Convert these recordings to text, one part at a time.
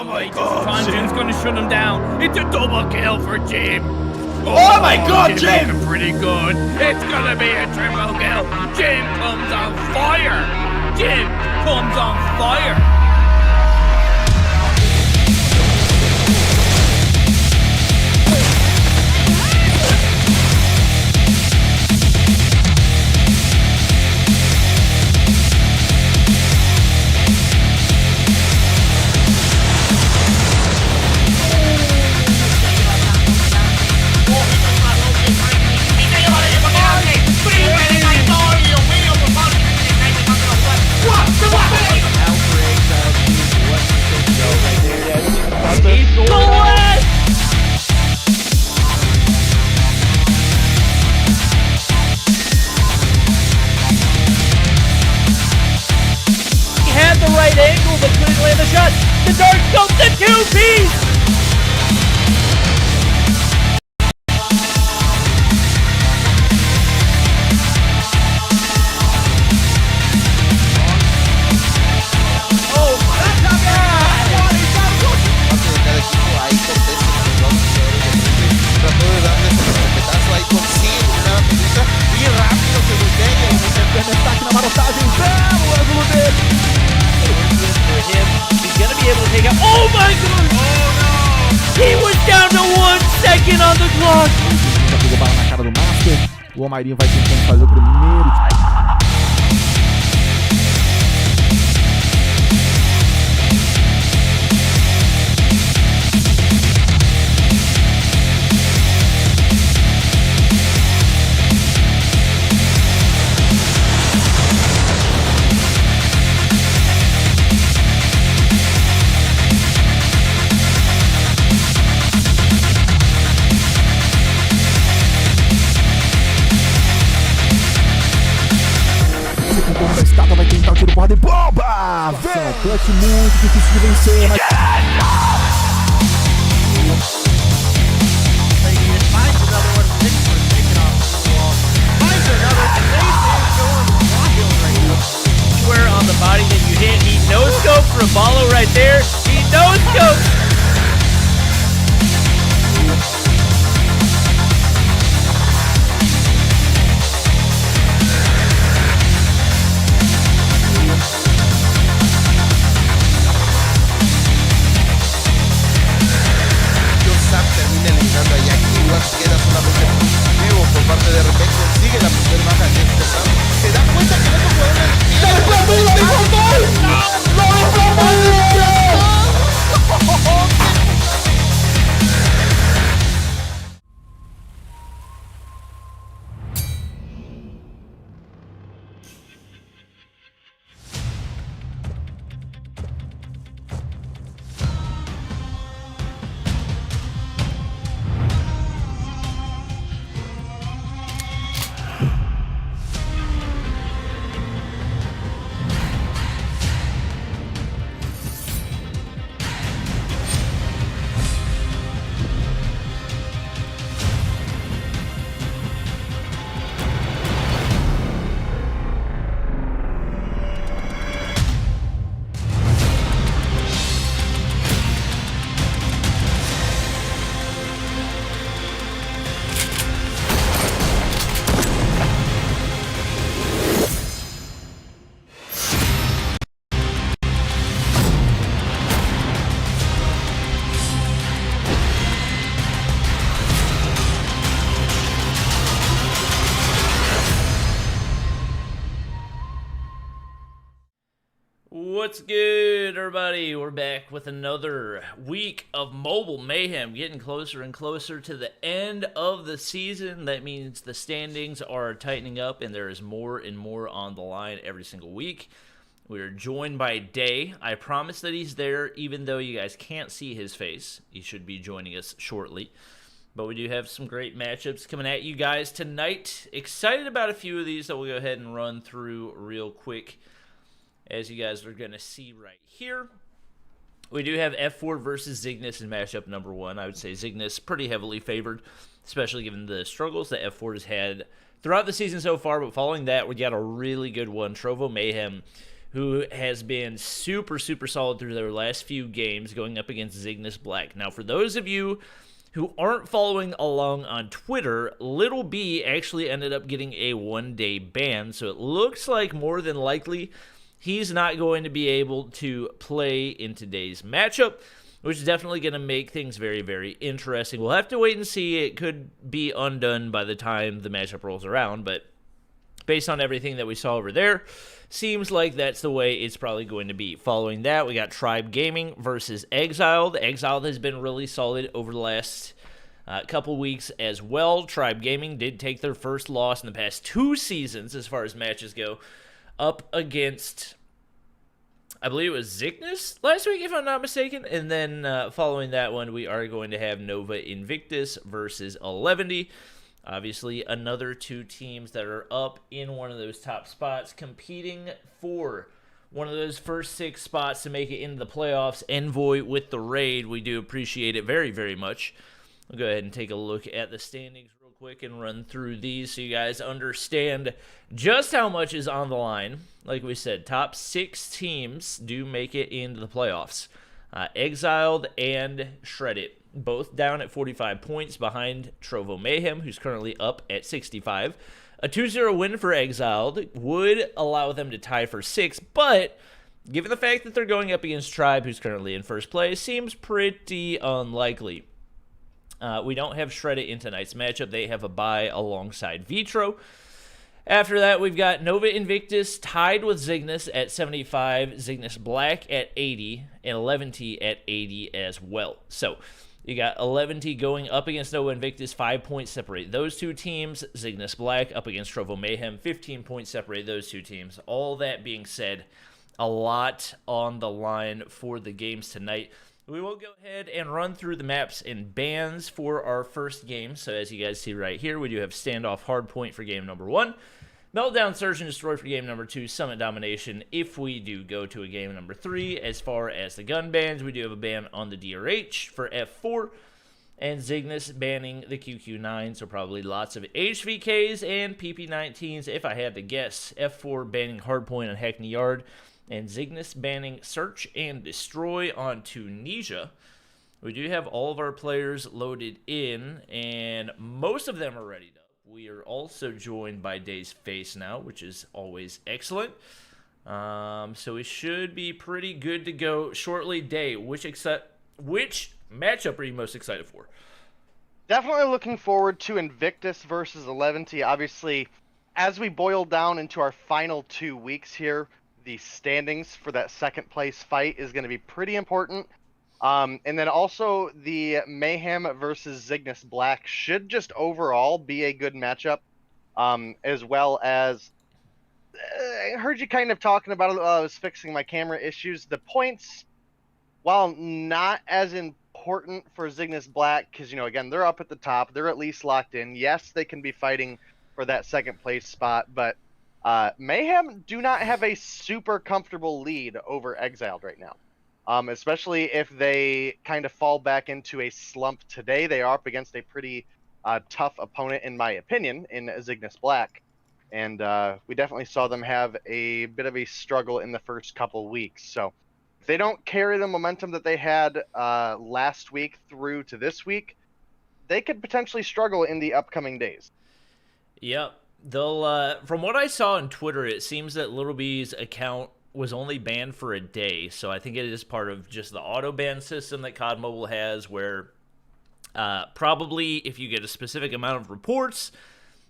my god! Conjun's gonna shut him down. It's a double kill for Jim. Oh my god, Jim! Looking pretty good. It's gonna be a triple kill. Jim comes on fire. Jim comes on fire. Angle, but couldn't land the shot. The dart goes to 2-piece. Oh my god! Cada equipo ahí contesta trató de darle ese respetazo ahí, consigue una pelota y rápido se voltea y ahí se ataque na marotagem, belo ângulo dele. For him, he's gonna be able to take out. Oh my god! Oh no! He was down to 1 second on the clock. Já pegou bala na cara do Master. O Omairinho vai tentando fazer o primeiro. Vai tentar o tiro porrada e bomba! Vem! Clutch muito difícil de vencer, mas... Square on the body that you hit. He no-scope for a follow right there. He no-scope! queda solamente positivo por parte de repente consigue la primera baja de este round. Se da cuenta que no What's good, everybody? We're back with another week of Mobile Mayhem, getting closer and closer to the end of the season. That means the standings are tightening up, and there is more and more on the line every single week. We are joined by Day. I promise that he's there, even though you guys can't see his face. He should be joining us shortly. But we do have some great matchups coming at you guys tonight. Excited about a few of these that we'll go ahead and run through real quick, as you guys are going to see right here. We do have F4 versus Zygnus in matchup number 1. I would say Zygnus pretty heavily favored, especially given the struggles that F4 has had throughout the season so far. But following that, we got a really good one. Trovo Mayhem who has been super, super solid through their last few games going up against Zygnus Black. Now, for those of you who aren't following along on Twitter, Little B actually ended up getting a 1-day ban, so it looks like more than likely he's not going to be able to play in today's matchup, which is definitely going to make things very, very interesting. We'll have to wait and see. It could be undone by the time the matchup rolls around, but based on everything that we saw over there, seems like that's the way it's probably going to be. Following that, we got Tribe Gaming versus Exiled. Exiled has been really solid over the last couple weeks as well. Tribe Gaming did take their first loss in the past 2 seasons as far as matches go, up against, I believe it was Zygnus last week, if I'm not mistaken. And then following that one, we are going to have Nova Invictus versus 11. Obviously, another 2 teams that are up in one of those top spots, competing for one of those first 6 spots to make it into the playoffs. Envoy with the raid. We do appreciate it very, very much. We'll go ahead and take a look at the standings real quick and run through these so you guys understand just how much is on the line. Like we said, top 6 teams do make it into the playoffs. Exiled and Shreddit, both down at 45 points behind Trovo Mayhem, who's currently up at 65. A 2-0 win for Exiled would allow them to tie for 6, but given the fact that they're going up against Tribe, who's currently in first place, seems pretty unlikely. We don't have Shreddit in tonight's matchup. They have a bye alongside Vitro. After that, we've got Nova Invictus tied with Zygnus at 75, Zygnus Black at 80, and 11T at 80 as well. So you got 11T going up against Nova Invictus, 5 points separate those 2 teams. Zygnus Black up against Trovo Mayhem, 15 points separate those 2 teams. All that being said, a lot on the line for the games tonight. We will go ahead and run through the maps and bans for our first game. So as you guys see right here, we do have Standoff Hardpoint for game number 1. Meltdown, Surge, and Destroy for game number 2, Summit Domination if we do go to a game number 3. As far as the gun bans, we do have a ban on the DRH for F4, and Zygnus banning the QQ9, so probably lots of HVKs and PP19s if I had to guess. F4 banning Hardpoint on Hackney Yard, and Zygnus banning Search and Destroy on Tunisia. We do have all of our players loaded in, and most of them are ready to. We are also joined by Day's Face now, which is always excellent. So we should be pretty good to go shortly. Day, which matchup are you most excited for? Definitely looking forward to Invictus versus 11T. Obviously, as we boil down into our final 2 weeks here, the standings for that second place fight is going to be pretty important. And then also the Mayhem versus Zygnus Black should just overall be a good matchup, as well as I heard you kind of talking about it while I was fixing my camera issues. The points, while not as important for Zygnus Black, because, you know, again, they're up at the top, they're at least locked in. Yes, they can be fighting for that second place spot, but Mayhem do not have a super comfortable lead over Exiled right now. Especially if they kind of fall back into a slump today. They are up against a pretty tough opponent, in my opinion, in Zygnus Black. And we definitely saw them have a bit of a struggle in the first couple weeks. So if they don't carry the momentum that they had last week through to this week, they could potentially struggle in the upcoming days. Yep. They'll, from what I saw on Twitter, it seems that Little B's account was only banned for a day, so I think it is part of just the auto ban system that COD Mobile has, where probably if you get a specific amount of reports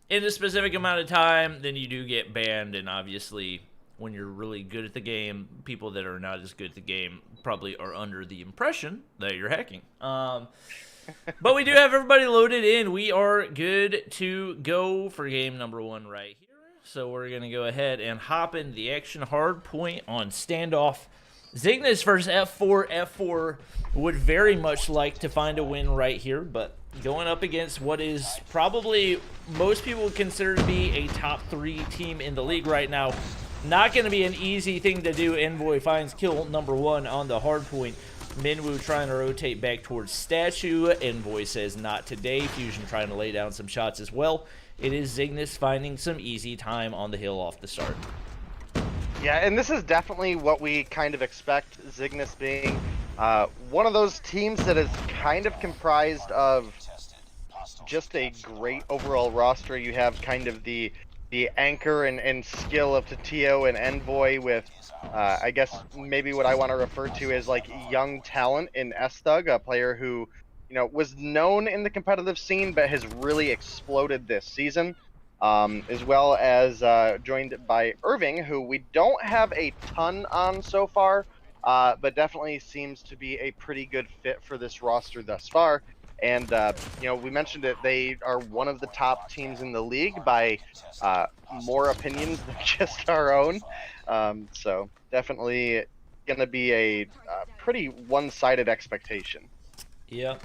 in a specific amount of time, then you do get banned. And obviously, when you're really good at the game, people that are not as good at the game probably are under the impression that you're hacking. But we do have everybody loaded in. We are good to go for game number 1 right here. So we're going to go ahead and hop into the action. Hard point on Standoff. Zygnus versus F4. F4 would very much like to find a win right here, but going up against what is probably most people would consider to be a top 3 team in the league right now. Not going to be an easy thing to do. Envoy finds kill number 1 on the hard point. Minwoo trying to rotate back towards Statue. Envoy says not today. Fusion trying to lay down some shots as well. It is Zygnus finding some easy time on the hill off the start. Yeah, and this is definitely what we kind of expect, Zygnus being one of those teams that is kind of comprised of just a great overall roster. You have kind of the anchor and skill of Tatio and Envoy with, I guess, maybe what I want to refer to as like young talent in Estug, a player who, was known in the competitive scene but has really exploded this season. As well as joined by Irving, who we don't have a ton on so far, but definitely seems to be a pretty good fit for this roster thus far. And, we mentioned that they are one of the top teams in the league by more opinions than just our own. So definitely going to be a pretty one-sided expectation. Yep.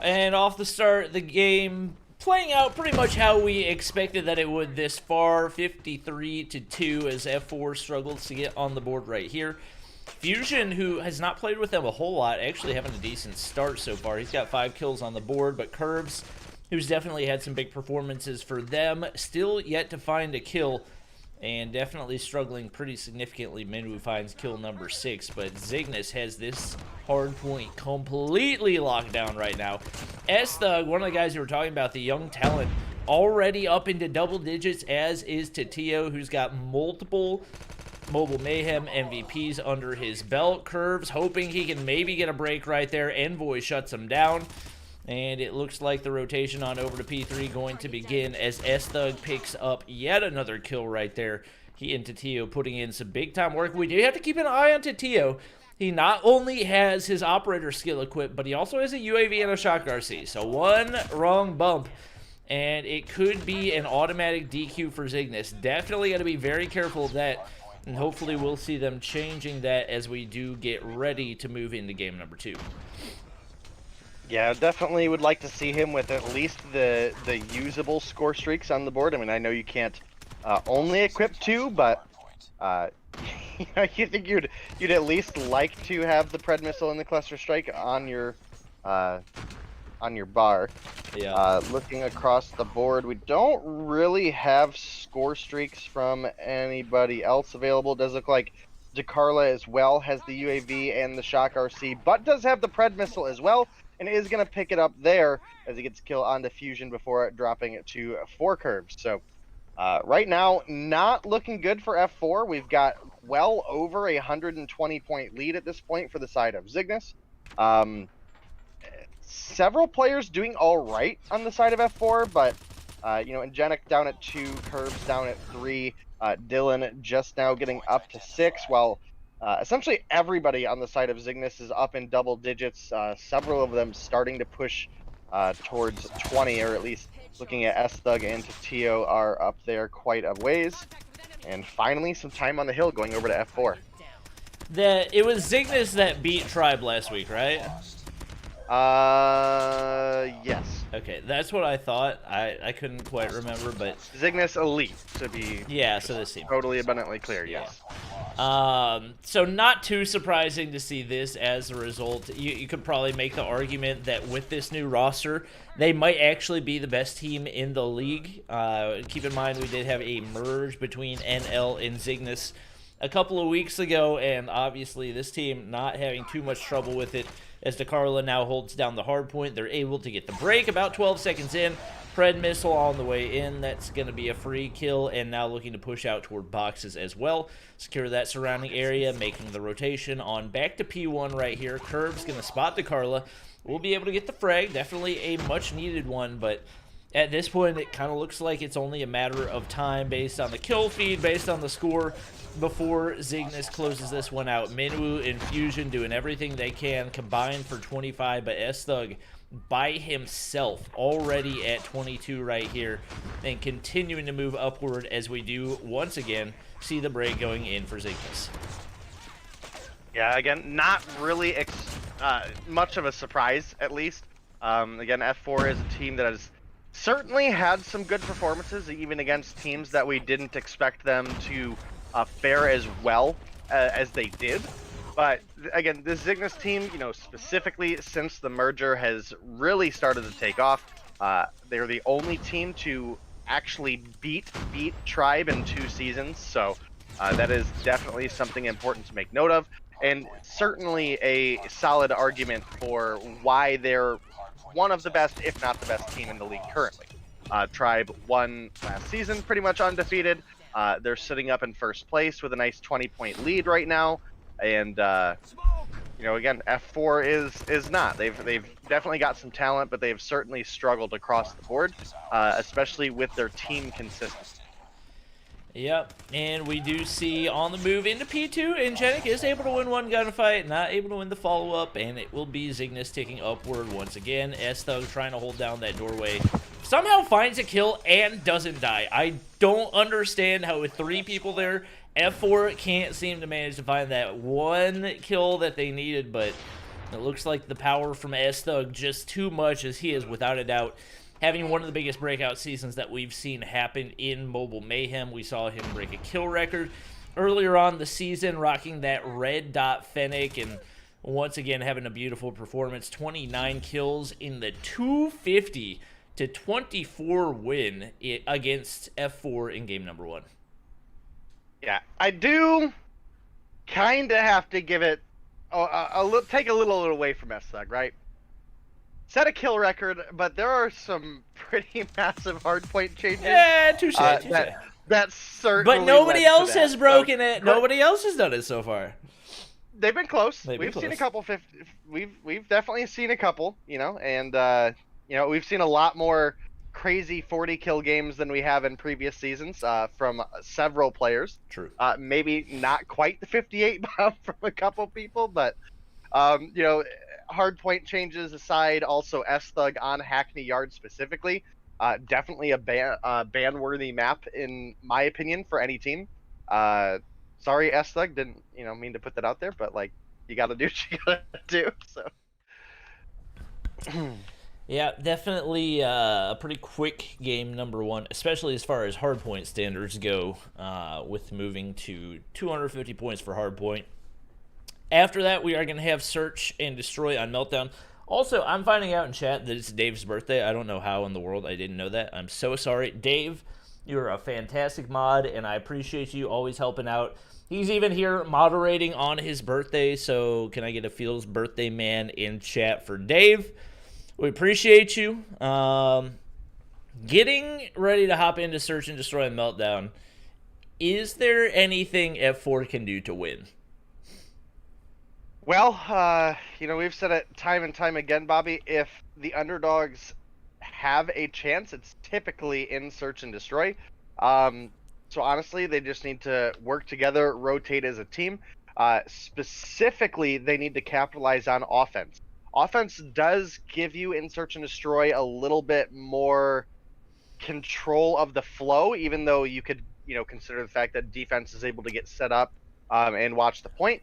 And off the start, the game playing out pretty much how we expected that it would this far, 53-2 as F4 struggles to get on the board right here. Fusion, who has not played with them a whole lot, actually having a decent start so far. He's got 5 kills on the board, but Curves, who's definitely had some big performances for them, still yet to find a kill, and definitely struggling pretty significantly. Minwoo finds kill number 6, but Zygnus has this hard point completely locked down right now. S-Thug, one of the guys you were talking about, the young talent, already up into double digits, as is Tatio, who's got multiple Mobile Mayhem MVPs under his belt. Curves hoping he can maybe get a break right there. Envoy shuts him down. And it looks like the rotation on over to P3 going to begin as S-Thug picks up yet another kill right there. He and Tatio putting in some big-time work. We do have to keep an eye on Tatio. He not only has his operator skill equipped, but he also has a UAV and a shock RC. So one wrong bump, and it could be an automatic DQ for Zygnus. Definitely got to be very careful of that, and hopefully we'll see them changing that as we do get ready to move into game number 2. Yeah, definitely would like to see him with at least the usable score streaks on the board. I mean, I know you can't only equip 2, but you think you'd at least like to have the Pred missile and the cluster strike on your bar. Yeah. Looking across the board, we don't really have score streaks from anybody else available. Does look like DeCarla as well has the UAV and the shock RC, but does have the Pred missile as well, and is going to pick it up there as he gets a kill onto Fusion before dropping it to 4 Curves. So right now, not looking good for F4. We've got well over a 120-point lead at this point for the side of Zygnus. Several players doing all right on the side of F4, but Ingenic down at 2, Curves down at 3, Dylan just now getting up to 6, while essentially everybody on the side of Zygnus is up in double digits, several of them starting to push towards 20, or at least looking at S-Thug and Tatio are up there quite a ways. And finally, some time on the hill going over to F4. It was Zygnus that beat Tribe last week, right? Yes. Okay, that's what I thought. I couldn't quite remember, but Zygnus Elite, to be so this seems totally abundantly clear, yes. So not too surprising to see this as a result. You could probably make the argument that with this new roster, they might actually be the best team in the league. Keep in mind, we did have a merge between NL and Zygnus a couple of weeks ago, and obviously this team not having too much trouble with it, as DeCarla now holds down the hard point. They're able to get the break about 12 seconds in. Pred missile on the way in. That's going to be a free kill, and now looking to push out toward boxes as well. Secure that surrounding area, making the rotation on back to P1 right here. Curve's going to spot DeCarla. We'll be able to get the frag. Definitely a much-needed one, but at this point, it kind of looks like it's only a matter of time based on the kill feed, based on the score, before Zygnus closes this one out. Minwoo and Fusion doing everything they can, combined for 25, but S-Thug by himself already at 22 right here, and continuing to move upward as we do, once again, see the break going in for Zygnus. Yeah, again, not really much of a surprise, at least. Again, F4 is a team that has certainly had some good performances, even against teams that we didn't expect them to fare as well as they did. But again, this Zygnus team, specifically since the merger has really started to take off, they're the only team to actually beat Tribe in 2 seasons. So That is definitely something important to make note of, and certainly a solid argument for why they're one of the best, if not the best team in the league currently. Tribe won last season, pretty much undefeated. They're sitting up in first place with a nice 20-point lead right now, and again, F4 is not. They've definitely got some talent, but they've certainly struggled across the board, especially with their team consistency. Yep, and we do see on the move into P2, Ingenic is able to win one gunfight, not able to win the follow-up, and it will be Zygnus taking upward once again. S-Thug trying to hold down that doorway. Somehow finds a kill and doesn't die. I don't understand how with 3 people there, F4 can't seem to manage to find that one kill that they needed, but it looks like the power from S-Thug just too much, as he is without a doubt having one of the biggest breakout seasons that we've seen happen in Mobile Mayhem. We saw him break a kill record earlier on the season, rocking that red dot Fennec, and once again having a beautiful performance. 29 kills in the 250-24 win against F4 in game number 1. Yeah, I do kind of have to give it take a little away from S-Thug, right? Set a kill record, but there are some pretty massive hardpoint changes. Yeah, touche. That's certainly. But nobody else has broken So, it. Nobody else has done it so far. They've been close. They've been We've seen a close. couple. We've definitely seen a couple. And we've seen a lot more crazy 40 kill games than we have in previous seasons from several players. True. Maybe not quite the 58 bomb from a couple people, but hardpoint changes aside, also S-Thug on Hackney Yard specifically, definitely a ban-worthy map in my opinion for any team. Sorry, S-Thug, didn't mean to put that out there, but you got to do what you got to do. So. Yeah, definitely a pretty quick game number 1, especially as far as hardpoint standards go, with moving to 250 points for hardpoint. After that, we are going to have Search and Destroy on Meltdown. Also, I'm finding out in chat that it's Dave's birthday. I don't know how in the world I didn't know that. I'm so sorry. Dave, you're a fantastic mod, and I appreciate you always helping out. He's even here moderating on his birthday, so can I get a Feels Birthday Man in chat for Dave? We appreciate you. Getting ready to hop into Search and Destroy and Meltdown. Is there anything F4 can do to win? Well, we've said it time and time again, Bobby. If the underdogs have a chance, it's typically in Search and Destroy. So honestly, they just need to work together, rotate as a team. Specifically, they need to capitalize on offense. Offense does give you in Search and Destroy a little bit more control of the flow, even though you could, consider the fact that defense is able to get set up and watch the point.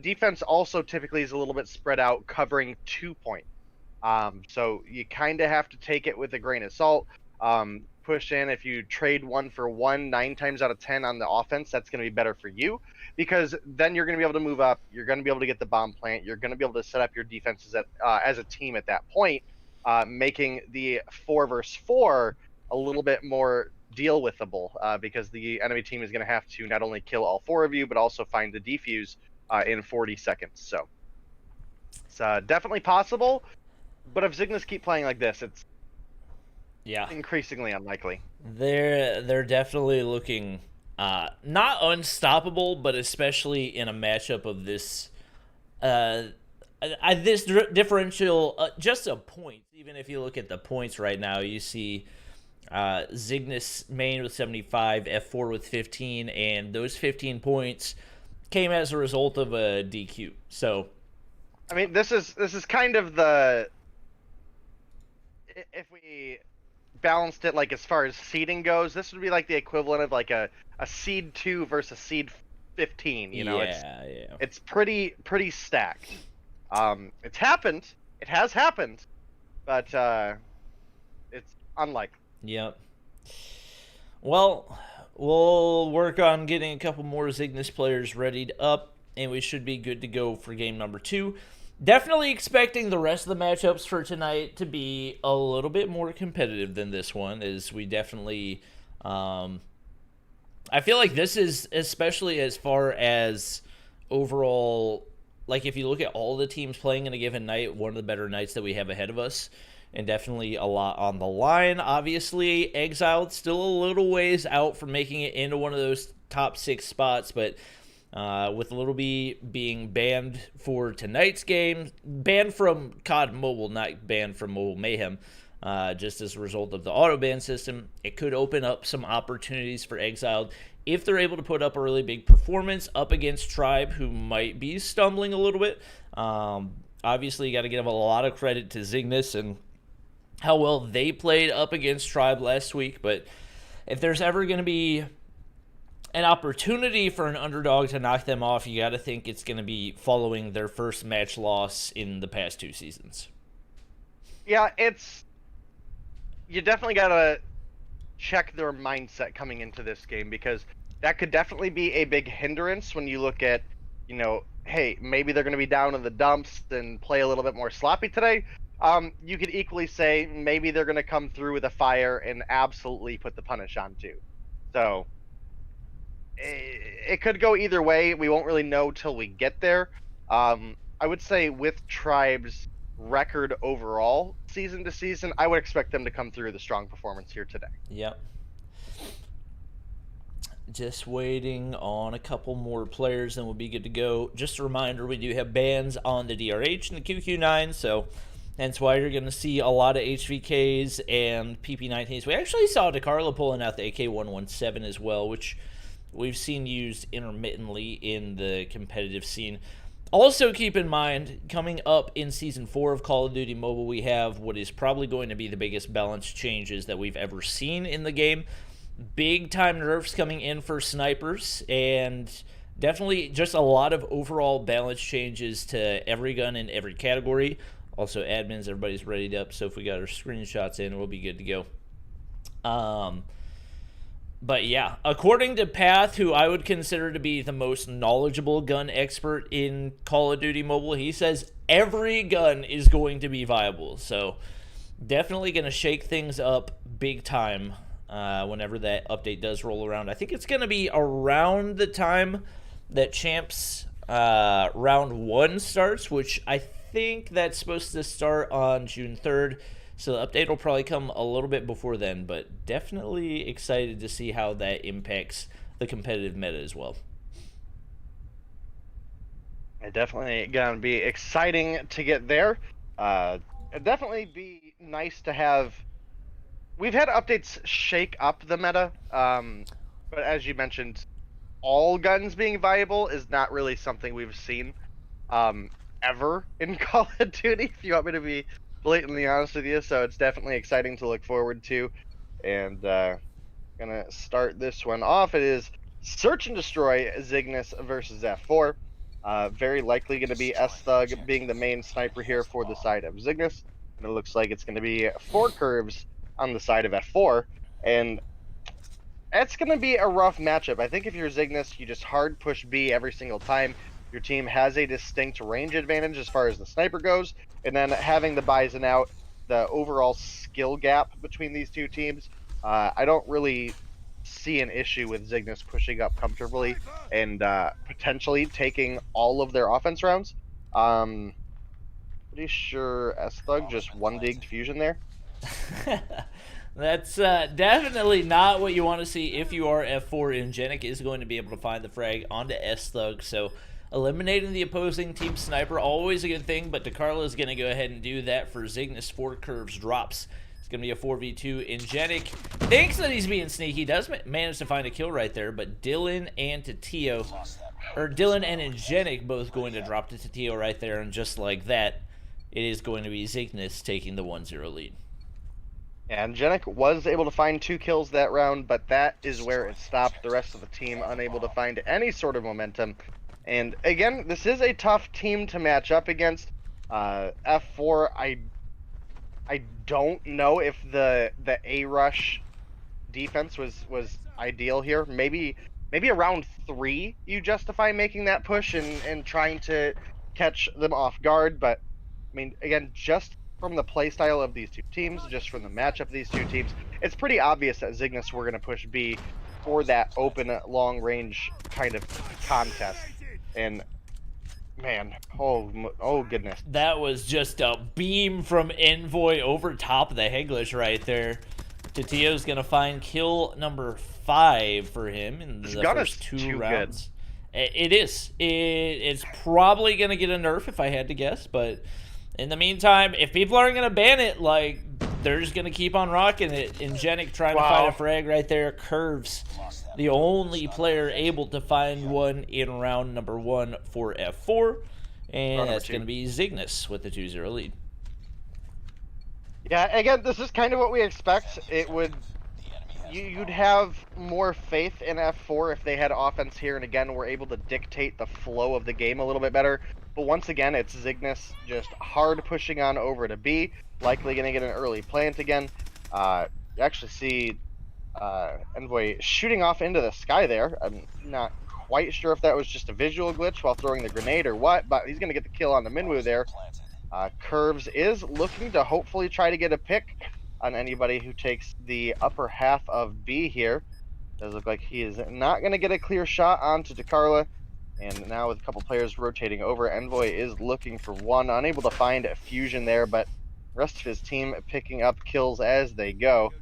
Defense also typically is a little bit spread out, covering 2 point. So you kind of have to take it with a grain of salt. Push in. If you trade 1 for 1, 9 times out of 10 on the offense, that's going to be better for you, because then you're going to be able to move up. You're going to be able to get the bomb plant. You're going to be able to set up your defenses as a team at that point, making the 4 versus 4 a little bit more deal withable, because the enemy team is going to have to not only kill all 4 of you, but also find the defuse in 40 seconds. So it's definitely possible, but if Zygnus keep playing like this, it's increasingly unlikely. They're definitely looking not unstoppable, but especially in a matchup of this differential, just a point. Even if you look at the points right now, you see Zygnus main with 75, F4 with 15, and those 15 points came as a result of a DQ. So, I mean, this is kind of the, if we balanced it as far as seeding goes, this would be like the equivalent of a seed 2 versus seed 15. It's pretty stacked. It's happened. It has happened, but it's unlikely. Yep. Well, we'll work on getting a couple more Zygnus players readied up, and we should be good to go for game number 2. Definitely expecting the rest of the matchups for tonight to be a little bit more competitive than this one, as we definitely I feel like this is, especially as far as overall, like if you look at all the teams playing in a given night, one of the better nights that we have ahead of us, and definitely a lot on the line. Obviously, Exiled still a little ways out from making it into one of those top 6 spots, but with Little B being banned for tonight's game, banned from COD Mobile, not banned from Mobile Mayhem, just as a result of the auto ban system, it could open up some opportunities for Exiled if they're able to put up a really big performance up against Tribe, who might be stumbling a little bit. Obviously, you got to give a lot of credit to Zygnus and how well they played up against Tribe last week, but if there's ever going to be an opportunity for an underdog to knock them off, you got to think it's going to be following their first match loss in the past 2 seasons. Yeah, you definitely got to check their mindset coming into this game, because that could definitely be a big hindrance when you look at, hey, maybe they're going to be down in the dumps and play a little bit more sloppy today. You could equally say maybe they're going to come through with a fire and absolutely put the punish on too. So it could go either way. We won't really know till we get there. I would say with Tribe's record overall, season to season, I would expect them to come through with a strong performance here today. Yep. Just waiting on a couple more players and we'll be good to go. Just a reminder, we do have bans on the DRH and the QQ9, so hence why you're going to see a lot of HVKs and PP19s. We actually saw DeCarlo pulling out the AK-117 as well, which we've seen used intermittently in the competitive scene. Also keep in mind, coming up in Season 4 of Call of Duty Mobile, we have what is probably going to be the biggest balance changes that we've ever seen in the game. Big-time nerfs coming in for snipers, and definitely just a lot of overall balance changes to every gun in every category. Also, admins, everybody's readied up, so if we got our screenshots in, we'll be good to go. But yeah, according to Path, who I would consider to be the most knowledgeable gun expert in Call of Duty Mobile, he says every gun is going to be viable. So definitely going to shake things up big time whenever that update does roll around. I think it's going to be around the time that Champs Round 1 starts, which I think that's supposed to start on June 3rd. So the update will probably come a little bit before then, but definitely excited to see how that impacts the competitive meta as well. It definitely going to be exciting to get there. It'd definitely be nice to have... We've had updates shake up the meta, but as you mentioned, all guns being viable is not really something we've seen ever in Call of Duty, if you want me to be blatantly honest with you. So it's definitely exciting to look forward to, and gonna start this one off. It is Search and Destroy Zygnus versus F4. Very likely going to be S-Thug being the main sniper here for the side of Zygnus, and it looks like it's going to be 4 curves on the side of F4, and it's going to be a rough matchup. I think if you're Zygnus, you just hard push B every single time. Your team has a distinct range advantage as far as the sniper goes, and then having the Bison out, the overall skill gap between these two teams, I don't really see an issue with Zygnus pushing up comfortably and potentially taking all of their offense rounds. Pretty sure S-Thug just 1-digged Fusion there. That's definitely not what you want to see if you are F4, and Genic is going to be able to find the frag onto S-Thug, so eliminating the opposing team sniper, always a good thing, but DeCarlo is going to go ahead and do that for Zygnus. 4 curves drops. It's going to be a 4v2. Ingenic thinks that he's being sneaky, does manage to find a kill right there, but Dylan and Tatio, or Dylan and Ingenic both going to drop to Tatio right there, and just like that, it is going to be Zygnus taking the 1-0 lead. And Ingenic was able to find 2 kills that round, but that is where it stopped. The rest of the team unable to find any sort of momentum. And again, this is a tough team to match up against. F4, I don't know if the A rush defense was ideal here. Maybe around 3 you justify making that push and trying to catch them off guard. But I mean, again, just from the playstyle of these two teams, just from the matchup of these two teams, it's pretty obvious that Zygnus were going to push B for that open, long-range kind of contest. And man, oh goodness. That was just a beam from Envoy over top of the Heglish right there. Titio's gonna find kill number 5 for him in the first 2 rounds. It is. It's probably gonna get a nerf if I had to guess, but in the meantime, if people aren't gonna ban it, like, they're just gonna keep on rocking it. Ingenic trying to find a frag right there. Curves, the only player able to find one in round number 1 for F4, and that's gonna be Zygnus with the 2-0 lead. Yeah, again, this is kind of what we expect. It would, you'd have more faith in F4 if they had offense here, and again, were able to dictate the flow of the game a little bit better. But once again, it's Zygnus just hard pushing on over to B, likely going to get an early plant again. You actually see Envoy shooting off into the sky there. I'm not quite sure if that was just a visual glitch while throwing the grenade or what, but he's going to get the kill on the Minwoo there. Curves is looking to hopefully try to get a pick on anybody who takes the upper half of B here. Does look like he is not going to get a clear shot onto Takarla. And now with a couple players rotating over, Envoy is looking for one, unable to find a fusion there, but the rest of his team picking up kills as they go.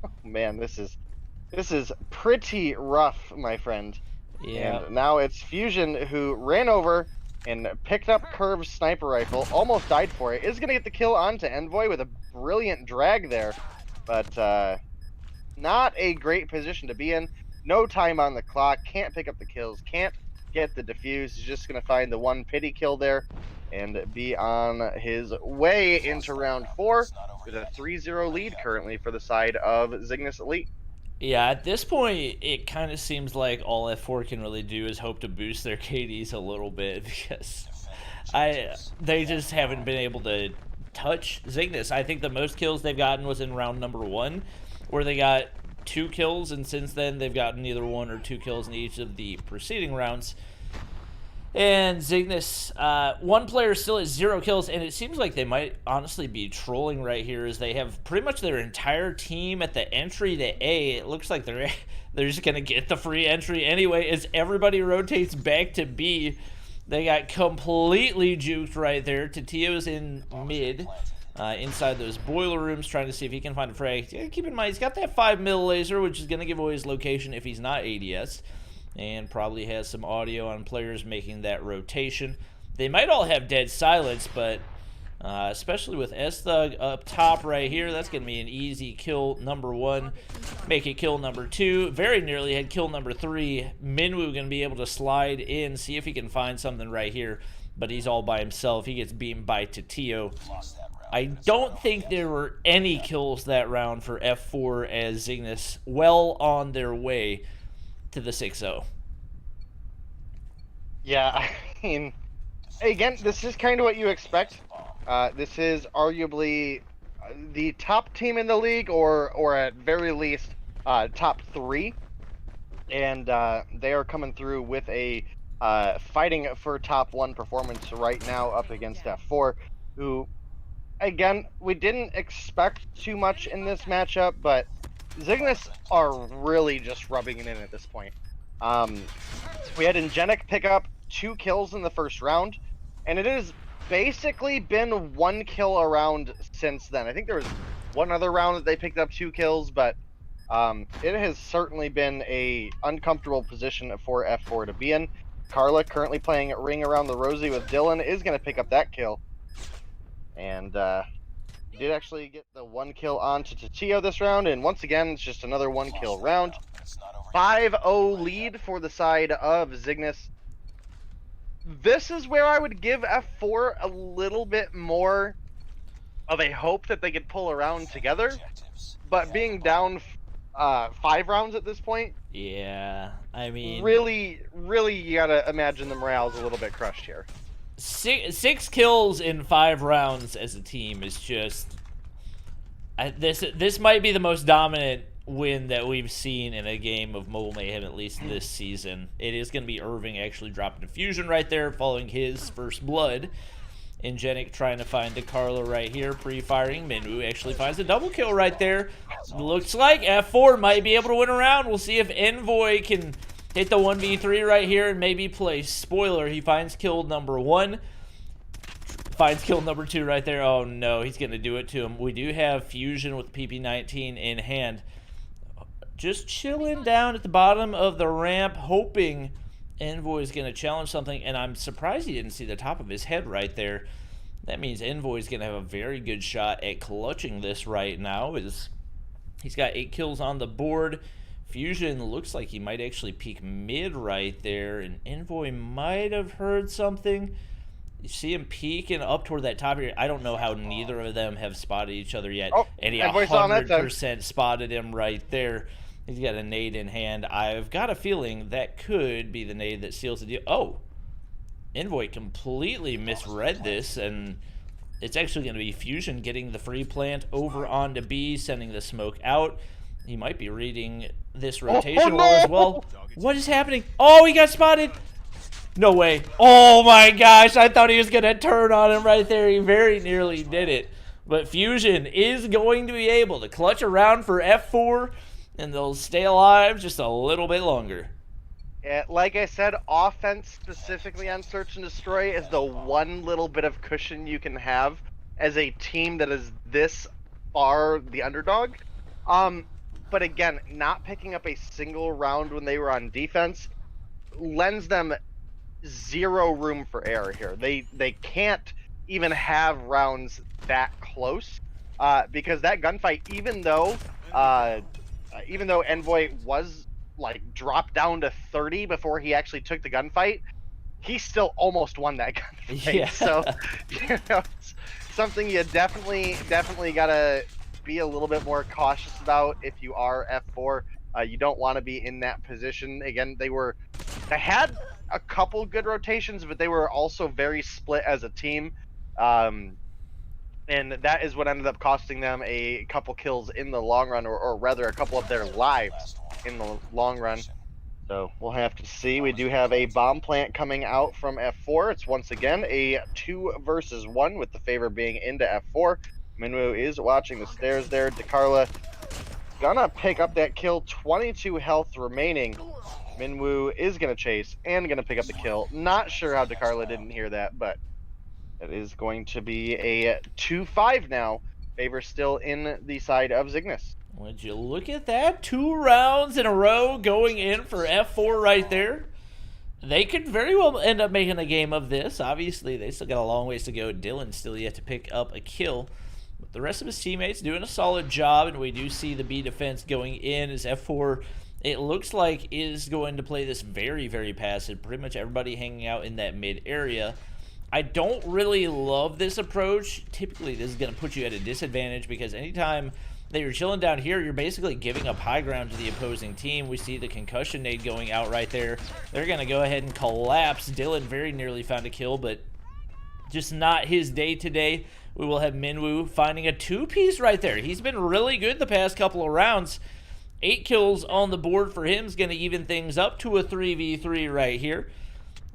Oh man, this is pretty rough, my friend. Yeah. And now it's Fusion who ran over and picked up Curve's sniper rifle, almost died for it, is going to get the kill onto Envoy with a brilliant drag there, but not a great position to be in. No time on the clock, can't pick up the kills, can't get the defuse. He's just going to find the one pity kill there and be on his way into round 4 with a 3-0 lead currently for the side of Zygnus Elite. Yeah, at this point, it kind of seems like all F4 can really do is hope to boost their KDs a little bit, because they just haven't been able to touch Zygnus. I think the most kills they've gotten was in round number 1, where they got 2 kills, and since then they've gotten either 1 or 2 kills in each of the preceding rounds. And Zygnus, one player still has 0 kills, and it seems like they might honestly be trolling right here, as they have pretty much their entire team at the entry to A. It looks like they're just going to get the free entry anyway, as everybody rotates back to B. They got completely juked right there. Titio's in mid, inside those boiler rooms, trying to see if he can find a frag. Keep in mind, he's got that 5mm laser, which is going to give away his location if he's not ADS. And probably has some audio on players making that rotation. They might all have dead silence, but especially with S-Thug up top right here, that's going to be an easy kill number 1. Make it kill number 2. Very nearly had kill number 3. Minwoo going to be able to slide in, see if he can find something right here. But he's all by himself. He gets beamed by Titio. I don't think there were any kills that round for F4, as Zygnus well on their way to the 6-0. Yeah, I mean, again, this is kind of what you expect. This is arguably the top team in the league, or at very least, top 3. And they are coming through with a fighting for top 1 performance right now up against F4, who, again, we didn't expect too much in this matchup, but Zygnus are really just rubbing it in at this point. We had Ingenic pick up 2 kills in the first round, and it has basically been 1 kill a round since then. I think there was one other round that they picked up 2 kills, but it has certainly been a uncomfortable position for F4 to be in. Carla, currently playing Ring Around the Rosie with Dylan, is going to pick up that kill. And did actually get the 1 kill onto Titio this round, and once again, it's just another 1 kill round. 5-0 lead for the side of Zygnus. This is where I would give F4 a little bit more of a hope that they could pull around together, but being down 5 rounds at this point, yeah, I mean, really, you gotta imagine the morale's a little bit crushed here. 6 kills in 5 rounds as a team is just... This might be the most dominant win that we've seen in a game of Mobile Mayhem, at least this season. It is going to be Irving actually dropping a fusion right there, following his first blood. Ingenic trying to find DeCarlo right here, pre-firing. Minwoo actually finds a double kill right there. Looks like F4 might be able to win a round. We'll see if Envoy can hit the 1v3 right here and maybe play spoiler. He finds kill number 1. Finds kill number 2 right there. Oh no, he's going to do it to him. We do have Fusion with PP19 in hand. Just chilling down at the bottom of the ramp, hoping Envoy is going to challenge something, and I'm surprised he didn't see the top of his head right there. That means Envoy is going to have a very good shot at clutching this right now. He's got 8 kills on the board. Fusion looks like he might actually peek mid right there, and Envoy might have heard something. You see him peeking up toward that top here. I don't know how neither of them have spotted each other yet, and he 100% spotted him right there. He's got a nade in hand. I've got a feeling that could be the nade that seals the deal. Oh, Envoy completely misread this, and it's actually going to be Fusion getting the free plant over onto B, sending the smoke out. He might be reading this rotation wall as well. What is happening? Oh, he got spotted. No way. Oh my gosh, I thought he was going to turn on him right there. He very nearly did it. But Fusion is going to be able to clutch around for F4, and they'll stay alive just a little bit longer. Yeah, like I said, offense specifically on Search and Destroy is the one little bit of cushion you can have as a team that is this far the underdog. But again, not picking up a single round when they were on defense lends them zero room for error here. They can't even have rounds that close because that gunfight, even though Envoy was like dropped down to 30 before he actually took the gunfight, he still almost won that gunfight. Yeah. So, it's something you definitely gotta be a little bit more cautious about if you are F4. You don't want to be in that position. Again, they had a couple good rotations, but they were also very split as a team. And that is what ended up costing them a couple kills in the long run, or rather a couple of their lives in the long run. So we'll have to see. We do have a bomb plant coming out from F4. It's once again a 2 versus 1 with the favor being into F4. Minwoo is watching the stairs there. DeCarlo gonna pick up that kill. 22 health remaining. Minwoo is gonna chase and gonna pick up the kill. Not sure how DeCarlo didn't hear that, but it is going to be a 2-5 now. Favor still in the side of Zygnus. Would you look at that? 2 rounds in a row going in for F4 right there. They could very well end up making a game of this. Obviously, they still got a long ways to go. Dylan still yet to pick up a kill. But the rest of his teammates doing a solid job, and we do see the B defense going in as F4, it looks like, is going to play this very, very passive. Pretty much everybody hanging out in that mid area. I don't really love this approach. Typically, this is going to put you at a disadvantage because anytime that you're chilling down here, you're basically giving up high ground to the opposing team. We see the concussion nade going out right there. They're going to go ahead and collapse. Dylan very nearly found a kill, but just not his day today. We will have Minwoo finding a 2-piece right there. He's been really good the past couple of rounds. 8 kills on the board for him is going to even things up to a 3v3 right here.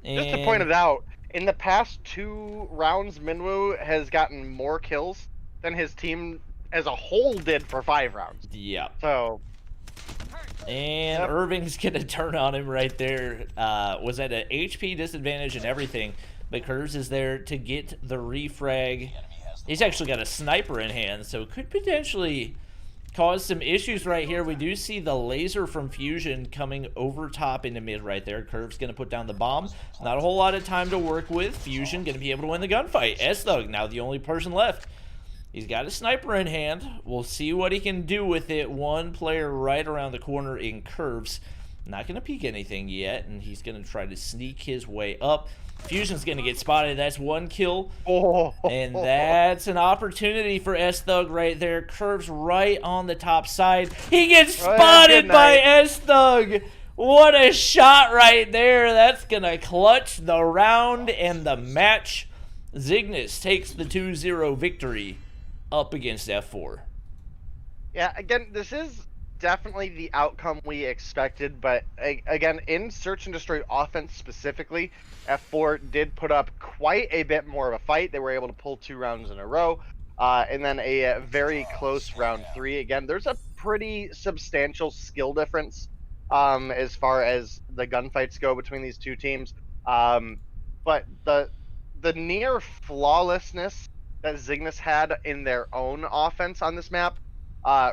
Just to point it out, in the past 2 rounds, Minwoo has gotten more kills than his team as a whole did for 5 rounds. Yeah. So. And yep. Irving's going to turn on him right there. Was at an HP disadvantage and everything, but Curves is there to get the refrag. He's actually got a sniper in hand, so could potentially cause some issues right here. We do see the laser from Fusion coming over top into mid right there. Curve's going to put down the bomb. Not a whole lot of time to work with. Fusion going to be able to win the gunfight. S-Thug now the only person left. He's got a sniper in hand. We'll see what he can do with it. One player right around the corner in Curves. Not going to peek anything yet, and he's going to try to sneak his way up. Fusion's going to get spotted. That's 1 kill. And that's an opportunity for S-Thug right there. Curves right on the top side. He gets spotted by S-Thug. What a shot right there. That's going to clutch the round and the match. Zygnus takes the 2-0 victory up against F4. Yeah, again, this is definitely the outcome we expected, but again, in Search and Destroy offense specifically, F4 did put up quite a bit more of a fight. They were able to pull 2 rounds in a row, and then a very close round 3. Again, there's a pretty substantial skill difference as far as the gunfights go between these two teams. But the near flawlessness that Zygnus had in their own offense on this map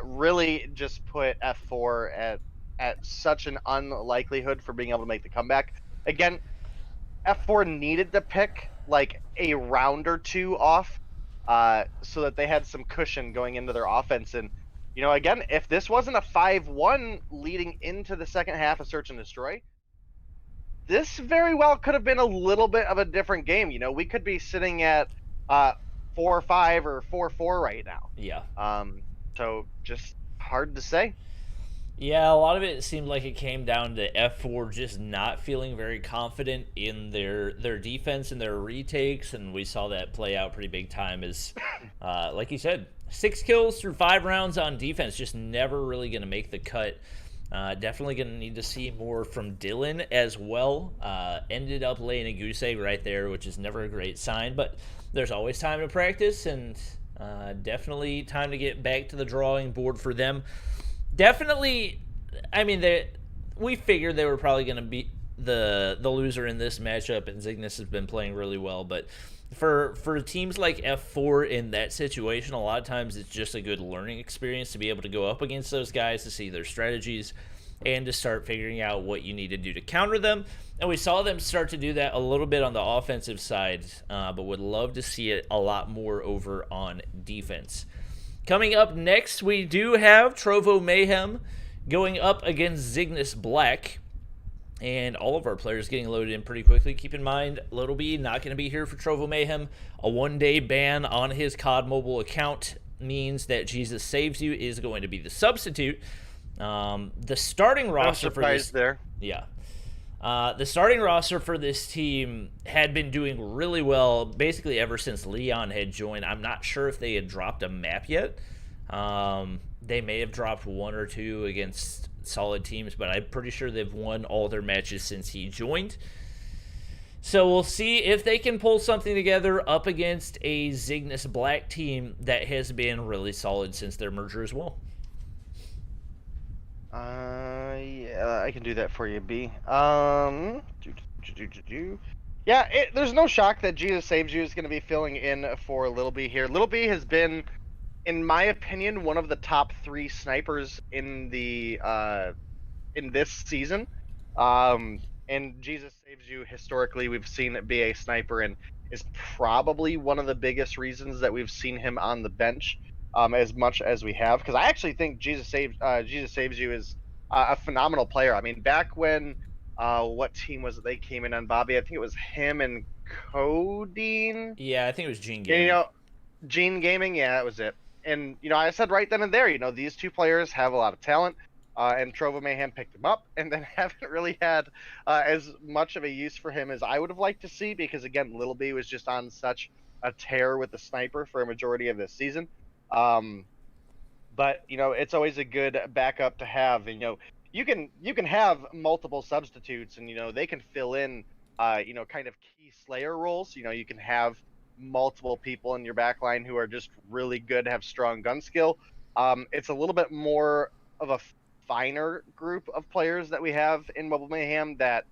really just put F4 at such an unlikelihood for being able to make the comeback. Again, F4 needed to pick like a round or 2 off so that they had some cushion going into their offense. And, you know, again, if this wasn't a 5-1 leading into the second half of Search and Destroy, this very well could have been a little bit of a different game. You know, we could be sitting at 4-5 or 4-4 right now. Yeah. So just hard to say. Yeah, a lot of it seemed like it came down to F4 just not feeling very confident in their defense and their retakes, and we saw that play out pretty big time as, like you said, 6 kills through 5 rounds on defense, just never really going to make the cut. Definitely going to need to see more from Dylan as well. Ended up laying a goose egg right there, which is never a great sign, but there's always time to practice, and definitely time to get back to the drawing board for them. Definitely, I mean, we figured they were probably going to be the loser in this matchup, and Zygnus has been playing really well. But for teams like F4 in that situation, a lot of times it's just a good learning experience to be able to go up against those guys, to see their strategies, and to start figuring out what you need to do to counter them. And we saw them start to do that a little bit on the offensive side, but would love to see it a lot more over on defense. Coming up next, we do have Trovo Mayhem going up against Zygnus Black. And all of our players getting loaded in pretty quickly. Keep in mind, Little B not going to be here for Trovo Mayhem. A 1-day ban on his COD mobile account means that Jesus Saves You is going to be the substitute. The starting roster for this... there. Yeah. The starting roster for this team had been doing really well basically ever since Leon had joined. I'm not sure if they had dropped a map yet. They may have dropped 1 or 2 against solid teams, but I'm pretty sure they've won all their matches since he joined. So we'll see if they can pull something together up against a Zygnus Black team that has been really solid since their merger as well. Yeah, I can do that for you, B. Yeah, there's no shock that Jesus Saves You is going to be filling in for Little B here. Little B has been, in my opinion, one of the top 3 snipers in the in this season. And Jesus Saves You, historically, we've seen it be a sniper, and is probably one of the biggest reasons that we've seen him on the bench as much as we have. Because I actually think Jesus Saves You is a phenomenal player. I mean, back when what team was it they came in on, Bobby? I think it was him and Codeine. Yeah, I think it was Gene Gaming. You know, Gene Gaming, yeah, that was it. And, you know, I said right then and there, you know, these two players have a lot of talent, and Trovo Mayhem picked him up, and then haven't really had as much of a use for him as I would have liked to see, because, again, Little B was just on such a tear with the sniper for a majority of this season. But, you know, it's always a good backup to have. And, you know, you can have multiple substitutes, and, you know, they can fill in, you know, kind of key Slayer roles. You know, you can have multiple people in your backline who are just really good, have strong gun skill. It's a little bit more of a finer group of players that we have in Mobile Mayhem that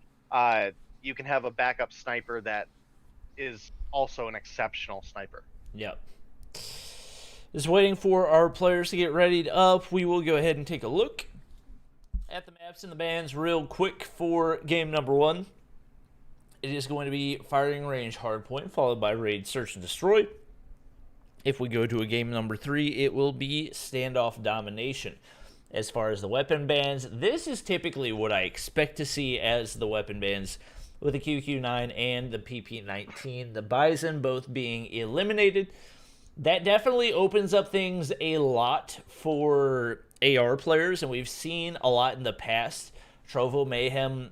you can have a backup sniper that is also an exceptional sniper. Yep. Just waiting for our players to get readied up. We will go ahead and take a look at the maps and the bans real quick for game number 1. It is going to be Firing Range Hardpoint, followed by Raid Search and Destroy. If we go to a game number 3, it will be Standoff Domination. As far as the weapon bans, this is typically what I expect to see as the weapon bans, with the QQ9 and the PP19. The Bison both being eliminated. That definitely opens up things a lot for AR players, and we've seen a lot in the past. Trovo Mayhem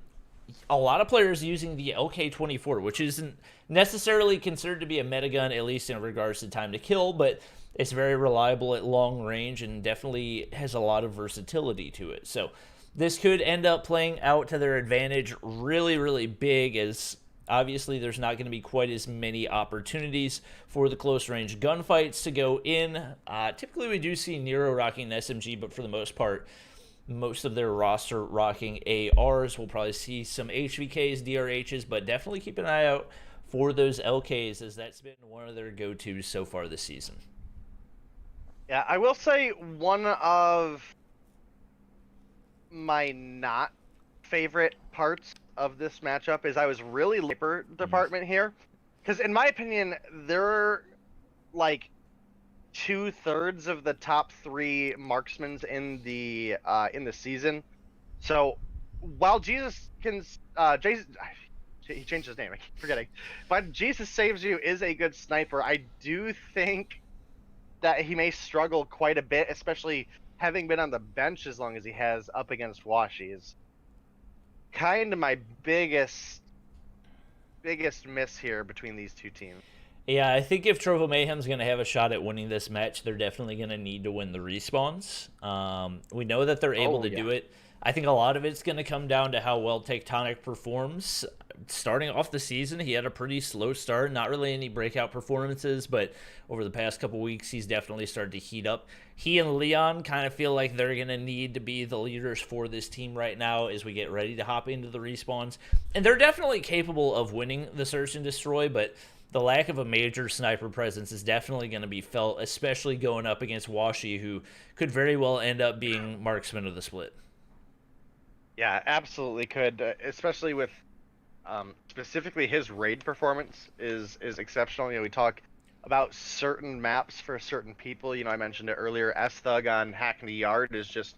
a lot of players using the LK-24, which isn't necessarily considered to be a meta gun, at least in regards to time to kill, but it's very reliable at long range and definitely has a lot of versatility to it. So this could end up playing out to their advantage really, really big, as obviously there's not going to be quite as many opportunities for the close range gunfights to go in. Typically we do see Nero rocking an SMG, but for the most part, most of their roster rocking ARs. We'll probably see some HVKs, DRHs, but definitely keep an eye out for those LKs, as that's been one of their go-tos so far this season. Yeah, I will say one of my not favorite parts of this matchup is I was really sniper department here, because in my opinion, they're like 2/3 of the top 3 marksmen in the season. So while Jesus can, he changed his name, I keep forgetting, but Jesus Saves You is a good sniper. I do think that he may struggle quite a bit, especially having been on the bench as long as he has up against Washi. Is kind of my biggest miss here between these two teams. Yeah, I think if Trovo Mayhem's going to have a shot at winning this match, they're definitely going to need to win the respawns. We know that they're able to do it. I think a lot of it's going to come down to how well Tectonic performs. Starting off the season, he had a pretty slow start, not really any breakout performances, but over the past couple weeks, he's definitely started to heat up. He and Leon kind of feel like they're going to need to be the leaders for this team right now as we get ready to hop into the respawns. And they're definitely capable of winning the Search and Destroy, but the lack of a major sniper presence is definitely going to be felt, especially going up against Washi, who could very well end up being marksman of the split. Yeah, absolutely could, especially with specifically his raid performance is exceptional. You know, we talk about certain maps for certain people. You know, I mentioned it earlier. S-Thug on Hackney Yard is just,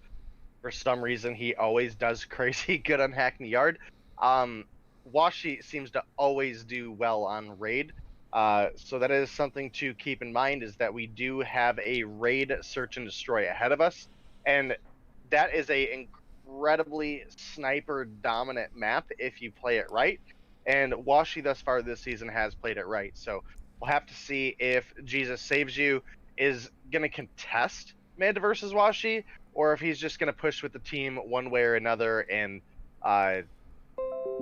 for some reason, he always does crazy good on Hackney Yard. Washi seems to always do well on raid. So that is something to keep in mind, is that we do have a raid search and destroy ahead of us. And that is a incredibly sniper dominant map if you play it right, and Washi thus far this season has played it right. So we'll have to see if Jesus Saves You is going to contest mid versus Washi, or if he's just going to push with the team one way or another and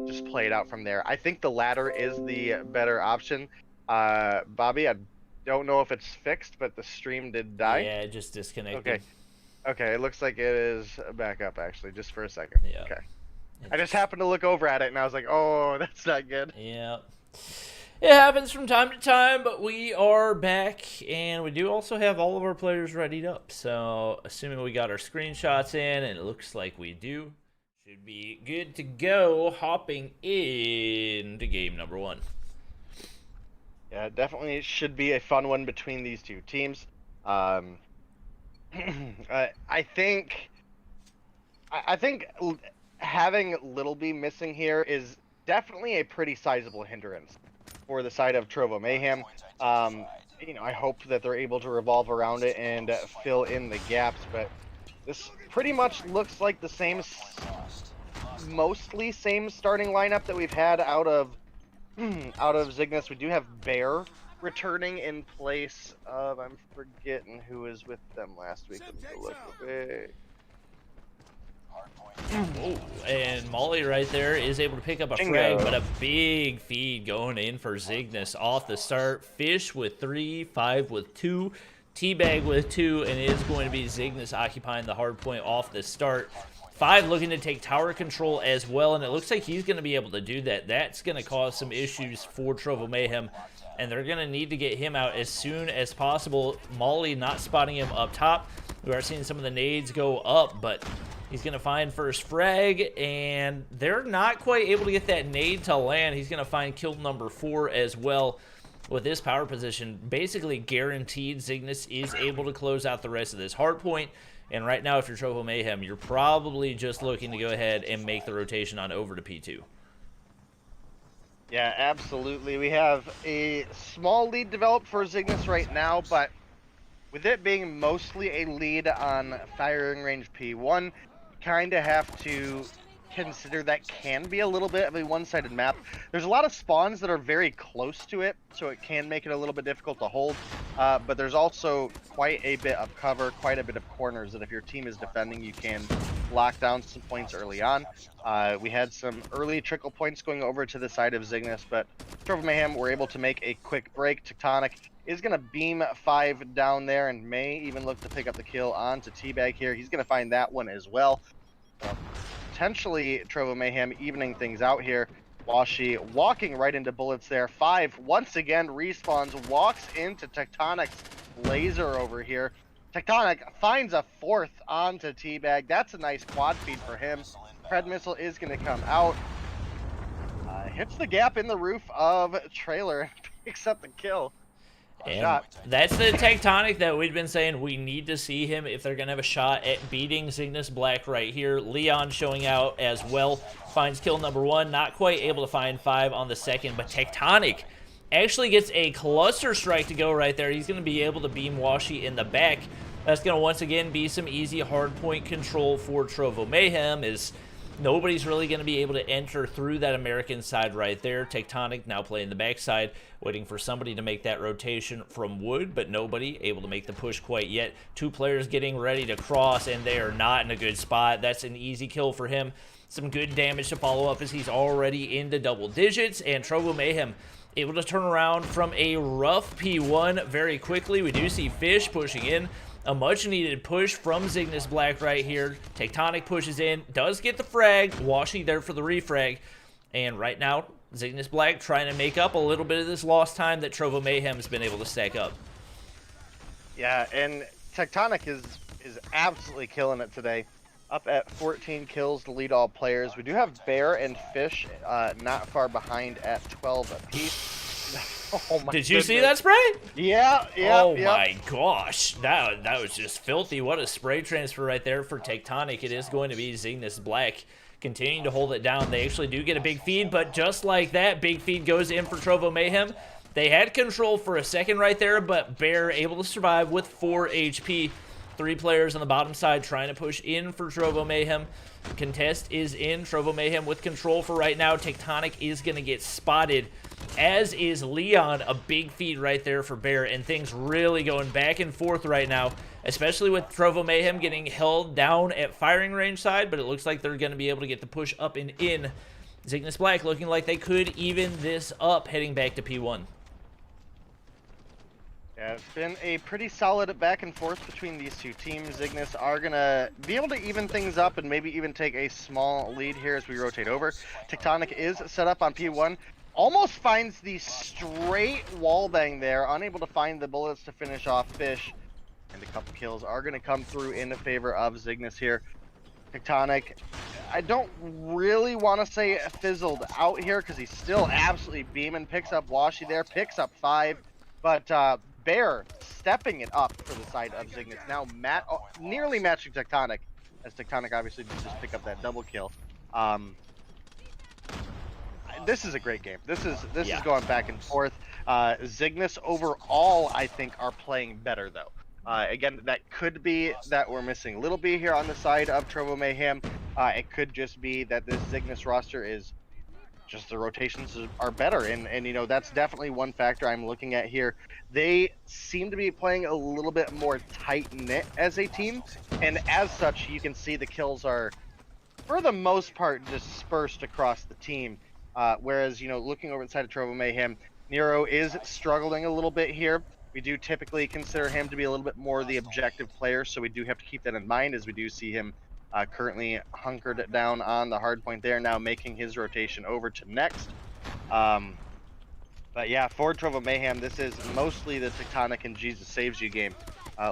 just play it out from there. I think the latter is the better option. Bobby, I don't know if it's fixed, but the stream did die. Yeah, it just disconnected. Okay, it looks like it is back up, actually, just for a second. Yeah. Okay. I just happened to look over at it, and I was like, oh, that's not good. Yeah. It happens from time to time, but we are back, and we do also have all of our players readied up. So, assuming we got our screenshots in, and it looks like we do, should be good to go, hopping into game number 1. Yeah, it definitely should be a fun one between these two teams. I think having Little B missing here is definitely a pretty sizable hindrance for the side of Trovo Mayhem. You know, I hope that they're able to revolve around it and fill in the gaps, but this pretty much looks like the same, mostly same starting lineup that we've had out of Zygnus. We do have Bear returning in place of, I'm forgetting who was with them last week. Let me go look away. Oh, and Molly right there is able to pick up a frag, but a big feed going in for Zygnus off the start. Fish with 3, 5 with 2, Teabag with 2, and it is going to be Zygnus occupying the hard point off the start. 5 looking to take tower control as well, and it looks like he's going to be able to do that. That's going to cause some issues for Trovo Mayhem, and they're going to need to get him out as soon as possible. Molly not spotting him up top. We are seeing some of the nades go up, but he's going to find first frag, and they're not quite able to get that nade to land. He's going to find kill number 4 as well. With this power position, basically guaranteed Zygnus is able to close out the rest of this hard point. And right now, if you're Trovo Mayhem, you're probably just looking to go ahead and make the rotation on over to P2. Yeah, absolutely. We have a small lead developed for Zygnus right now, but with it being mostly a lead on firing range P1, kind of have to consider that can be a little bit of a one-sided map. There's a lot of spawns that are very close to it, so it can make it a little bit difficult to hold. But there's also quite a bit of cover, quite a bit of corners that if your team is defending, you can lock down some points early on. We had some early trickle points going over to the side of Zygnus, but Trovo Mayhem were able to make a quick break. Tectonic is going to beam 5 down there and may even look to pick up the kill onto Teabag here. He's going to find that one as well. Potentially Trovo Mayhem evening things out here. Washi walking right into bullets there. 5 once again respawns, walks into Tectonic's laser over here. Tectonic finds a 4th onto Teabag. That's a nice quad feed for him. Pred missile is going to come out. Hits the gap in the roof of trailer, picks up the kill. And that's the Tectonic that we've been saying we need to see him if they're going to have a shot at beating Zygnus Black right here. Leon showing out as well. Finds kill number 1. Not quite able to find 5 on the second, but Tectonic actually gets a cluster strike to go right there. He's going to be able to beam Washi in the back. That's going to once again be some easy hardpoint control for Trovo Mayhem, as nobody's really going to be able to enter through that American side right there. Tectonic now playing the backside, waiting for somebody to make that rotation from wood, but nobody able to make the push quite yet. 2 players getting ready to cross, and they are not in a good spot. That's an easy kill for him. Some good damage to follow up as he's already into double digits, and Trovo Mayhem able to turn around from a rough P1 very quickly. We do see Fish pushing in. A much-needed push from Zygnus Black right here. Tectonic pushes in, does get the frag. Washi there for the refrag. And right now, Zygnus Black trying to make up a little bit of this lost time that Trovo Mayhem has been able to stack up. Yeah, and Tectonic is absolutely killing it today. Up at 14 kills to lead all players. We do have Bear and Fish not far behind at 12 apiece. Oh my Did you see that spray? Yeah. Oh my gosh, that was just filthy. What a spray transfer right there for Tectonic. It is going to be Zygnus Black continuing to hold it down. They actually do get a big feed, but just like that, big feed goes in for Trovo Mayhem. They had control for a second right there, but Bear able to survive with 4 HP. 3 players on the bottom side trying to push in for Trovo Mayhem. Contest is in. Trovo Mayhem with control for right now. Tectonic is going to get spotted, as is Leon. A big feed right there for Bear, and things really going back and forth right now, especially with Trovo Mayhem getting held down at firing range side, but it looks like they're going to be able to get the push up and in. Zygnus Black looking like they could even this up heading back to P1. Yeah, it's been a pretty solid back and forth between these 2 teams. Zygnus are going to be able to even things up and maybe even take a small lead here as we rotate over. Tectonic is set up on P1. Almost finds the straight wallbang there, unable to find the bullets to finish off Fish. And a couple kills are going to come through in favor of Zygnus here. Tectonic, I don't really want to say fizzled out here because he's still absolutely beaming. Picks up Washi there, picks up 5. But Bear stepping it up for the side of Zygnus. Now nearly matching Tectonic, as Tectonic obviously did just pick up that double kill. This is a great game. This is going back and forth. Zygnus overall, I think, are playing better though. Again, that could be that we're missing a little bit here on the side of Trovo Mayhem. It could just be that this Zygnus roster is just the rotations are better, and you know, that's definitely one factor I'm looking at here. They seem to be playing a little bit more tight-knit as a team, and as such, you can see the kills are, for the most part, dispersed across the team. Whereas, you know, looking over the side of Trovo Mayhem, Nero is struggling a little bit here. We do typically consider him to be a little bit more the objective player, so we do have to keep that in mind as we do see him currently hunkered down on the hard point there, now making his rotation over to next. But yeah, for Trovo Mayhem, this is mostly the Tectonic and Jesus Saves You game.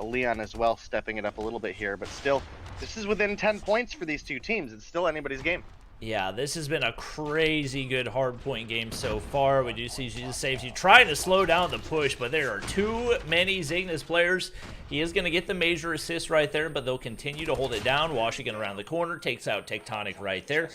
Leon as well stepping it up a little bit here, but still, this is within 10 points for these 2 teams. It's still anybody's game. Yeah, this has been a crazy good hardpoint game so far. We do see Jesus Saves You trying to slow down the push, but there are too many Zygnus players. He is going to get the major assist right there, but they'll continue to hold it down. Washington around the corner, takes out Tectonic right there.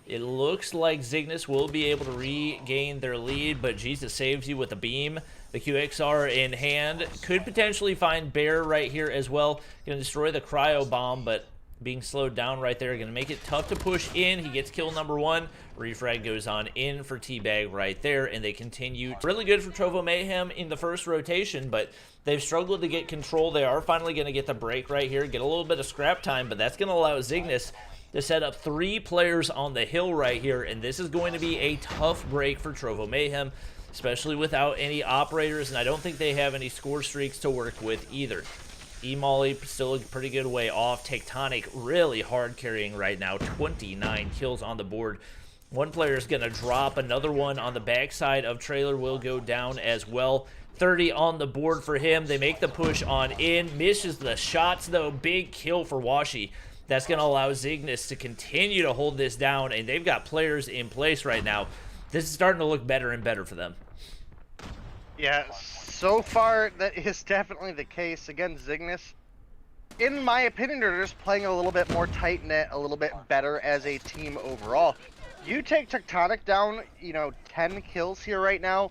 It looks like Zygnus will be able to regain their lead, but Jesus Saves You with a beam. The QXR in hand. Could potentially find Bear right here as well. Going to destroy the cryo bomb, but being slowed down right there. Going to make it tough to push in. He gets kill number 1. Refrag goes on in for Teabag right there, and they continue. Really good for Trovo Mayhem in the first rotation, but they've struggled to get control. They are finally going to get the break right here, get a little bit of scrap time, but that's going to allow Zygnus to set up 3 players on the hill right here, and this is going to be a tough break for Trovo Mayhem, especially without any operators, and I don't think they have any score streaks to work with either. E-Molly still a pretty good way off. Tectonic really hard carrying right now. 29 kills on the board. One player is going to drop. Another one on the backside of Trailer will go down as well. 30 on the board for him. They make the push on in. Misses the shots, though. Big kill for Washi. That's going to allow Zygnus to continue to hold this down, and they've got players in place right now. This is starting to look better and better for them. Yeah, so far that is definitely the case. Again, Zygnus, in my opinion, they're just playing a little bit more tight-knit, a little bit better as a team overall. You take Tectonic down, 10 kills here right now.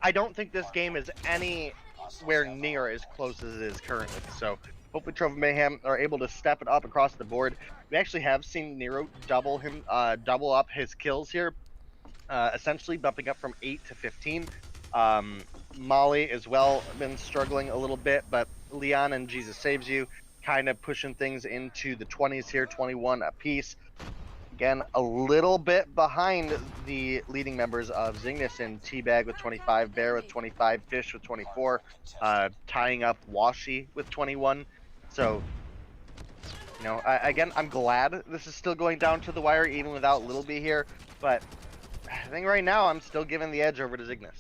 I don't think this game is anywhere near as close as it is currently. So hopefully Trovo Mayhem are able to step it up across the board. We actually have seen Nero double up his kills here, essentially bumping up from 8 to 15. Molly as well been struggling a little bit, but Leon and Jesus Saves You kind of pushing things into the 20s here, 21 apiece. Again, a little bit behind the leading members of Zygnus and Teabag with 25, Bear with 25, Fish with 24, tying up Washi with 21. So, again, I'm glad this is still going down to the wire even without Little B here, but I think right now I'm still giving the edge over to Zygnus.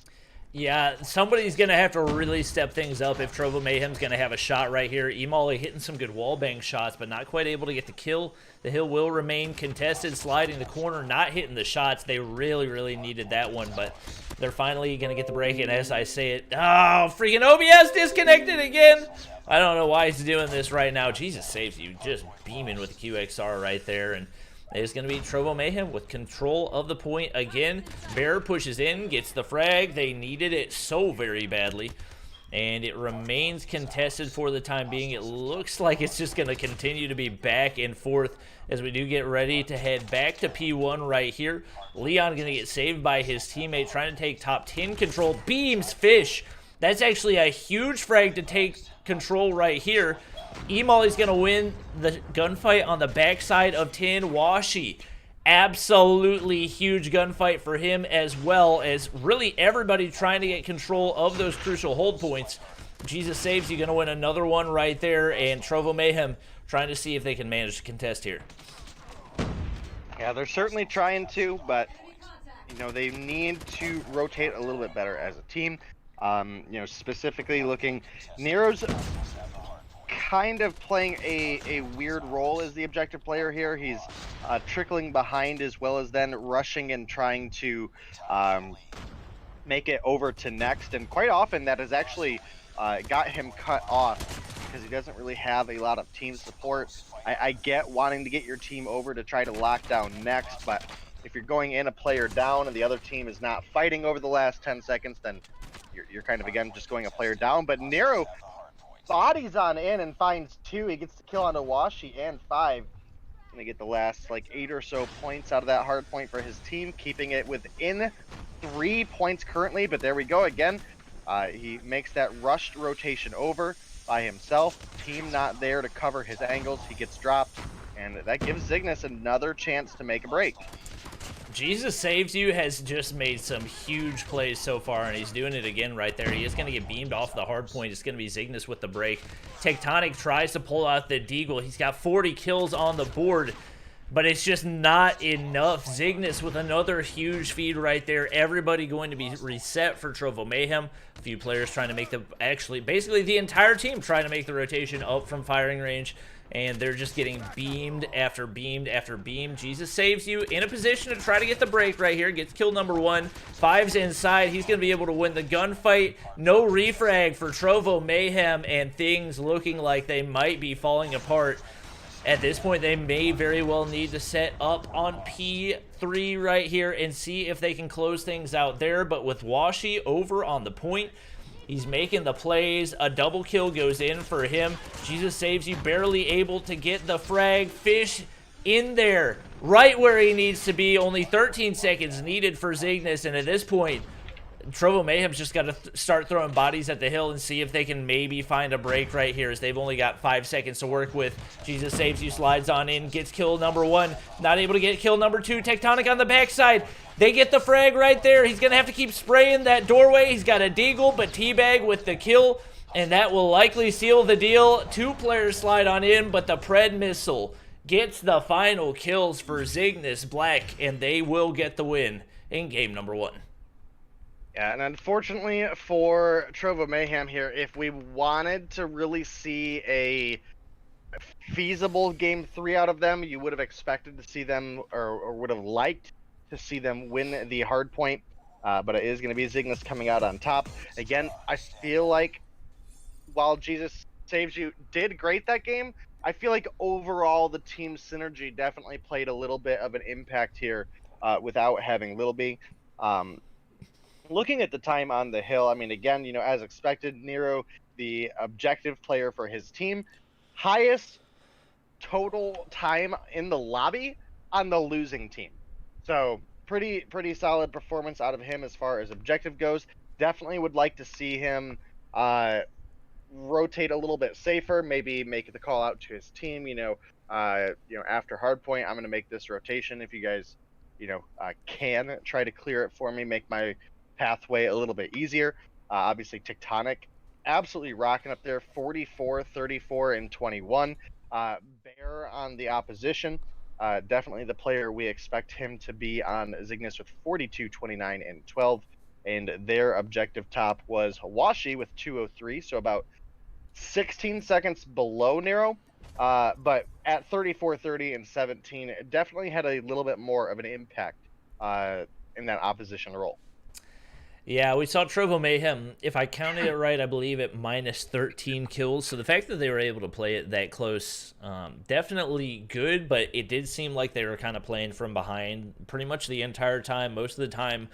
Yeah, somebody's going to have to really step things up if Trovo Mayhem's going to have a shot right here. E-Molly hitting some good wallbang shots, but not quite able to get the kill. The hill will remain contested, sliding the corner, not hitting the shots. They really, really needed that one, but they're finally going to get the break, and as I say it, freaking OBS disconnected again. I don't know why he's doing this right now. Jesus Saves You, just beaming with the QXR right there, and it's going to be Trovo Mayhem with control of the point again. Bear pushes in, gets the frag. They needed it so very badly. And it remains contested for the time being. It looks like it's just going to continue to be back and forth as we do get ready to head back to P1 right here. Leon going to get saved by his teammate trying to take top 10 control. Beams Fish. That's actually a huge frag to take control right here. E-Molly's going to win the gunfight on the backside of 10. Washi, absolutely huge gunfight for him, as well as really everybody trying to get control of those crucial hold points. Jesus Saves You going to win another one right there, and Trovo Mayhem trying to see if they can manage to contest here. Yeah, they're certainly trying to, but they need to rotate a little bit better as a team. Specifically looking, Nero's kind of playing a weird role as the objective player here. He's trickling behind as well as then rushing and trying to make it over to next, and quite often that has actually got him cut off because he doesn't really have a lot of team support. I get wanting to get your team over to try to lock down next, but if you're going in a player down and the other team is not fighting over the last 10 seconds, then you're kind of, again, just going a player down. But Nero bodies on in and finds 2. He gets the kill onto Washi and 5. Gonna get the last 8 or so points out of that hard point for his team, keeping it within 3 points currently. But there we go again. He makes that rushed rotation over by himself. Team not there to cover his angles. He gets dropped, and that gives Zygnus another chance to make a break. Jesus Saves You has just made some huge plays so far, and he's doing it again right there. He is going to get beamed off the hard point. It's going to be Zygnus with the break. Tectonic tries to pull out the deagle. He's got 40 kills on the board, but it's just not enough. Zygnus with another huge feed right there. Everybody going to be reset for Trovo Mayhem. A few players trying to make basically the entire team trying to make the rotation up from firing range. And they're just getting beamed after beamed after beam. Jesus Saves You in a position to try to get the break right here. Gets kill number 1. 5's inside. He's going to be able to win the gunfight. No refrag for Trovo Mayhem, and things looking like they might be falling apart. At this point, they may very well need to set up on P3 right here and see if they can close things out there. But with Washi over on the point, He's making the plays. A double kill goes in for him. Jesus Saves You barely able to get the frag. Fish in there, right where he needs to be. Only 13 seconds needed for Zygnus, and at this point, Trovo Mayhem's just got to start throwing bodies at the hill and see if they can maybe find a break right here, as they've only got 5 seconds to work with. Jesus Saves You slides on in, gets kill number 1. Not able to get kill number 2. Tectonic on the backside. They get the frag right there. He's going to have to keep spraying that doorway. He's got a deagle, but Teabag with the kill, and that will likely seal the deal. 2 players slide on in, but the Pred missile gets the final kills for Zygnus Black, and they will get the win in game number 1. Yeah, and unfortunately for Trovo Mayhem here, if we wanted to really see a feasible game 3 out of them, you would have expected to see them, or would have liked to see them win the hard point, but it is going to be Zygnus coming out on top. Again, I feel like while Jesus Saves You did great that game, I feel like overall the team synergy definitely played a little bit of an impact here without having Little B. Looking at the time on the hill, I mean, again, you know, as expected, Nero, the objective player for his team, highest total time in the lobby on the losing team. So pretty solid performance out of him as far as objective goes. Definitely would like to see him rotate a little bit safer, maybe make the call out to his team, after hardpoint, I'm going to make this rotation. If you guys, can try to clear it for me, make my pathway a little bit easier. Obviously Tectonic absolutely rocking up there, 44, 34, and 21. Bear on the opposition, definitely the player we expect him to be on Zygnus with 42, 29, and 12. And their objective top was Hawashi with 203, so about 16 seconds below Nero. But at 34, 30, and 17, it definitely had a little bit more of an impact in that opposition role. Yeah, we saw Trovo Mayhem, if I counted it right, I believe at minus 13 kills. So the fact that they were able to play it that close, definitely good, but it did seem like they were kind of playing from behind pretty much the entire time. Most of the time,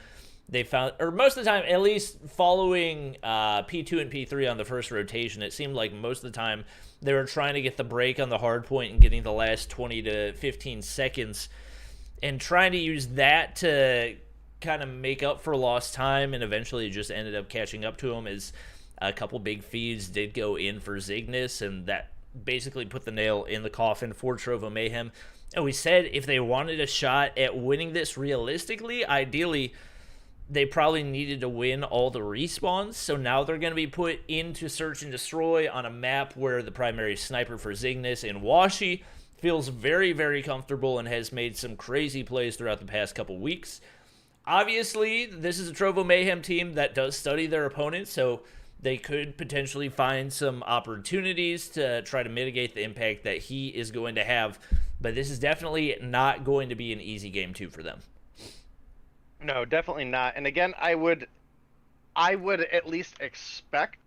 at least following P2 and P3 on the first rotation, it seemed like most of the time they were trying to get the break on the hard point and getting the last 20 to 15 seconds and trying to use that to kind of make up for lost time, and eventually it just ended up catching up to him as a couple big feeds did go in for Zygnus, and that basically put the nail in the coffin for Trovo Mayhem. And we said if they wanted a shot at winning this realistically, ideally they probably needed to win all the respawns. So now they're going to be put into Search and Destroy on a map where the primary sniper for Zygnus and Washi feels very, very comfortable and has made some crazy plays throughout the past couple weeks. Obviously, this is a Trovo Mayhem team that does study their opponents, so they could potentially find some opportunities to try to mitigate the impact that he is going to have. But this is definitely not going to be an easy game 2 for them. No, definitely not. And again, I would at least expect,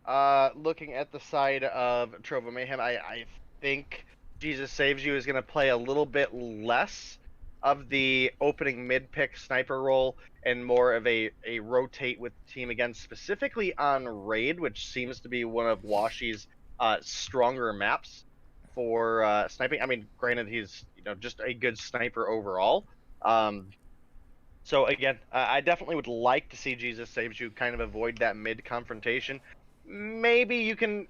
looking at the side of Trovo Mayhem, I think Jesus Saves You is going to play a little bit less of the opening mid-pick sniper role and more of a rotate with the team again, specifically on Raid, which seems to be one of Washi's stronger maps for sniping. I mean, granted, he's just a good sniper overall. So again, I definitely would like to see Jesus Saves You kind of avoid that mid confrontation. Maybe you can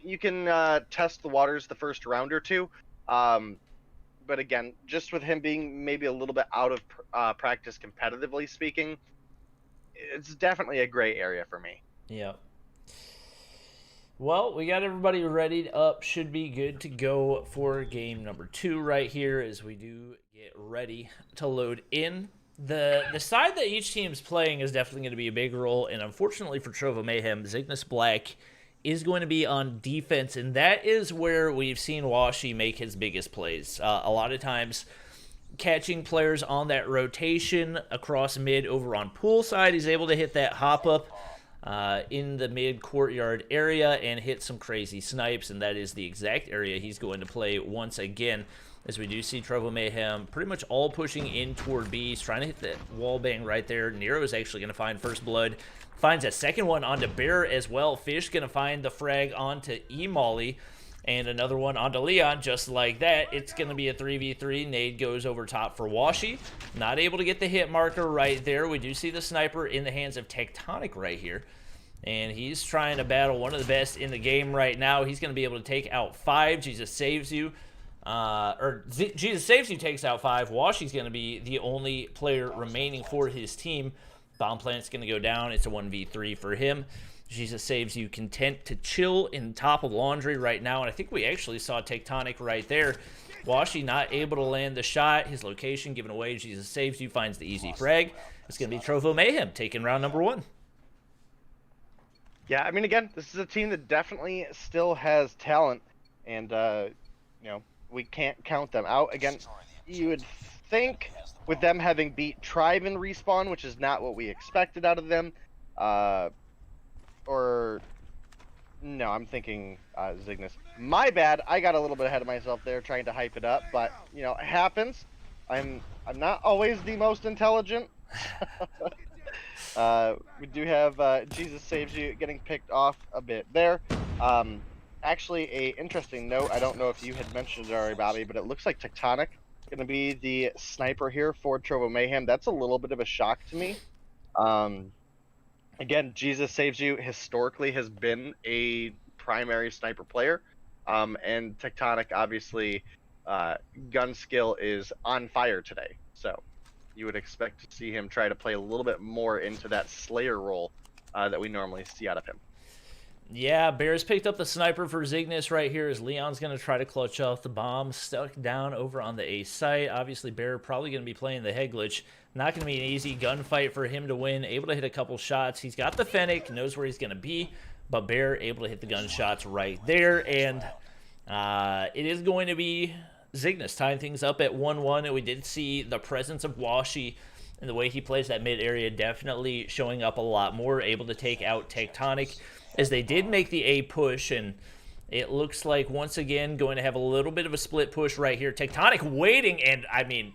test the waters the first round or two. But again, just with him being maybe a little bit out of practice competitively speaking, it's definitely a gray area for me. Yeah. Well, we got everybody readied up. Should be good to go for game number 2 right here as we do get ready to load in. The side that each team's playing is definitely going to be a big role, and unfortunately for Trovo Mayhem, Zygnus Black is going to be on defense, and that is where we've seen Washi make his biggest plays. A lot of times catching players on that rotation across mid over on pool side, he's able to hit that hop up in the mid courtyard area and hit some crazy snipes, and that is the exact area he's going to play once again, as we do see Trovo Mayhem pretty much all pushing in toward B. He's trying to hit that wall bang right there. Nero is actually going to find first blood finds a second one onto Bear as well. Fish gonna find the frag onto E-Molly, and another one onto Leon, just like that. It's gonna be a 3v3. Nade goes over top for Washi. Not able to get the hit marker right there. We do see the sniper in the hands of Tectonic right here. And he's trying to battle one of the best in the game right now. He's going to be able to take out 5. Jesus Saves You. Jesus Saves You takes out 5. Washi's going to be the only player remaining for his team. Bomb Plant's going to go down. It's a 1v3 for him. Jesus Saves You content to chill in top of Laundry right now. And I think we actually saw Tectonic right there. Washi not able to land the shot. His location given away. Jesus Saves You finds the easy frag. It's going to be Trovo Mayhem taking round number 1. Yeah, I mean, again, this is a team that definitely still has talent, and, you know, we can't count them out. Again, you would think with them having beat Tribe in Respawn, which is not what we expected out of them, or, no, I'm thinking Zygnus. My bad, I got a little bit ahead of myself there trying to hype it up, but, you know, it happens. I'm not always the most intelligent. We do have Jesus Saves You getting picked off a bit there. Actually, a interesting note, I don't know if you had mentioned it already, Bobby, but it looks like Tectonic going to be the sniper here for Trovo Mayhem. That's a little bit of a shock to me. Again, Jesus Saves You historically has been a primary sniper player, and Tectonic, obviously, gun skill is on fire today, so you would expect to see him try to play a little bit more into that Slayer role that we normally see out of him. Yeah, Bears picked up the sniper for Zygnus right here as Leon's going to try to clutch off the bomb. Stuck down over on the A site. Obviously, Bear probably going to be playing the head glitch. Not going to be an easy gunfight for him to win. Able to hit a couple shots. He's got the Fennec, knows where he's going to be, but Bear able to hit the gunshots right there. And it is going to be Zygnus tying things up at 1-1, and we did see the presence of Washi and the way he plays that mid area definitely showing up a lot more, able to take out Tectonic as they did make the A push, and it looks like once again going to have a little bit of a split push right here. Tectonic waiting, and I mean,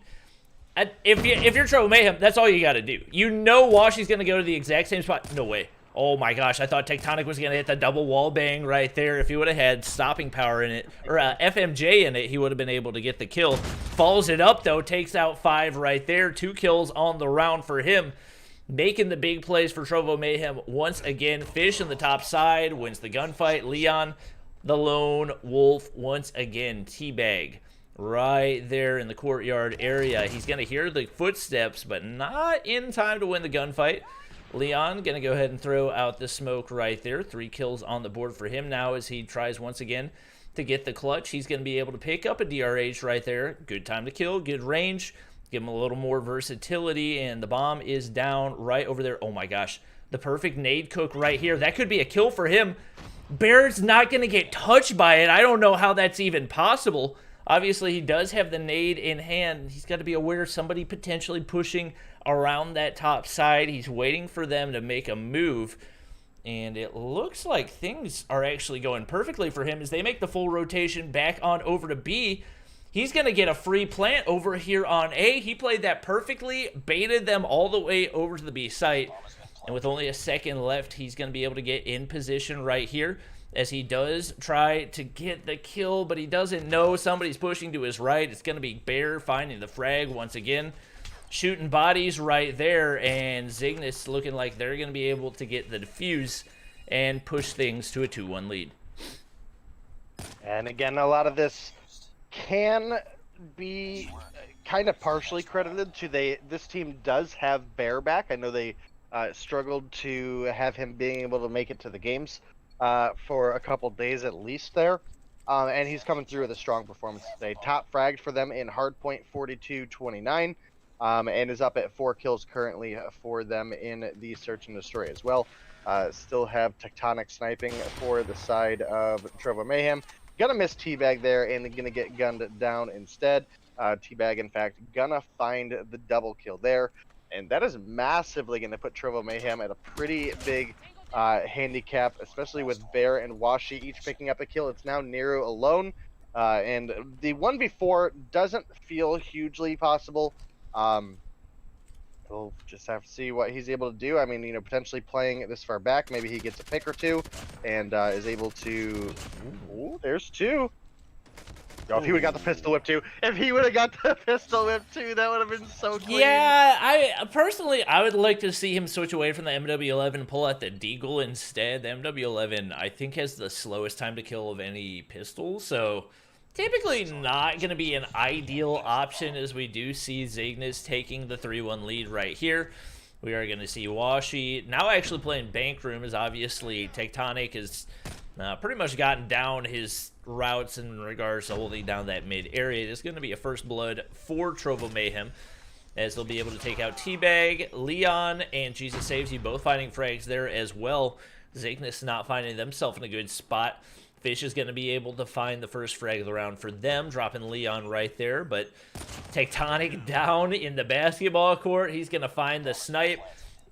if you're Trovo Mayhem, that's all you got to do. You know Washi's going to go to the exact same spot. No way. Oh my gosh, I thought Tectonic was going to hit the double wall bang right there. If he would have had stopping power in it, or FMJ in it, he would have been able to get the kill. Follows it up, though, takes out 5 right there. 2 kills on the round for him. Making the big plays for Trovo Mayhem once again. Fish in the top side, wins the gunfight. Leon, the lone wolf, once again. Teabag right there in the courtyard area. He's going to hear the footsteps, but not in time to win the gunfight. Leon going to go ahead and throw out the smoke right there. 3 kills on the board for him now as he tries once again to get the clutch. He's going to be able to pick up a DRH right there. Good time to kill, good range. Give him a little more versatility, and the bomb is down right over there. Oh my gosh, the perfect nade cook right here. That could be a kill for him. Barrett's not going to get touched by it. I don't know how that's even possible. Obviously, he does have the nade in hand. He's got to be aware of somebody potentially pushing around that top side. He's waiting for them to make a move, and it looks like things are actually going perfectly for him as they make the full rotation back on over to B. He's going to get a free plant over here on A. He played that perfectly, baited them all the way over to the B site, and with only a second left, he's going to be able to get in position right here as he does try to get the kill, but he doesn't know somebody's pushing to his right. It's going to be Bear finding the frag once again. Shooting bodies right there, and Zygnus looking like they're going to be able to get the defuse and push things to a 2-1 lead. And again, a lot of this can be kind of partially credited to this team does have Bear back. I know they struggled to have him being able to make it to the games for a couple days at least there. And he's coming through with a strong performance today. Top fragged for them in hardpoint 42-29. And is up at 4 kills currently for them in the search and destroy as well. Still have Tectonic sniping for the side of Trovo Mayhem. Gonna miss Teabag there and gonna get gunned down instead. Teabag, in fact, gonna find the double kill there. And that is massively gonna put Trovo Mayhem at a pretty big handicap, especially with Bear and Washi each picking up a kill. It's now Nero alone. And the one before doesn't feel hugely possible. we'll just have to see what he's able to do. I mean, potentially playing it this far back, maybe he gets a pick or two and is able to. Ooh, there's two. Oh, if he would have got the pistol whip too. If he would have got the pistol whip too, that would have been so clean. Yeah, I would like to see him switch away from the MW11 and pull out the Deagle instead. The MW11, I think, has the slowest time to kill of any pistol, so typically not going to be an ideal option, as we do see Zygnus taking the 3-1 lead right here. We are going to see Washi now actually playing Bank Room, as obviously Tectonic has pretty much gotten down his routes in regards to holding down that mid area. There's going to be a first blood for Trovo Mayhem, as they'll be able to take out Teabag, Leon, and Jesus Saves You, both finding frags there as well. Zygnus not finding themselves in a good spot. Fish is going to be able to find the first frag of the round for them, dropping Leon right there. But Tectonic down in the basketball court. He's going to find the snipe.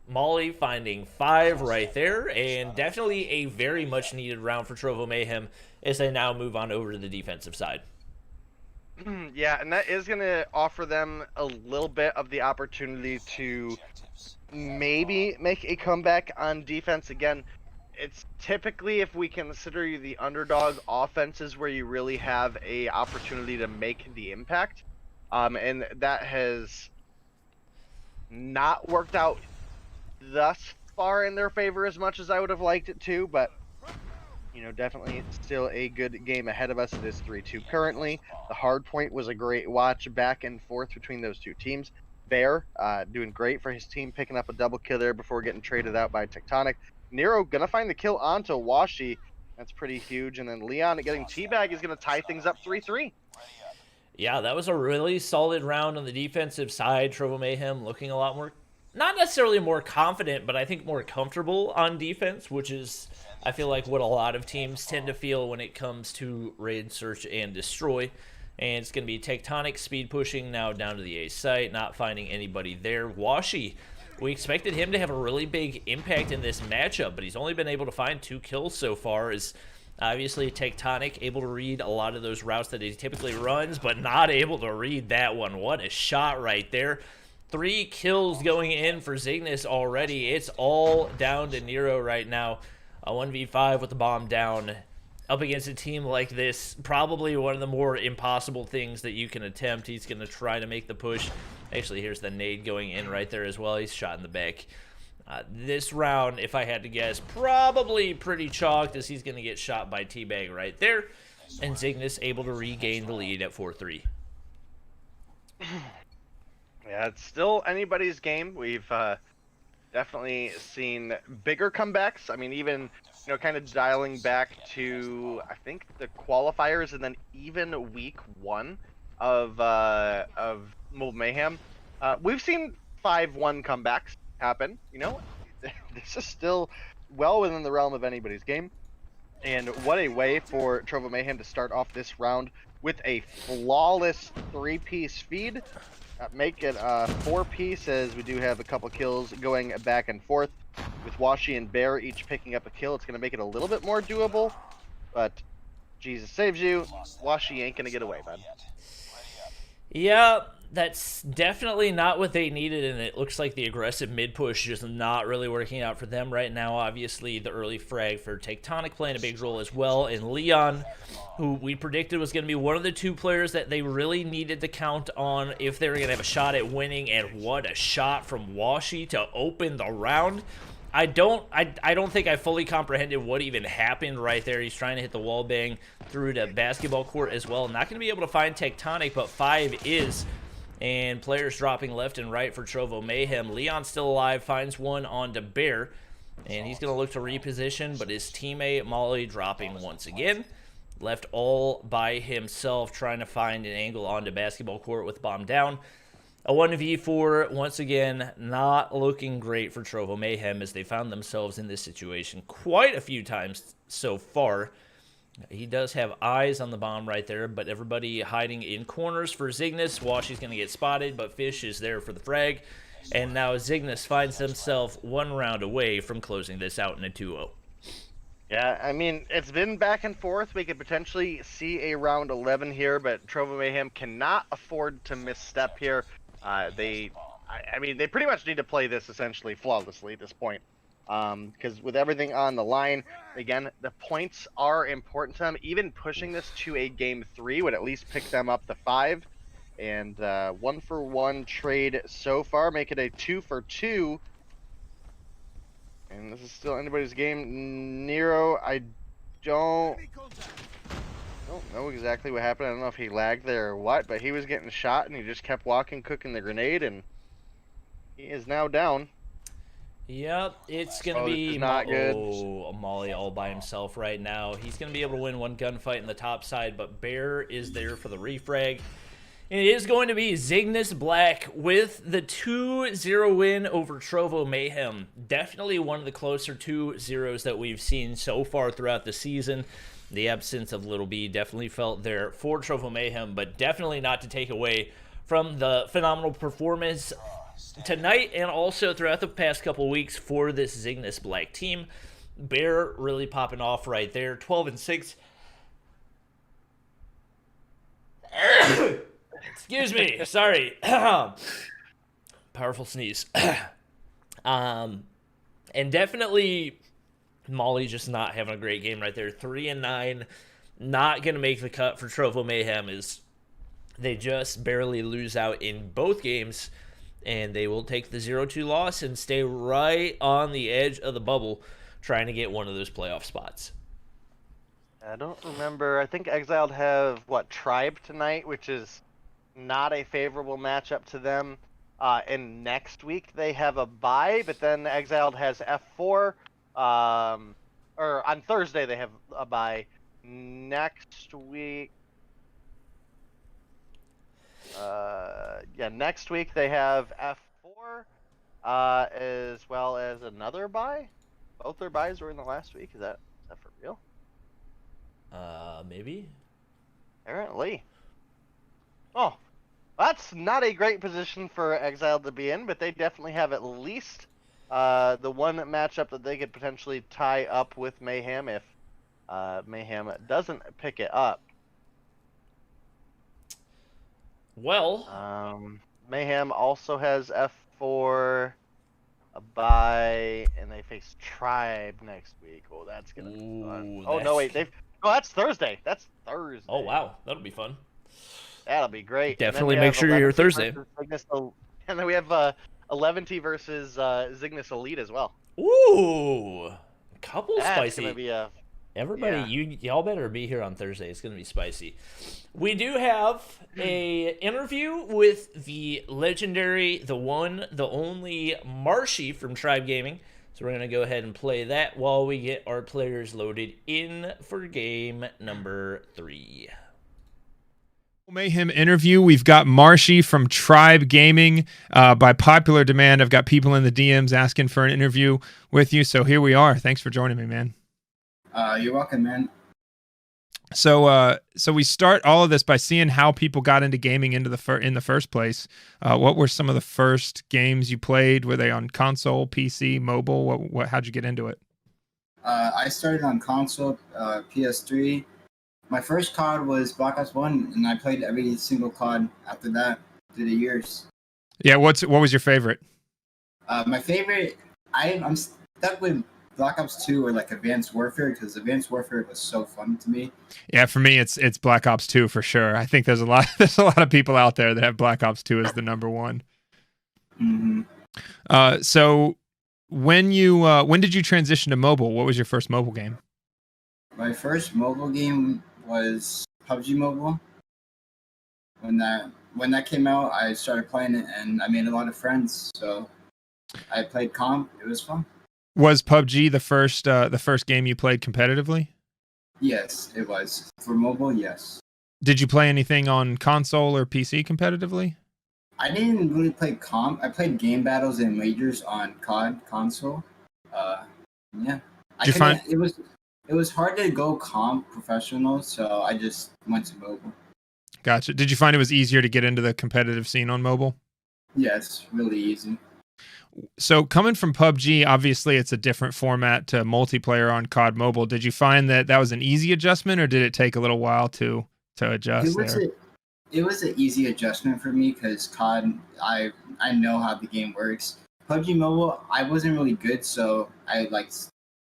Molly finding 5 right there, and definitely a very much needed round for Trovo Mayhem as they now move on over to the defensive side. Yeah, and that is going to offer them a little bit of the opportunity to maybe make a comeback on defense. Again, it's typically, if we consider you the underdog, offenses where you really have a opportunity to make the impact, and that has not worked out thus far in their favor as much as I would have liked it to, but definitely still a good game ahead of us. It is 3-2 currently. The hardpoint was a great watch back and forth between those two teams. Bear doing great for his team, picking up a double kill there before getting traded out by Tectonic. Nero gonna find the kill onto Washi. That's pretty huge. And then Leon getting Teabag is gonna tie things up 3-3. Yeah, that was a really solid round on the defensive side. Trovo Mayhem looking a lot more, not necessarily more confident, but I think more comfortable on defense, which is, I feel like, what a lot of teams tend to feel when it comes to raid, search, and destroy. And it's going to be Tectonic speed pushing now down to the A site, not finding anybody there. Washi, we expected him to have a really big impact in this matchup, but he's only been able to find 2 kills so far. Is obviously Tectonic able to read a lot of those routes that he typically runs, but not able to read that one. What a shot right there. 3 kills going in for Zygnus already. It's all down to Nero right now. A 1v5 with the bomb down up against a team like this. Probably one of the more impossible things that you can attempt. He's going to try to make the push. Actually, here's the nade going in right there as well. He's shot in the back. This round, if I had to guess, probably pretty chalked, as he's going to get shot by Teabag right there. And Zygnus able to regain the lead at 4-3. Yeah, it's still anybody's game. We've definitely seen bigger comebacks. I mean, even, kind of dialing back to, I think, the qualifiers and then even week 1 of Mobile Mayhem. We've seen 5-1 comebacks happen. This is still well within the realm of anybody's game. And what a way for Trovo Mayhem to start off this round with a flawless 3-piece feed. Make it 4-piece, as we do have a couple kills going back and forth with Washi and Bear each picking up a kill. It's going to make it a little bit more doable, but Jesus Saves You. Washi ain't going to get away, bud. Yeah, that's definitely not what they needed, and it looks like the aggressive mid-push is not really working out for them right now. Obviously, the early frag for Tectonic playing a big role as well, and Leon, who we predicted was going to be one of the 2 players that they really needed to count on if they were going to have a shot at winning, and what a shot from Washi to open the round. I don't think I fully comprehended what even happened right there. He's trying to hit the wall bang through the basketball court as well. Not going to be able to find Tectonic, but 5 is. And players dropping left and right for Trovo Mayhem. Leon still alive, finds one onto Bear. And he's going to look to reposition, but his teammate Molly dropping once again. Left all by himself, trying to find an angle onto basketball court with bomb down. A 1v4, once again, not looking great for Trovo Mayhem, as they found themselves in this situation quite a few times so far. He does have eyes on the bomb right there, but everybody hiding in corners for Zygnus. Washi's going to get spotted, but Fish is there for the frag. And now Zygnus finds himself 1 round away from closing this out in a 2-0. Yeah, I mean, it's been back and forth. We could potentially see a round 11 here, but Trovo Mayhem cannot afford to misstep here. They I mean, they pretty much need to play this essentially flawlessly at this point. Because with everything on the line, again, the points are important to them. Even pushing this to a game 3 would at least pick them up to 5. And 1-for-1 trade so far, make it a 2-for-2. And this is still anybody's game. Nero, I don't know exactly what happened. I don't know if he lagged there or what, but he was getting shot and he just kept walking, cooking the grenade, and he is now down. Yep, it's going to be not good. Molly all by himself right now. He's going to be able to win one gunfight in the top side, but Bear is there for the refrag. And it is going to be Zygnus Black with the 2-0 win over Trovo Mayhem. Definitely one of the closer 2-0s that we've seen so far throughout the season. The absence of Little B definitely felt there for Trovo Mayhem, but definitely not to take away from the phenomenal performance tonight and also throughout the past couple weeks for this Zygnus Black team. Bear really popping off right there, 12-6. Excuse me, sorry. Powerful sneeze. And definitely Molly just not having a great game right there. 3-9, not gonna make the cut for Trovo Mayhem. Is they just barely lose out in both games, and they will take the 0-2 loss and stay right on the edge of the bubble, trying to get one of those playoff spots. I don't remember. I think Exiled have Tribe tonight, which is not a favorable matchup to them. And next week they have a bye, but then Exiled has F4. Or on Thursday they have a bye. Next week, next week they have F4, as well as another bye. Both their byes were in the last week. Is that for real? Maybe. Apparently. Oh, that's not a great position for Exiled to be in, but they definitely have at least the one matchup that they could potentially tie up with Mayhem if Mayhem doesn't pick it up. Well, Mayhem also has F4, a bye, and they face Tribe next week. Oh, that's gonna be fun. Oh no, wait, that's Thursday. That's Thursday. Oh wow, that'll be fun. That'll be great. Definitely make sure you're Thursday. And then we have 11T versus Zygnus Elite as well. Ooh, couple That's spicy. gonna be a Everybody, y'all better be here on Thursday. It's gonna be spicy. We do have a interview with the legendary, the one, the only Marshy from Tribe Gaming. So we're gonna go ahead and play that while we get our players loaded in for game number 3. Mayhem interview. We've got Marshy from Tribe Gaming. By popular demand, I've got people in the DMs asking for an interview with you. So here we are. Thanks for joining me, man. You're welcome, man. So we start all of this by seeing how people got into gaming in the first place. What were some of the first games you played? Were they on console, PC, mobile? How'd you get into it? I started on console, PS3. My first COD was Black Ops 1, and I played every single COD after that through the years. Yeah, what was your favorite? My favorite, I'm stuck with Black Ops 2 or like Advanced Warfare, because Advanced Warfare was so fun to me. Yeah, for me it's Black Ops 2 for sure. I think there's a lot of people out there that have Black Ops 2 as the number one. Mm-hmm. So when did you transition to mobile? What was your first mobile game? My first mobile game was PUBG Mobile. When that came out, I started playing it, and I made a lot of friends. So I played comp. It was fun. Was PUBG the first game you played competitively? Yes, it was. For mobile, yes. Did you play anything on console or PC competitively? I didn't really play comp. I played game battles and majors on COD console. Yeah. It was hard to go comp professional, so I just went to mobile. Gotcha. Did you find it was easier to get into the competitive scene on mobile? Yes, really easy. So coming from PUBG, obviously it's a different format to multiplayer on COD Mobile. Did you find that was an easy adjustment, or did it take a little while to adjust there? it was an easy adjustment for me because COD, I know how the game works. PUBG Mobile, I wasn't really good, so I like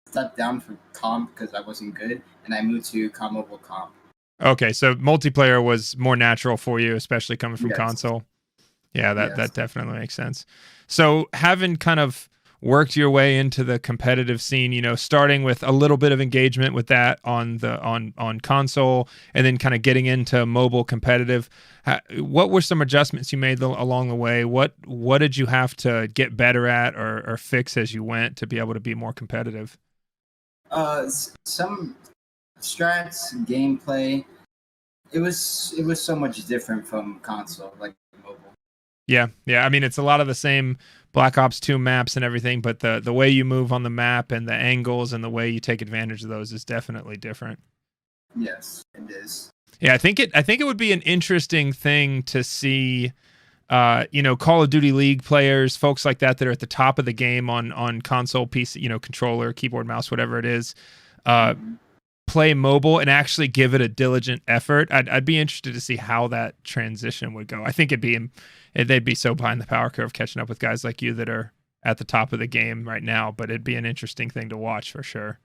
stepped down from comp because I wasn't good, and I moved to COD Mobile comp. Okay, so multiplayer was more natural for you, especially coming from Yes. console. Yeah, that Yes. definitely makes sense. So having kind of worked your way into the competitive scene, you know, starting with a little bit of engagement with that on console, and then kind of getting into mobile competitive, what were some adjustments you made along the way? What did you have to get better at or fix as you went to be able to be more competitive? Some strats, gameplay. It was so much different from console, like mobile. Yeah. I mean, it's a lot of the same Black Ops 2 maps and everything, but the way you move on the map and the angles and the way you take advantage of those is definitely different. Yes, it is. Yeah, I think it would be an interesting thing to see, you know, Call of Duty League players, folks like that are at the top of the game on console, PC, you know, controller, keyboard, mouse, whatever it is, play mobile and actually give it a diligent effort. I'd be interested to see how that transition would go. I think they'd be so behind the power curve catching up with guys like you that are at the top of the game right now, but it'd be an interesting thing to watch for sure.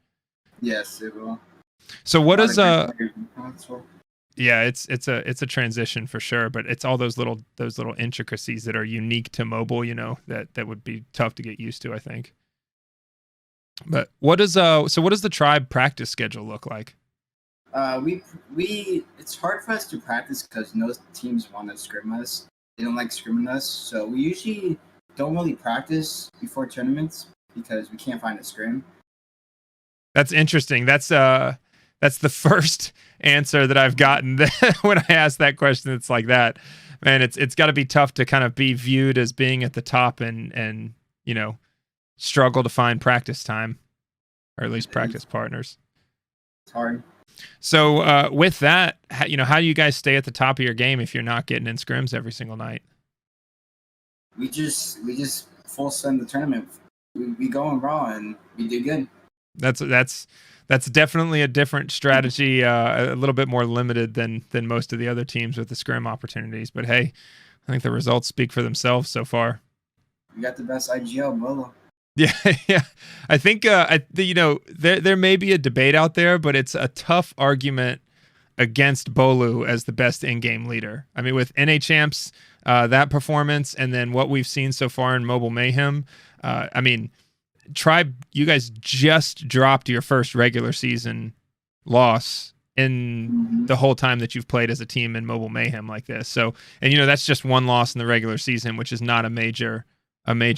Yes, it will. So what is console. yeah, it's a transition for sure, but it's all those little intricacies that are unique to mobile, you know, that would be tough to get used to, I think. But what does the tribe practice schedule look like? We it's hard for us to practice because no teams want to scrim us. They don't like scrimming us, so we usually don't really practice before tournaments because we can't find a scrim. That's interesting. That's the first answer that I've gotten when I asked that question. It's like that, man. It's got to be tough to kind of be viewed as being at the top and you know, struggle to find practice time, or at least practice partners. It's hard. So with that, you know, how do you guys stay at the top of your game if you're not getting in scrims every single night? We just full send the tournament. We go in raw and we do good. That's definitely a different strategy, a little bit more limited than most of the other teams with the scrim opportunities. But hey, I think the results speak for themselves so far. We got the best IGL, Bolo. Yeah. I think you know, there may be a debate out there, but it's a tough argument against Bolu as the best in-game leader. I mean, with NA Champs, that performance, and then what we've seen so far in Mobile Mayhem, I mean, Tribe, you guys just dropped your first regular season loss in the whole time that you've played as a team in Mobile Mayhem like this. So, and you know, that's just one loss in the regular season, which is not a major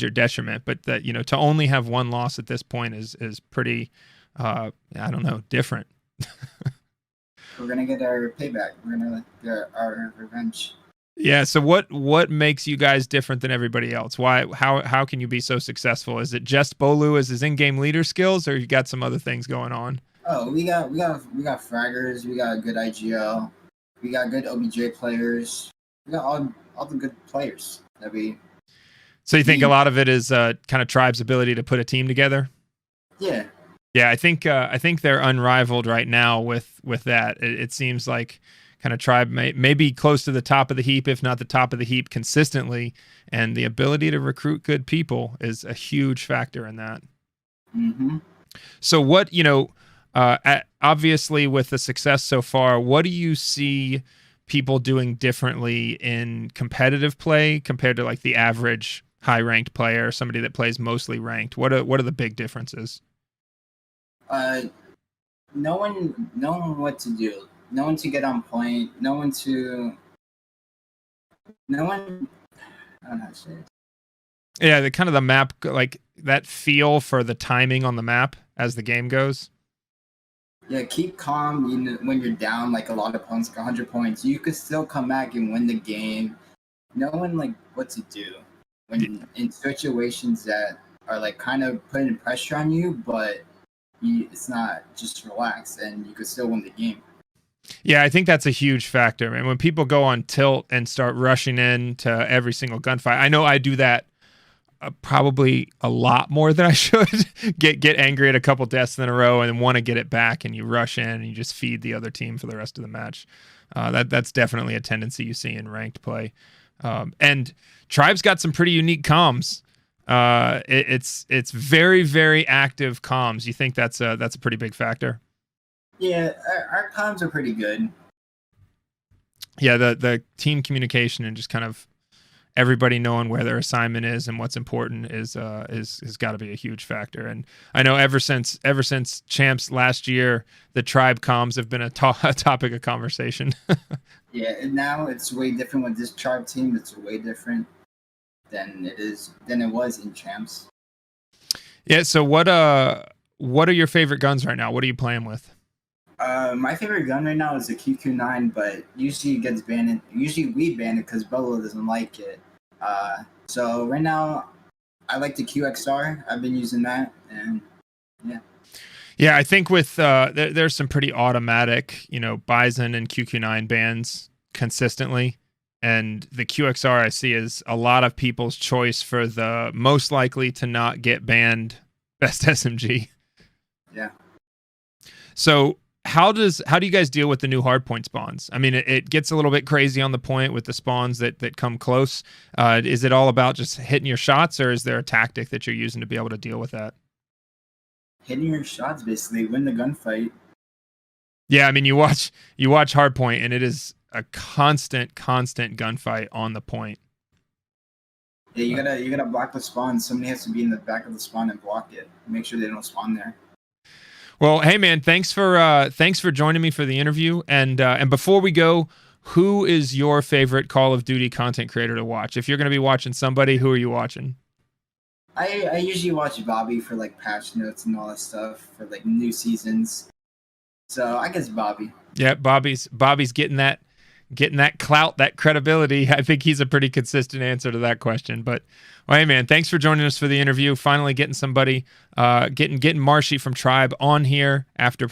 detriment, but that, you know, to only have one loss at this point is pretty, I don't know, different. We're gonna get our payback. We're gonna get our revenge. Yeah. So what makes you guys different than everybody else? How can you be so successful? Is it just Bolu as his in-game leader skills, or you got some other things going on? Oh, we got fraggers. We got good IGL. We got good OBJ players. We got all the good players that we. So you think a lot of it is kind of Tribe's ability to put a team together? Yeah. Yeah, I think they're unrivaled right now with that. It seems like kind of Tribe may be close to the top of the heap, if not the top of the heap consistently, and the ability to recruit good people is a huge factor in that. Mm-hmm. So what, you know, obviously with the success so far, what do you see people doing differently in competitive play compared to like the average high-ranked player, somebody that plays mostly ranked? What are the big differences? Knowing what to do, knowing to get on point, I don't know how to say it. Yeah, the kind of the map, like that feel for the timing on the map as the game goes. Yeah, keep calm. You know, when you're down, like a lot of opponents, 100 points, you could still come back and win the game. Knowing like what to do when in situations that are like kind of putting pressure on you, but it's not, just relax and you could still win the game. Yeah, I think that's a huge factor, man. When people go on tilt and start rushing in to every single gunfight, I know I do that probably a lot more than I should. get angry at a couple deaths in a row and want to get it back, and you rush in and you just feed the other team for the rest of the match. That's definitely a tendency you see in ranked play. And Tribe's got some pretty unique comms. It's very, very active comms. You think that's a pretty big factor? Yeah, our comms are pretty good. Yeah, the team communication and just kind of everybody knowing where their assignment is and what's important is has got to be a huge factor. And I know ever since Champs last year, the Tribe comms have been a topic of conversation. Yeah, and now it's way different with this Tribe team. It's way different than it was in Champs. Yeah. So what are your favorite guns right now? What are you playing with? My favorite gun right now is the QQ9, but usually it gets banned. Usually we ban it because Bolo doesn't like it. So right now, I like the QXR. I've been using that, and yeah. Yeah, I think with there's some pretty automatic, Bison and QQ9 bans consistently, and the QXR I see is a lot of people's choice for the most likely to not get banned best SMG. Yeah. So how do you guys deal with the new hardpoint spawns? I mean, it gets a little bit crazy on the point with the spawns that come close. Is it all about just hitting your shots, or is there a tactic that you're using to be able to deal with that? Hitting your shots, basically, win the gunfight. Yeah, I mean, you watch hardpoint, and it is a constant gunfight on the point. Yeah, you gotta block the spawn. Somebody has to be in the back of the spawn and block it. Make sure they don't spawn there. Well, hey man, thanks for joining me for the interview. And before we go, who is your favorite Call of Duty content creator to watch? If you're going to be watching somebody, who are you watching? I usually watch Bobby for like patch notes and all that stuff for like new seasons. So I guess Bobby. Yeah, Bobby's getting that clout, that credibility. I think he's a pretty consistent answer to that question. But well, hey man, thanks for joining us for the interview. Finally getting somebody, getting Marshy from Tribe on here after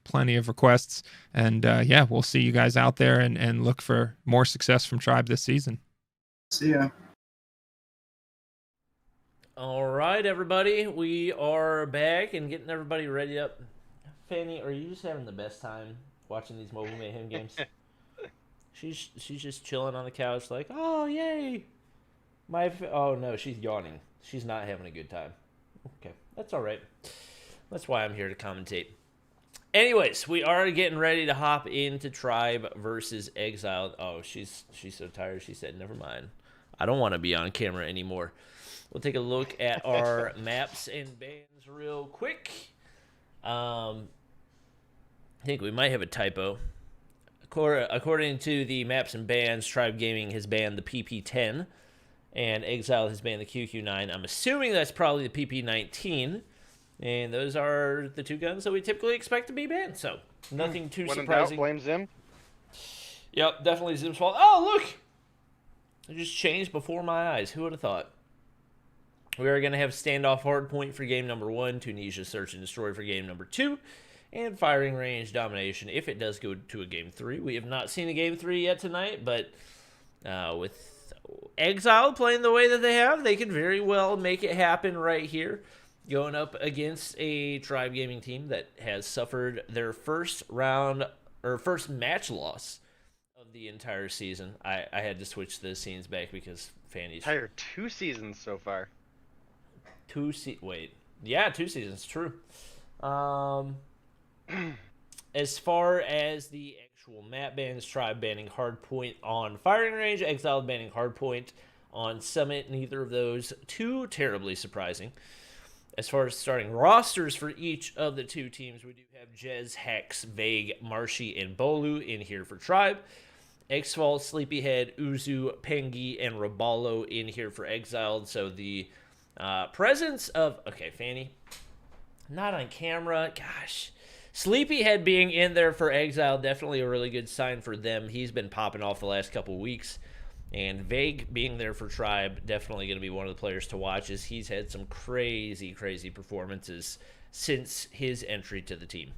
plenty of requests. And yeah, we'll see you guys out there and look for more success from Tribe this season. See ya. All right, everybody, we are back and getting everybody ready up. Fanny, are you just having the best time watching these Mobile Mayhem games? She's just chilling on the couch like, oh, yay. Oh, no, she's yawning. She's not having a good time. Okay, that's all right. That's why I'm here to commentate. Anyways, we are getting ready to hop into Tribe versus Exiled. Oh, she's so tired. She said, never mind. I don't want to be on camera anymore. We'll take a look at our maps and bans real quick. I think we might have a typo. According to the maps and bans, Tribe Gaming has banned the PP10, and Exile has banned the QQ9. I'm assuming that's probably the PP19, and those are the two guns that we typically expect to be banned, so nothing too when surprising. Blame Zim. Yep, definitely Zim's fault. Oh, look! It just changed before my eyes. Who would have thought? We are going to have standoff hardpoint for game number 1, Tunisia search and destroy for game number 2, and firing range domination if it does go to a game 3. We have not seen a game 3 yet tonight, but with Exile playing the way that they have, they could very well make it happen right here, going up against a Tribe Gaming team that has suffered their first match loss of the entire season. I had to switch the scenes back because Fanny's Entire 2 seasons so far. 2 seasons, true. As far as the actual map bans, Tribe banning hardpoint on firing range, Exile banning hardpoint on summit. Neither of those too terribly surprising. As far as starting rosters for each of the two teams, we do have Jez, Hex, Vague, Marshy, and Bolu in here for Tribe. Xfall, Sleepyhead, Uzu, Pengi, and Raballo in here for Exiled. So the presence of... Okay, Fanny. Not on camera. Gosh. Sleepyhead being in there for Exile, definitely a really good sign for them. He's been popping off the last couple weeks. And Vague being there for Tribe, definitely going to be one of the players to watch, as he's had some crazy performances since his entry to the team.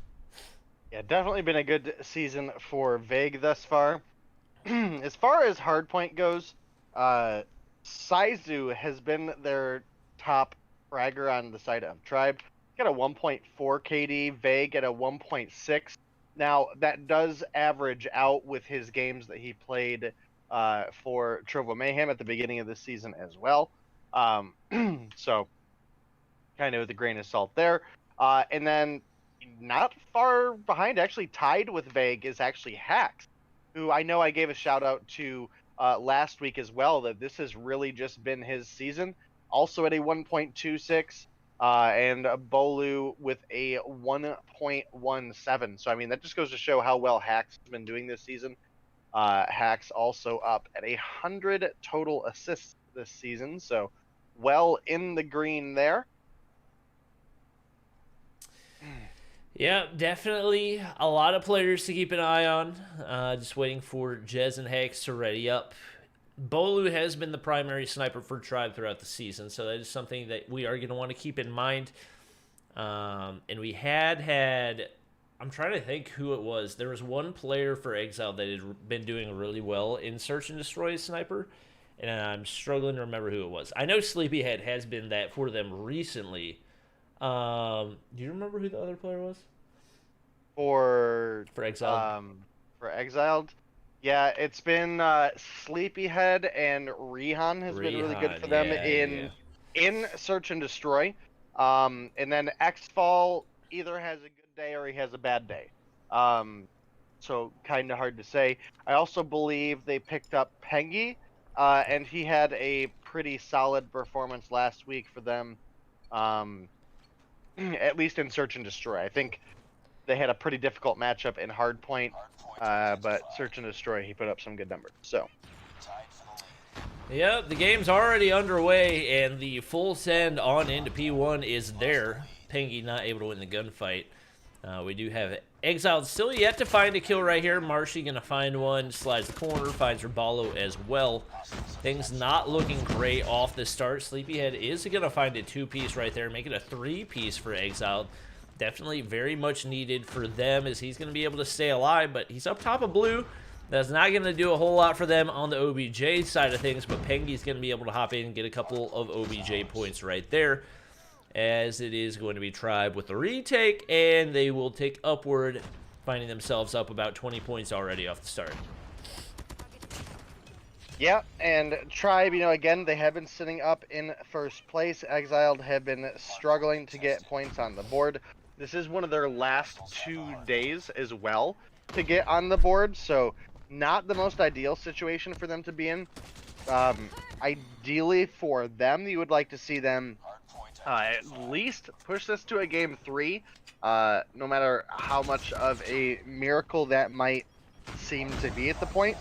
Yeah, definitely been a good season for Vague thus far. As far as hardpoint goes, Saizu has been their top fragger on the side of Tribe. Got a 1.4 KD, Vague at a 1.6. Now, that does average out with his games that he played for Trovo Mayhem at the beginning of the season as well. So, kind of with a grain of salt there. And then, not far behind, actually tied with Vague, is actually Hax, who I know I gave a shout out to last week as well, that this has really just been his season. Also at a 1.26. And Bolu with a 1.17. So, I mean, that just goes to show how well Hax has been doing this season. Hax also up at 100 total assists this season. So, well in the green there. Yeah, definitely a lot of players to keep an eye on. Just waiting for Jez and Hex to ready up. Bolu has been the primary sniper for Tribe throughout the season, so that is something that we are going to want to keep in mind. And we had, I'm trying to think who it was. There was one player for Exiled that had been doing really well in Search and Destroy as sniper, and I'm struggling to remember who it was. I know Sleepyhead has been that for them recently. Do you remember who the other player was? For Exiled? For Exiled? Yeah, it's been Sleepyhead and Rihan has been really good for them in Search and Destroy. And then Xfall either has a good day or he has a bad day. So kind of hard to say. I also believe they picked up Pengy, and he had a pretty solid performance last week for them, at least in Search and Destroy. I think they had a pretty difficult matchup in Hardpoint, but Search and Destroy, he put up some good numbers. So, yep, the game's already underway, and the full send on into P1 is there. Pengy not able to win the gunfight. We do have Exiled still yet to find a kill right here. Marshy going to find one, slides the corner, finds Rabalo as well. Things not looking great off the start. Sleepyhead is going to find a 2-piece right there, make it a 3-piece for Exiled. Definitely very much needed for them, as he's going to be able to stay alive, but he's up top of blue. That's not going to do a whole lot for them on the OBJ side of things, but Pengy's going to be able to hop in and get a couple of OBJ points right there, as it is going to be Tribe with the retake, and they will take upward, finding themselves up about 20 points already off the start. yeah, and Tribe, you know, again, they have been sitting up in first place. Exiled have been struggling to get points on the board. This is one of their last 2 days as well to get on the board, so not the most ideal situation for them to be in. Ideally for them, you would like to see them at least push this to a game 3, no matter how much of a miracle that might seem to be at the point.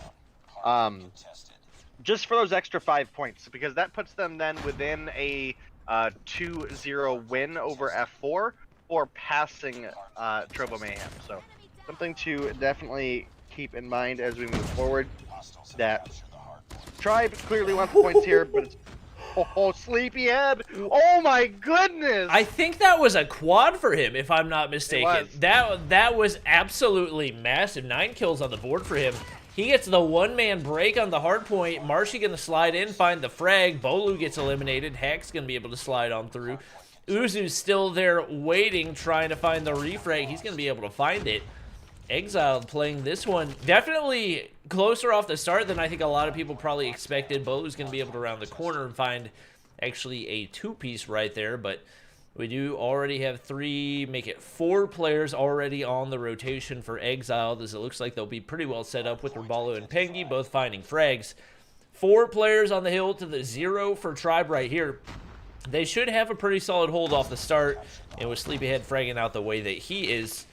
Just for those extra 5 points, because that puts them then within a 2-0 win over F4 or passing Trovo Mayhem. So something to definitely keep in mind as we move forward. That Tribe clearly wants points here, but it's Sleepyhead! Oh my goodness! I think that was a quad for him, if I'm not mistaken. That was absolutely massive. 9 kills on the board for him. He gets the one-man break on the hard point. Marshy going to slide in, find the frag. Bolu gets eliminated. Hex going to be able to slide on through. Uzu's still there waiting, trying to find the refrag. He's going to be able to find it. Exiled playing this one definitely closer off the start than I think a lot of people probably expected. Bolu's going to be able to round the corner and find actually a 2-piece right there, but we do already have 3, make it 4 players already on the rotation for Exiled, as it looks like they'll be pretty well set up with Rabalo and Pengy both finding frags. 4 players on the hill to the 0 for Tribe right here. They should have a pretty solid hold off the start, and with Sleepyhead fragging out the way that he is,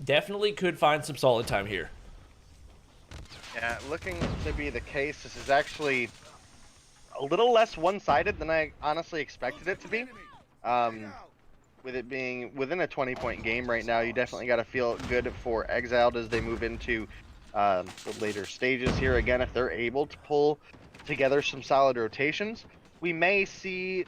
definitely could find some solid time here. Yeah, looking to be the case, this is actually a little less one-sided than I honestly expected it to be. With it being within a 20-point game right now, you definitely got to feel good for Exiled as they move into the later stages here. Again, if they're able to pull together some solid rotations, we may see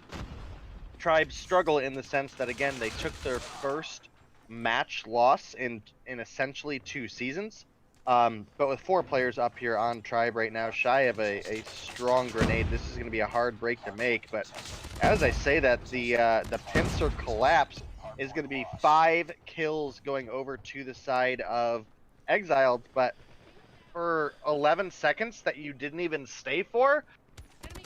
Tribe struggle in the sense that, again, they took their first match loss in essentially 2 seasons. But with 4 players up here on Tribe right now, shy of a strong grenade, this is going to be a hard break to make. But as I say that, the pincer collapse is going to be 5 kills going over to the side of Exiled. But for 11 seconds that you didn't even stay for,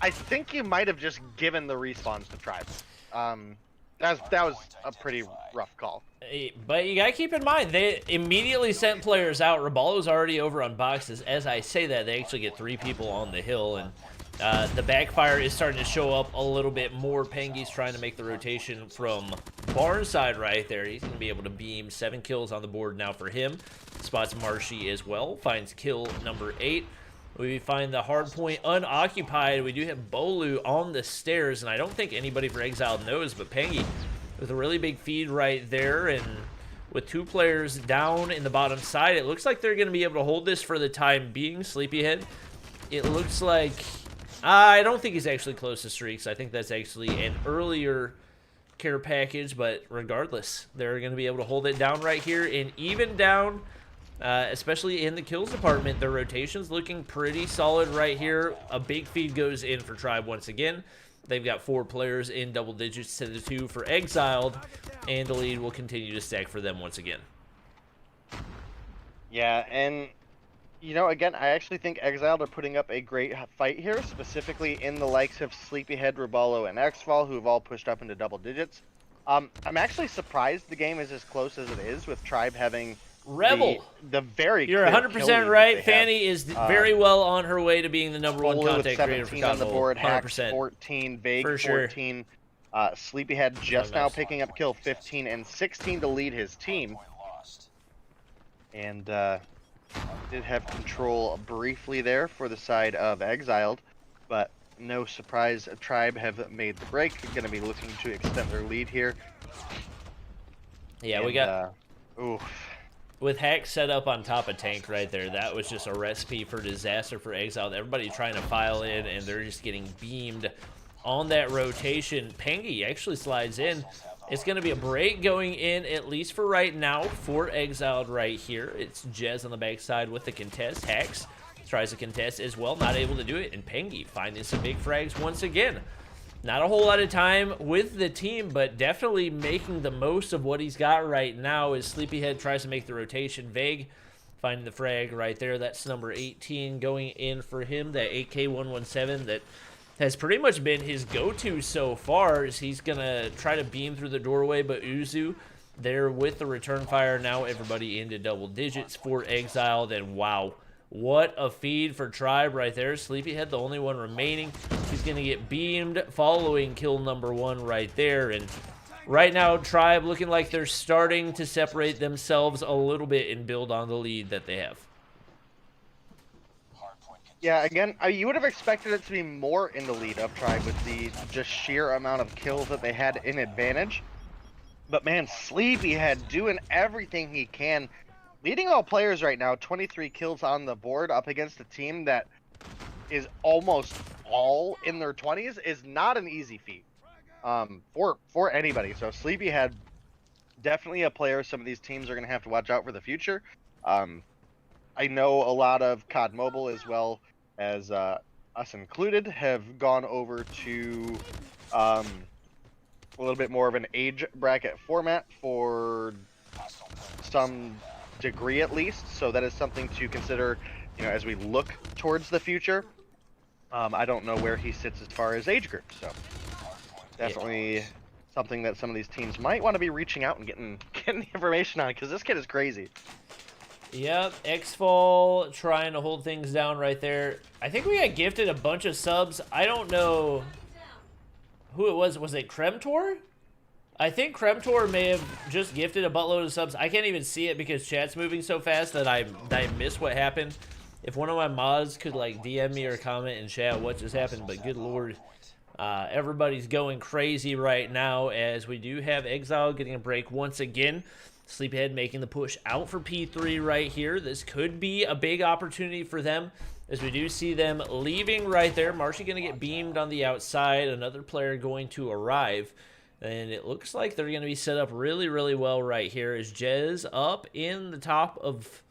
I think you might have just given the respawns to Tribe. That was a pretty rough call. But you gotta keep in mind, they immediately sent players out. Raballo's already over on boxes. As I say that, they actually get 3 people on the hill, and the backfire is starting to show up a little bit more. Pengy's trying to make the rotation from Barnside right there. He's gonna be able to beam 7 kills on the board now for him. Spots Marshy as well. Finds kill number 8. We find the hard point unoccupied. We do have Bolu on the stairs, and I don't think anybody for Exile knows, but Pengy with a really big feed right there, and with 2 players down in the bottom side, it looks like they're going to be able to hold this for the time being. Sleepyhead, it looks like... I don't think he's actually close to streaks. I think that's actually an earlier care package, but regardless, they're going to be able to hold it down right here, and even down... especially in the kills department, their rotation's looking pretty solid right here. A big feed goes in for Tribe once again. They've got 4 players in double digits to the 2 for Exiled, and the lead will continue to stack for them once again. Yeah, and, you know, again, I actually think Exiled are putting up a great fight here, specifically in the likes of Sleepyhead, Raballo, and Xfall, who have all pushed up into double digits. I'm actually surprised the game is as close as it is, with Tribe having... Rebel, the very you're 100% right. Fanny is very well on her way to being the number 1 content creator for COD on the board. 100%. 14, Vague for sure. 14. Sleepyhead just now picking up kill 15 and 16 to lead his team. And did have control briefly there for the side of Exiled, but no surprise, Tribe have made the break. Going to be looking to extend their lead here. Yeah, and, we got. Oof. With Hack set up on top of Tank right there, that was just a recipe for disaster for Exiled. Everybody trying to file in, and they're just getting beamed on that rotation. Pengy actually slides in. It's going to be a break going in, at least for right now, for Exiled right here. It's Jez on the backside with the contest. Hax tries to contest as well, not able to do it. And Pengy finding some big frags once again. Not a whole lot of time with the team, but definitely making the most of what he's got right now as Sleepyhead tries to make the rotation. Vague finding the frag right there. That's number 18 going in for him. That 8K117 that has pretty much been his go-to so far, as he's going to try to beam through the doorway, but Uzu there with the return fire. Now everybody into double digits for Exiled, and wow. What a feed for Tribe right there. Sleepyhead, the only one remaining. He's going to get beamed following kill number 1 right there. And right now, Tribe looking like they're starting to separate themselves a little bit and build on the lead that they have. Yeah, again, you would have expected it to be more in the lead of Tribe with the just sheer amount of kills that they had in advantage. But man, Sleepyhead doing everything he can. Leading all players right now, 23 kills on the board up against a team that is almost all in their 20s is not an easy feat for anybody. So Sleepyhead, definitely a player some of these teams are going to have to watch out for the future. I know a lot of COD Mobile, as well as us included, have gone over to a little bit more of an age bracket format for some degree at least, so that is something to consider, you know, as we look towards the future. I don't know where he sits as far as age group, so definitely something that some of these teams might want to be reaching out and getting the information on, because this kid is crazy. Yep, Xfall trying to hold things down right there. I think we got gifted a bunch of subs. I don't know who it was. Was it Kremtor? I think Kremtor may have just gifted a buttload of subs. I can't even see it because chat's moving so fast that I miss what happened. If one of my mods could like DM me or comment in chat what just happened, but good lord. Everybody's going crazy right now as we do have Exile getting a break once again. Sleepyhead making the push out for P3 right here. This could be a big opportunity for them as we do see them leaving right there. Marshy going to get beamed on the outside. Another player going to arrive. And it looks like they're going to be set up really, really well right here as Jez up in the top of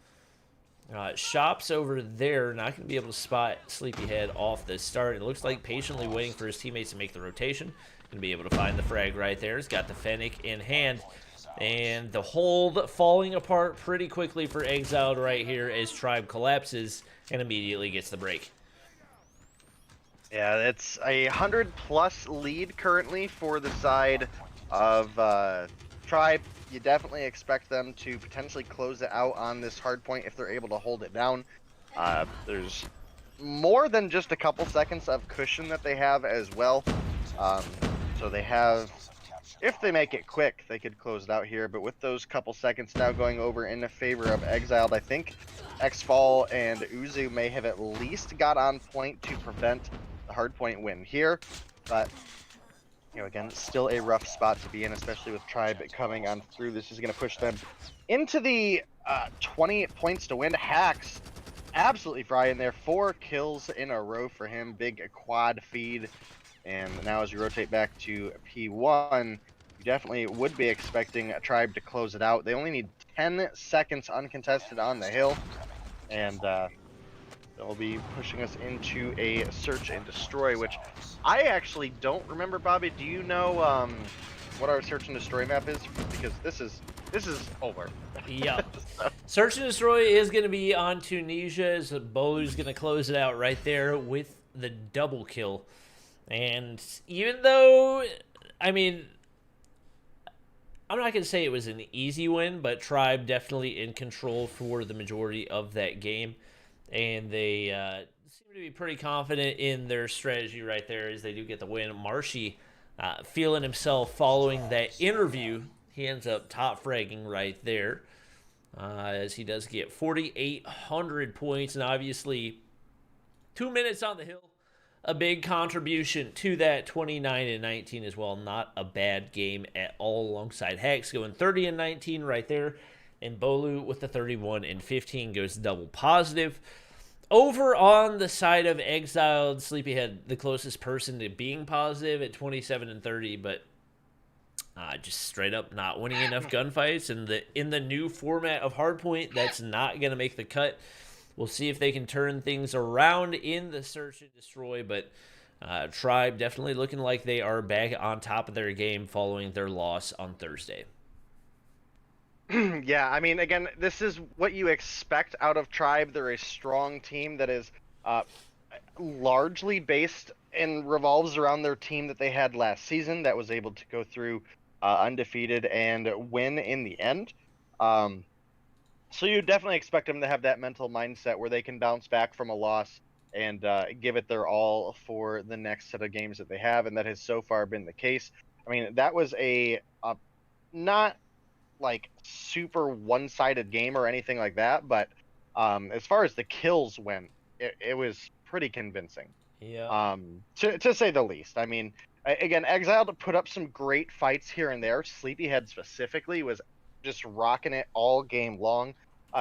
Shop's over there, not going to be able to spot Sleepyhead off the start. It looks like patiently waiting for his teammates to make the rotation. Going to be able to find the frag right there. He's got the Fennec in hand. And the hold falling apart pretty quickly for Exiled right here as Tribe collapses and immediately gets the break. Yeah, it's a 100+ lead currently for the side of Tribe. You definitely expect them to potentially close it out on this hard point if they're able to hold it down. There's more than just a couple seconds of cushion that they have as well. So they have, if they make it quick, they could close it out here. But with those couple seconds now going over in favor of Exiled, I think Xfall and Uzu may have at least got on point to prevent the hard point win here. But you know, again, still a rough spot to be in, especially with Tribe coming on through. This is going to push them into the 20 points to win. Hacks absolutely frying there. 4 kills in a row for him. Big quad feed. And now as you rotate back to P1, you definitely would be expecting a Tribe to close it out. They only need 10 seconds uncontested on the hill. And they'll be pushing us into a search and destroy, which I actually don't remember. Bobby, do you know what our search and destroy map is? Because this is over. Yeah. Search and destroy is going to be on Tunisia, as Bolu's going to close it out right there with the double kill. And even though, I mean, I'm not going to say it was an easy win, but Tribe definitely in control for the majority of that game. And they seem to be pretty confident in their strategy right there as they do get the win. Marshy feeling himself following that interview. He ends up top fragging right there as he does get 4,800 points. And obviously 2 minutes on the hill, a big contribution to that 29-19 as well. Not a bad game at all alongside Hacks going 30-19 right there. And Bolu with the 31-15 goes double positive. Over on the side of Exiled, Sleepyhead, the closest person to being positive at 27-30, but just straight up not winning enough gunfights. And in the new format of Hardpoint, that's not going to make the cut. We'll see if they can turn things around in the search and destroy, but Tribe definitely looking like they are back on top of their game following their loss on Thursday. Yeah, I mean, again, this is what you expect out of Tribe. They're a strong team that is largely based and revolves around their team that they had last season that was able to go through undefeated and win in the end. So you definitely expect them to have that mental mindset where they can bounce back from a loss and give it their all for the next set of games that they have, and that has so far been the case. I mean, that was a not like super one-sided game or anything like that, but as far as the kills went, it was pretty convincing. Yeah. To say the least. I mean, again, Exiled put up some great fights here and there. Sleepyhead specifically was just rocking it all game long,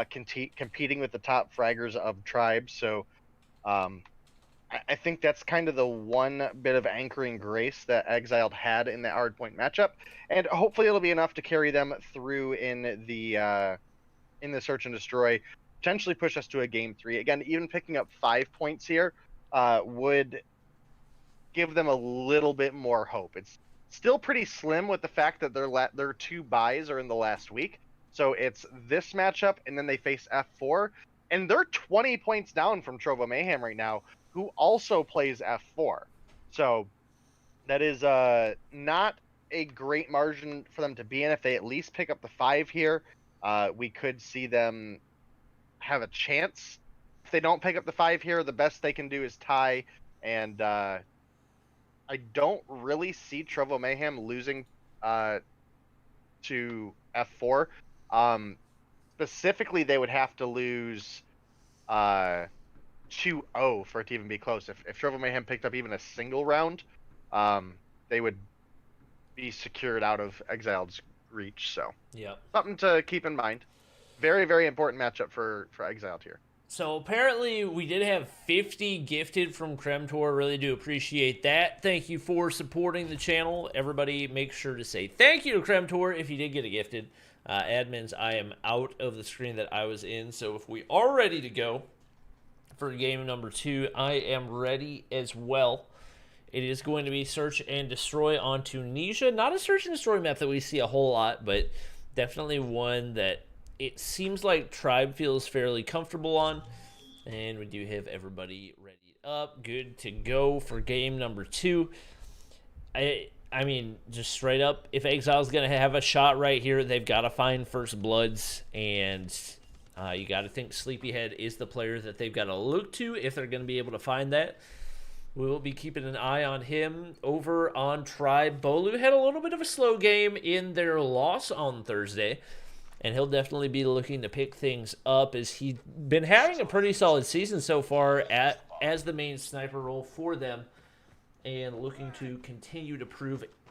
competing with the top fraggers of Tribe. So I think that's kind of the one bit of anchoring grace that Exiled had in the hardpoint matchup, and hopefully it'll be enough to carry them through in the search and destroy, potentially push us to a game 3. Again, even picking up 5 points here would give them a little bit more hope. It's still pretty slim with the fact that their 2 buys are in the last week. So it's this matchup, and then they face F4, and they're 20 points down from Trovo Mayhem right now, who also plays F4. So that is not a great margin for them to be in. If they at least pick up the 5 here, we could see them have a chance. If they don't pick up the 5 here, the best they can do is tie, and I don't really see Trovo Mayhem losing to F4. Specifically, they would have to lose 2-0 for it to even be close. If Trovo Mayhem picked up even a single round, they would be secured out of Exiled's reach. So yeah, something to keep in mind. Very, very important matchup for Exiled here. So apparently we did have 50 gifted from Kremtor. Really do appreciate that. Thank you for supporting the channel. Everybody make sure to say thank you to Kremtor if you did get a gifted. Admins, I am out of the screen that I was in, so if we are ready to go for game number 2, I am ready as well. It is going to be search and destroy on Tunisia. Not a search and destroy map that we see a whole lot, but definitely one that it seems like Tribe feels fairly comfortable on. And we do have everybody ready up, good to go for game number 2. I mean, just straight up, if Exile's going to have a shot right here, they've got to find First Bloods, and you got to think Sleepyhead is the player that they've got to look to if they're going to be able to find that. We will be keeping an eye on him. Over on Tribe, Bolu had a little bit of a slow game in their loss on Thursday, and he'll definitely be looking to pick things up as he's been having a pretty solid season so far as the main sniper role for them, and looking to continue to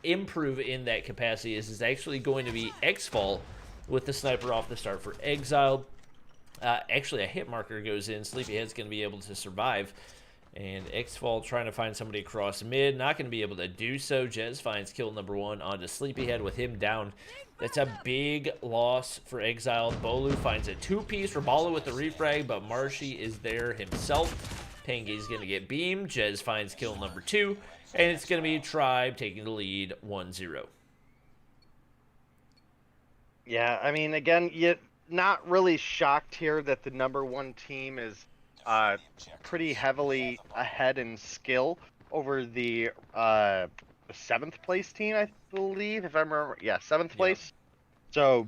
improve in that capacity. This is actually going to be Xfall with the sniper off the start for Exiled. Actually, a hit marker goes in. Sleepyhead's going to be able to survive. And Xfall trying to find somebody across mid. Not going to be able to do so. Jez finds kill number 1 onto Sleepyhead with him down. That's a big loss for Exiled. Bolu finds a 2-piece. Rabalo with the refrag, but Marshy is there himself. Tangi's going to get beamed. Jez finds kill number 2. And it's going to be Tribe taking the lead 1-0. Yeah, I mean, again, you're not really shocked here that the number 1 team is pretty heavily ahead in skill over the 7th place team, I believe, if I remember. Yeah, 7th place. So,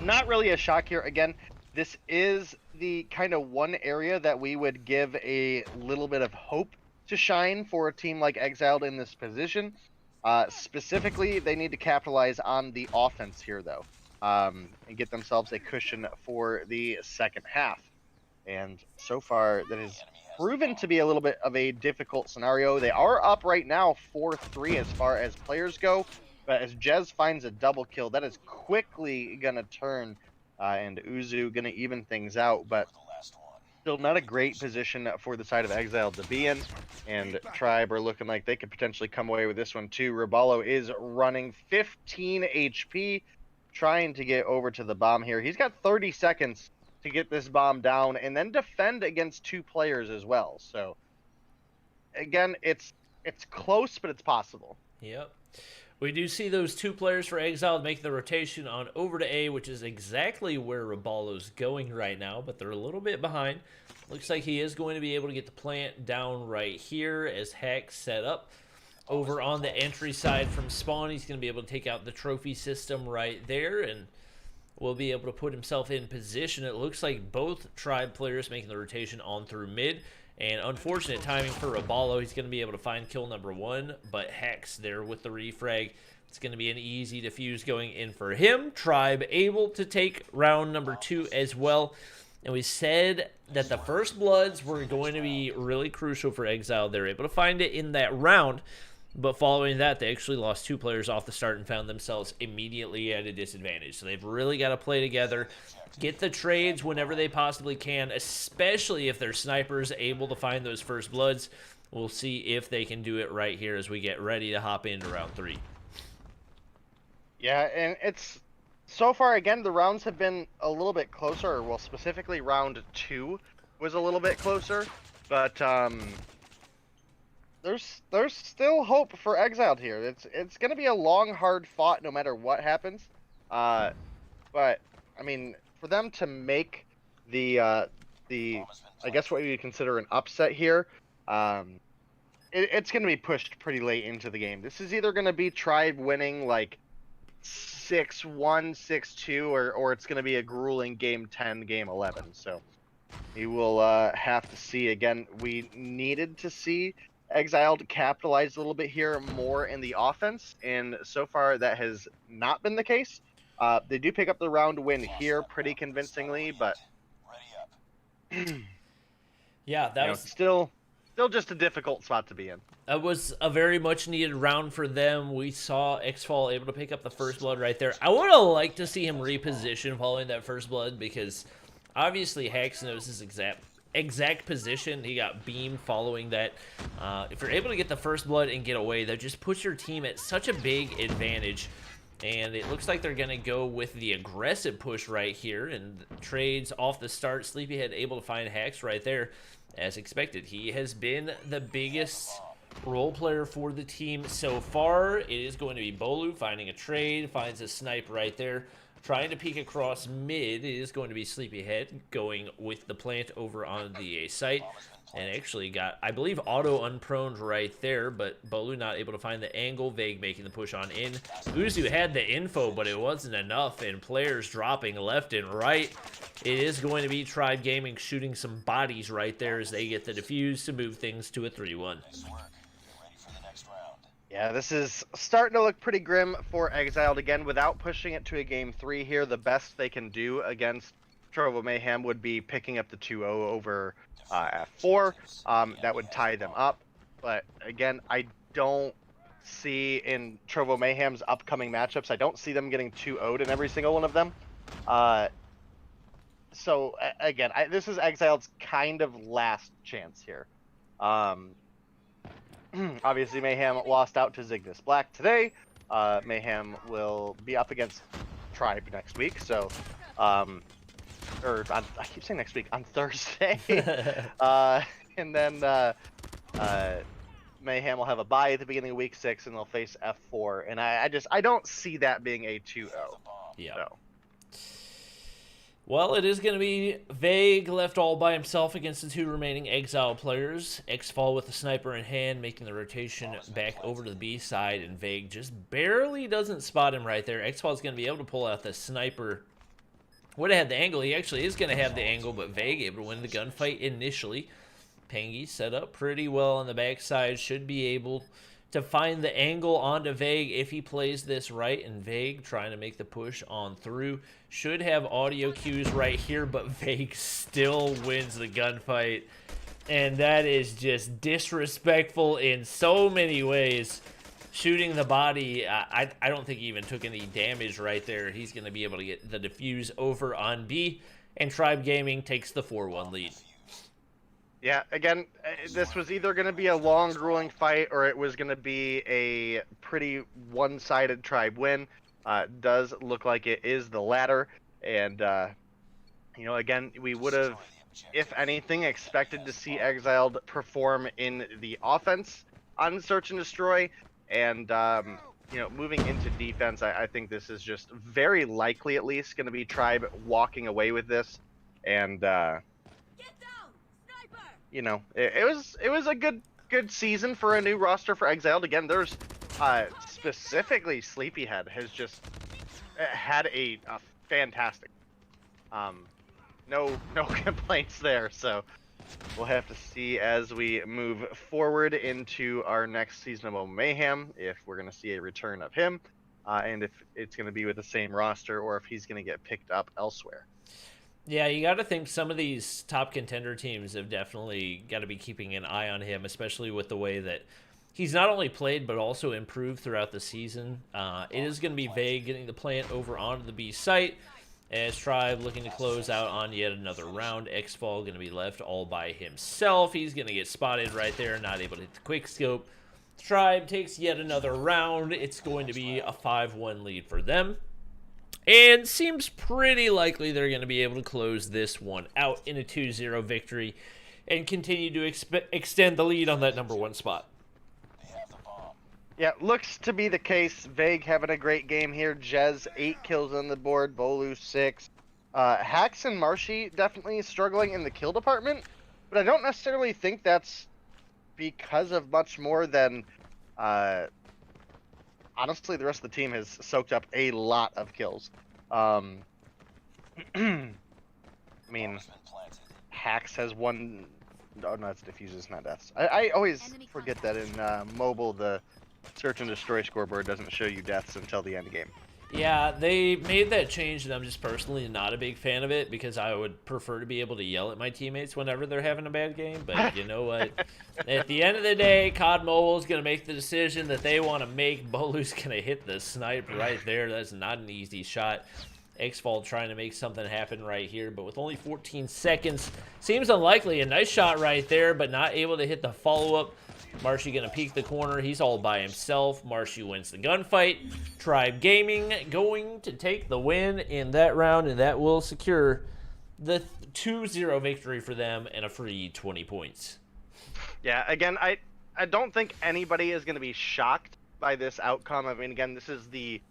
not really a shock here. Again, this is the kind of one area that we would give a little bit of hope to shine for a team like Exiled in this position. Specifically, they need to capitalize on the offense here, though, and get themselves a cushion for the second half. And so far, that has proven to be a little bit of a difficult scenario. They are up right now 4-3 as far as players go, but as Jez finds a double kill, that is quickly going to turn, and Uzu going to even things out, but still not a great position for the side of Exiled to be in, and Tribe are looking like they could potentially come away with this one too. Rabalo is running 15 HP, trying to get over to the bomb here. He's got 30 seconds to get this bomb down and then defend against 2 players as well. So again, it's close, but it's possible. Yep. We do see those 2 players for Exiled making the rotation on over to A, which is exactly where Rabalo's going right now, but they're a little bit behind. Looks like he is going to be able to get the plant down right here as Hex set up. Over on the entry side from spawn, he's going to be able to take out the trophy system right there, and will be able to put himself in position. It looks like both Tribe players making the rotation on through mid, and unfortunate timing for Rabalo. He's going to be able to find kill number 1, but Hex there with the refrag. It's going to be an easy defuse going in for him. Tribe able to take round number 2 as well. And we said that the First Bloods were going to be really crucial for Exile. They were able to find it in that round. But following that, they actually lost 2 players off the start and found themselves immediately at a disadvantage. So they've really got to play together, get the trades whenever they possibly can, especially if their snipers able to find those First Bloods. We'll see if they can do it right here as we get ready to hop into round 3. Yeah, and it's so far, again, the rounds have been a little bit closer. Well, specifically round 2 was a little bit closer, but there's still hope for Exiled here. It's going to be a long, hard fought no matter what happens. But I mean, for them to make the I guess what you consider an upset here, it's going to be pushed pretty late into the game. This is either going to be Tribe winning like 6-1, 6-2, or it's going to be a grueling game 10, game 11. So we will have to see. Again, we needed to see Exiled capitalize a little bit here more in the offense, and so far that has not been the case. They do pick up the round win here pretty convincingly, but yeah, that was still just a difficult spot to be in. It was a very much needed round for them. We saw Xfall able to pick up the First Blood right there. I would have liked to see him reposition following that First Blood, because obviously Hex knows his exact position. He got beamed following that. If you're able to get the First Blood and get away, that just puts your team at such a big advantage And it looks like they're going to go with the aggressive push right here. And trades off the start. Sleepyhead able to find Hacks right there as expected. He has been the biggest role player for the team so far. It is going to be Bolu finding a trade. Finds a snipe right there. Trying to peek across mid. It is going to be Sleepyhead going with the plant over on the A site. And actually got, I believe, auto unproned right there, but Bolu not able to find the angle. Vague making the push on in. Uzu had the info, but it wasn't enough, and players dropping left and right. It is going to be Tribe Gaming shooting some bodies right there as they get the defuse to move things to a 3-1. Yeah, this is starting to look pretty grim for Exiled. Again, without pushing it to a game 3 here, the best they can do against Trovo Mayhem would be picking up the 2-0 over F4. That would tie them up. But again, I don't see in Trovo Mayhem's upcoming matchups, I don't see them getting 2-0'd in every single one of them. So again, this is Exiled's kind of last chance here. Obviously, Mayhem lost out to Zygnus Black today. Mayhem will be up against Tribe next week. So, I keep saying next week, on Thursday. And then Mayhem will have a bye at the beginning of week 6, and they'll face F4. And I don't see that being a 2-0. Yeah. So. Well, it is going to be Vague left all by himself against the 2 remaining Exile players. Xfall with the sniper in hand, making the rotation back over to the B side, and Vague just barely doesn't spot him right there. Xfall is going to be able to pull out the sniper. Would have had the angle. He actually is going to have the angle, but Vague able to win the gunfight initially. Pangy set up pretty well on the backside. Should be able to find the angle onto Vague if he plays this right. And Vague trying to make the push on through. Should have audio cues right here, but Vague still wins the gunfight. And that is just disrespectful in so many ways. Shooting the body, I don't think he even took any damage right there. He's going to be able to get the defuse over on B. And Tribe Gaming takes the 4-1 lead. Yeah, again, this was either going to be a long, grueling fight, or it was going to be a pretty one-sided Tribe win. Does look like it is the latter. And, you know, again, we would have, if anything, expected to see Exiled perform in the offense on Search and Destroy. And, you know, moving into defense, I think this is just very likely, at least, going to be Tribe walking away with this. And, you know, it was a good season for a new roster for Exiled. Again, there's specifically Sleepyhead has just had a fantastic. No complaints there. So we'll have to see as we move forward into our next season of Mobile Mayhem if we're going to see a return of him, and if it's going to be with the same roster or if he's going to get picked up elsewhere. Yeah, you got to think some of these top contender teams have definitely got to be keeping an eye on him, especially with the way that he's not only played but also improved throughout the season. It is going to be Vague getting the plant over onto the B site as Tribe looking to close out on yet another round. Xfall going to be left all by himself. He's going to get spotted right there, not able to hit the quick scope. Tribe takes yet another round. It's going to be a 5-1 lead for them. And seems pretty likely they're going to be able to close this one out in a 2-0 victory and continue to extend the lead on that #1 spot. Yeah, looks to be the case. Vague having a great game here. Jez, 8 kills on the board. Bolu, 6. Hax and Marshy definitely struggling in the kill department, but I don't necessarily think that's because of much more than... honestly, the rest of the team has soaked up a lot of kills. I mean, Hax has one... Oh, no, it's diffuses, not deaths. I always forget that in mobile, the Search and Destroy scoreboard doesn't show you deaths until the end game. Yeah, they made that change, and I'm just personally not a big fan of it because I would prefer to be able to yell at my teammates whenever they're having a bad game. But you know what? At the end of the day, COD Mobile is going to make the decision that they want to make. Bolu's going to hit the snipe right there. That's not an easy shot. Xfall trying to make something happen right here, but with only 14 seconds, seems unlikely. A nice shot right there, but not able to hit the follow-up. Marshy going to peek the corner. He's all by himself. Marshy wins the gunfight. Tribe Gaming going to take the win in that round, and that will secure the 2-0 victory for them and a free 20 points. Yeah, again, I don't think anybody is going to be shocked by this outcome. I mean, again, this is the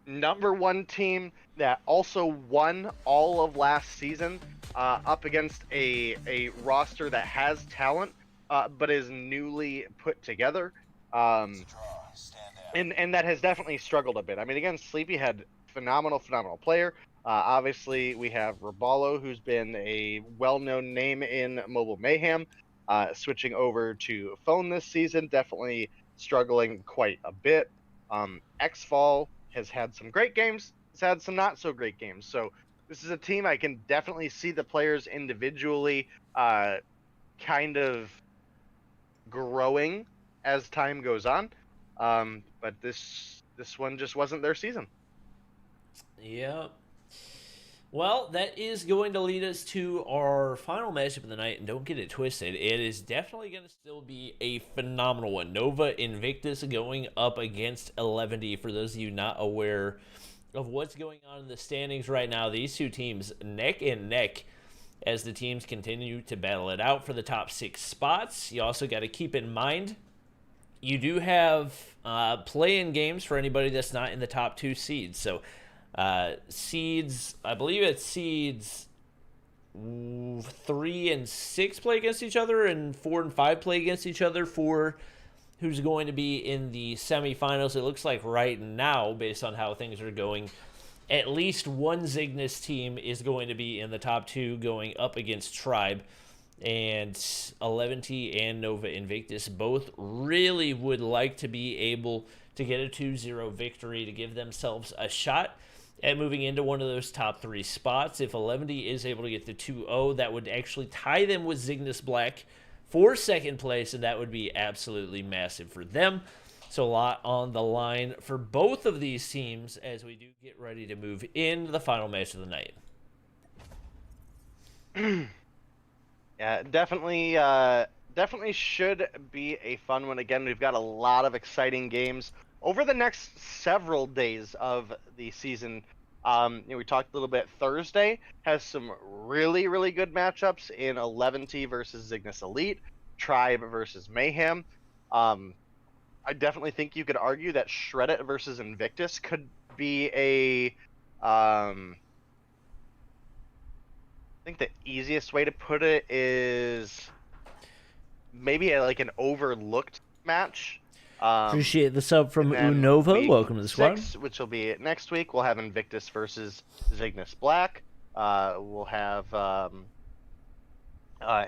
#1 team that also won all of last season up against a roster that has talent, but is newly put together. And that has definitely struggled a bit. I mean, again, Sleepyhead, phenomenal player. Obviously, we have Rabalo, who's been a well-known name in Mobile Mayhem, switching over to phone this season, definitely struggling quite a bit. Xfall has had some great games, has had some not so great games. So this is a team I can definitely see the players individually kind of growing as time goes on. But this one just wasn't their season. Yep. Well, that is going to lead us to our final matchup of the night, and don't get it twisted. It is definitely going to still be a phenomenal one. Nova Invictus going up against 11D. For those of you not aware of what's going on in the standings right now, these two teams neck and neck as the teams continue to battle it out for the top 6 spots. You also got to keep in mind, you do have play-in games for anybody that's not in the top 2 seeds. So seeds, I believe it's seeds 3 and 6 play against each other, and 4 and 5 play against each other for who's going to be in the semifinals. It looks like right now, based on how things are going, at least one Zygnus team is going to be in the top 2 going up against Tribe. And 11T and Nova Invictus both really would like to be able to get a 2-0 victory to give themselves a shot at moving into one of those top 3 spots. If 11D is able to get the 2-0, that would actually tie them with Zygnus Black for second place, and that would be absolutely massive for them. So a lot on the line for both of these teams as we do get ready to move into the final match of the night. Yeah, definitely should be a fun one. Again, we've got a lot of exciting games over the next several days of the season. We talked a little bit. Thursday has some really good matchups in 11T versus Zygnus Elite, Tribe versus Mayhem. I definitely think you could argue that Shreddit versus Invictus could be I think the easiest way to put it is maybe like an overlooked match. Appreciate the sub from Unova. Welcome to the squad. 6, which will be next week, we'll have Invictus versus Zygnus Black. We'll have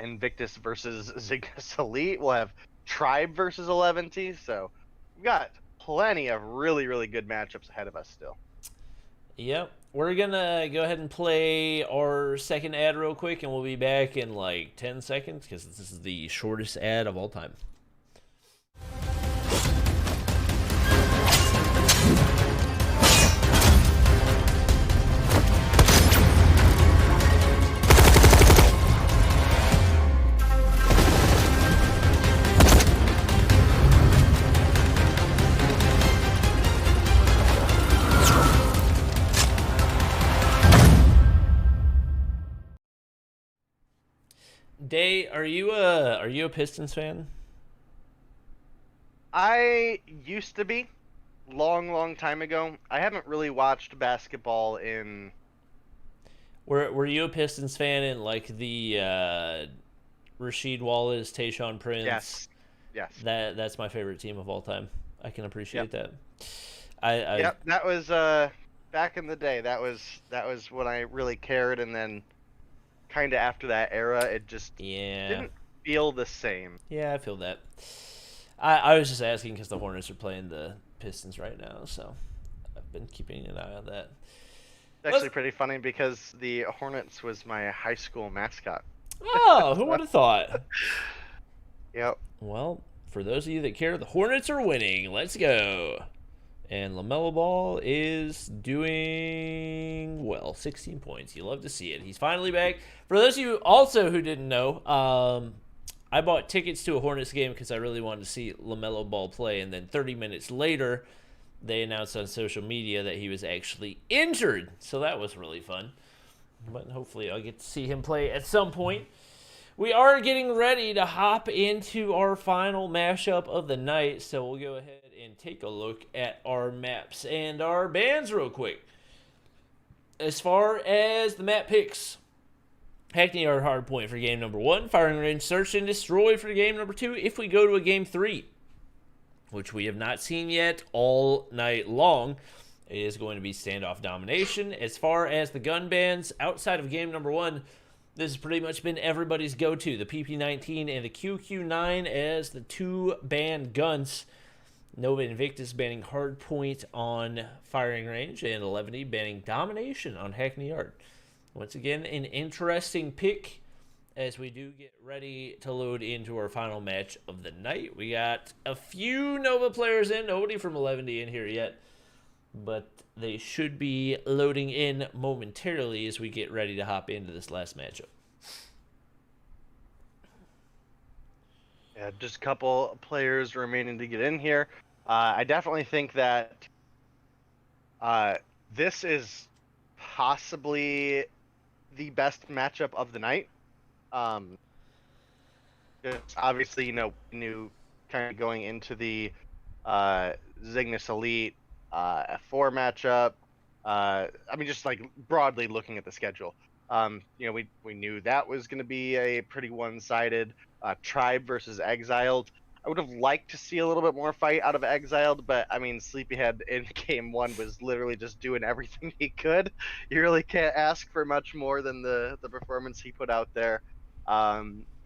Invictus versus Zygnus Elite. We'll have Tribe versus 11T. So we've got plenty of really good matchups ahead of us still. Yep. We're going to go ahead and play our second ad real quick, and we'll be back in like 10 seconds because this is the shortest ad of all time. Day, are you a Pistons fan? I used to be, long time ago. I haven't really watched basketball in. Were you a Pistons fan in like the Rasheed Wallace, Tayshaun Prince? Yes. That's my favorite team of all time. I can appreciate that. Yep, that was back in the day. That was when I really cared, and then kind of after that era, it just didn't feel the same. Yeah, I feel that. I was just asking because the Hornets are playing the Pistons right now, so I've been keeping an eye on that. It's actually pretty funny because the Hornets was my high school mascot. Oh, who would have thought? Yep. Well, for those of you that care, the Hornets are winning. Let's go. And LaMelo Ball is doing well, 16 points. You love to see it. He's finally back. For those of you also who didn't know, I bought tickets to a Hornets game because I really wanted to see LaMelo Ball play, and then 30 minutes later, they announced on social media that he was actually injured. So that was really fun. But hopefully I'll get to see him play at some point. We are getting ready to hop into our final mashup of the night, so we'll go ahead and take a look at our maps and our bans real quick. As far as the map picks, Hackney Yard hardpoint for game number 1, firing range search and destroy for game number 2. If we go to a game 3, which we have not seen yet all night long, it is going to be standoff domination. As far as the gun bans outside of game number 1, this has pretty much been everybody's go-to. The PP19 and the QQ9 as the 2 banned guns. Nova Invictus banning hardpoint on firing range, and 11 banning domination on Hackney Yard. Once again, an interesting pick as we do get ready to load into our final match of the night. We got a few Nova players in, nobody from 11 in here yet, but they should be loading in momentarily as we get ready to hop into this last matchup. Yeah, just a couple players remaining to get in here. I definitely think that this is possibly the best matchup of the night. Obviously, you know, new kind of going into the Zygnus Elite F4 matchup. I mean, just like broadly looking at the schedule. You know, we knew that was going to be a pretty one-sided Tribe versus Exiled. I would have liked to see a little bit more fight out of Exiled, but I mean, Sleepyhead in game 1 was literally just doing everything he could. You really can't ask for much more than the performance he put out there.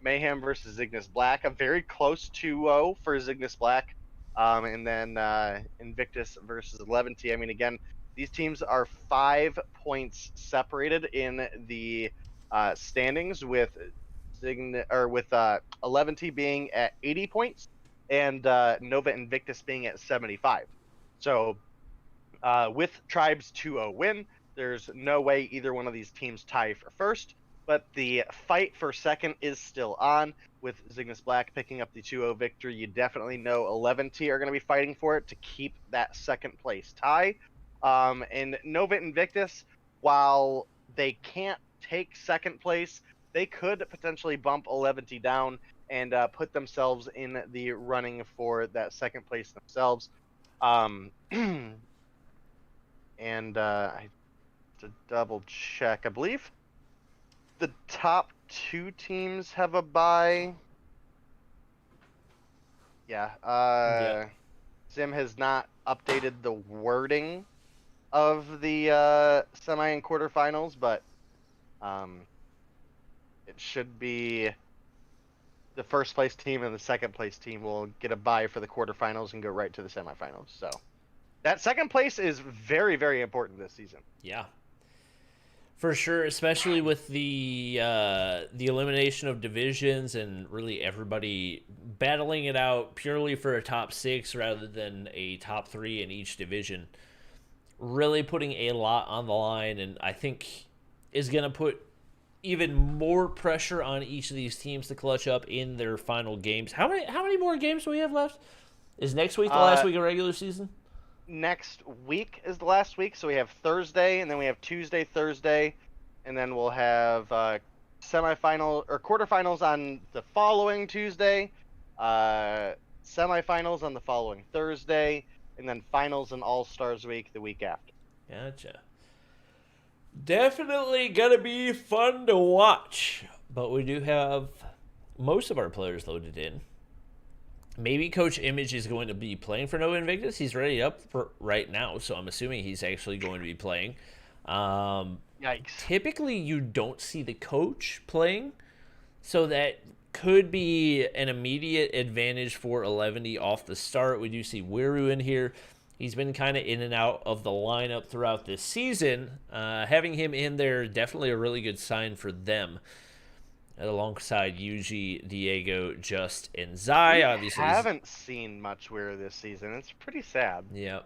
Mayhem versus Zygnus Black, a very close 2-0 for Zygnus Black. And then Invictus versus 11. I mean, again, these teams are 5 points separated in the standings, with 11 being at 80 points and Nova Invictus being at 75. So with Tribe's 2-0 win, there's no way either one of these teams tie for first, but the fight for second is still on. With Zygnus Black picking up the 2-0 victory, you definitely know 11 are going to be fighting for it to keep that second place tie. And Nova Invictus, while they can't take second place, they could potentially bump 11 down and put themselves in the running for that second place themselves. And I have to double check. I believe the top 2 teams have a bye. Yeah. Zim has not updated the wording of the semi and quarterfinals, but it should be the first place team and the second place team will get a bye for the quarterfinals and go right to the semifinals. So that second place is very, very important this season. Yeah, for sure, especially with the elimination of divisions and really everybody battling it out purely for a top 6 rather than a top 3 in each division. Really putting a lot on the line, and I think is going to put even more pressure on each of these teams to clutch up in their final games. How many more games do we have left? Is next week the last week of regular season? Next week is the last week, so we have Thursday, and then we have Tuesday, Thursday, and then we'll have semifinal or quarterfinals on the following Tuesday, semifinals on the following Thursday, and then finals and All-Stars week the week after. Gotcha. Definitely gonna be fun to watch, but we do have most of our players loaded in. Maybe Coach Image is going to be playing for Nova Invictus. He's ready up for right now, so I'm assuming he's actually going to be playing. Yikes. Typically, you don't see the coach playing, so that could be an immediate advantage for 11 off the start. We do see Wiru in here. He's been kind of in and out of the lineup throughout this season. Having him in there, definitely a really good sign for them. Alongside Yuji, Diego, Just, and Zai. Obviously, haven't seen much Wiru this season. It's pretty sad. Yeah.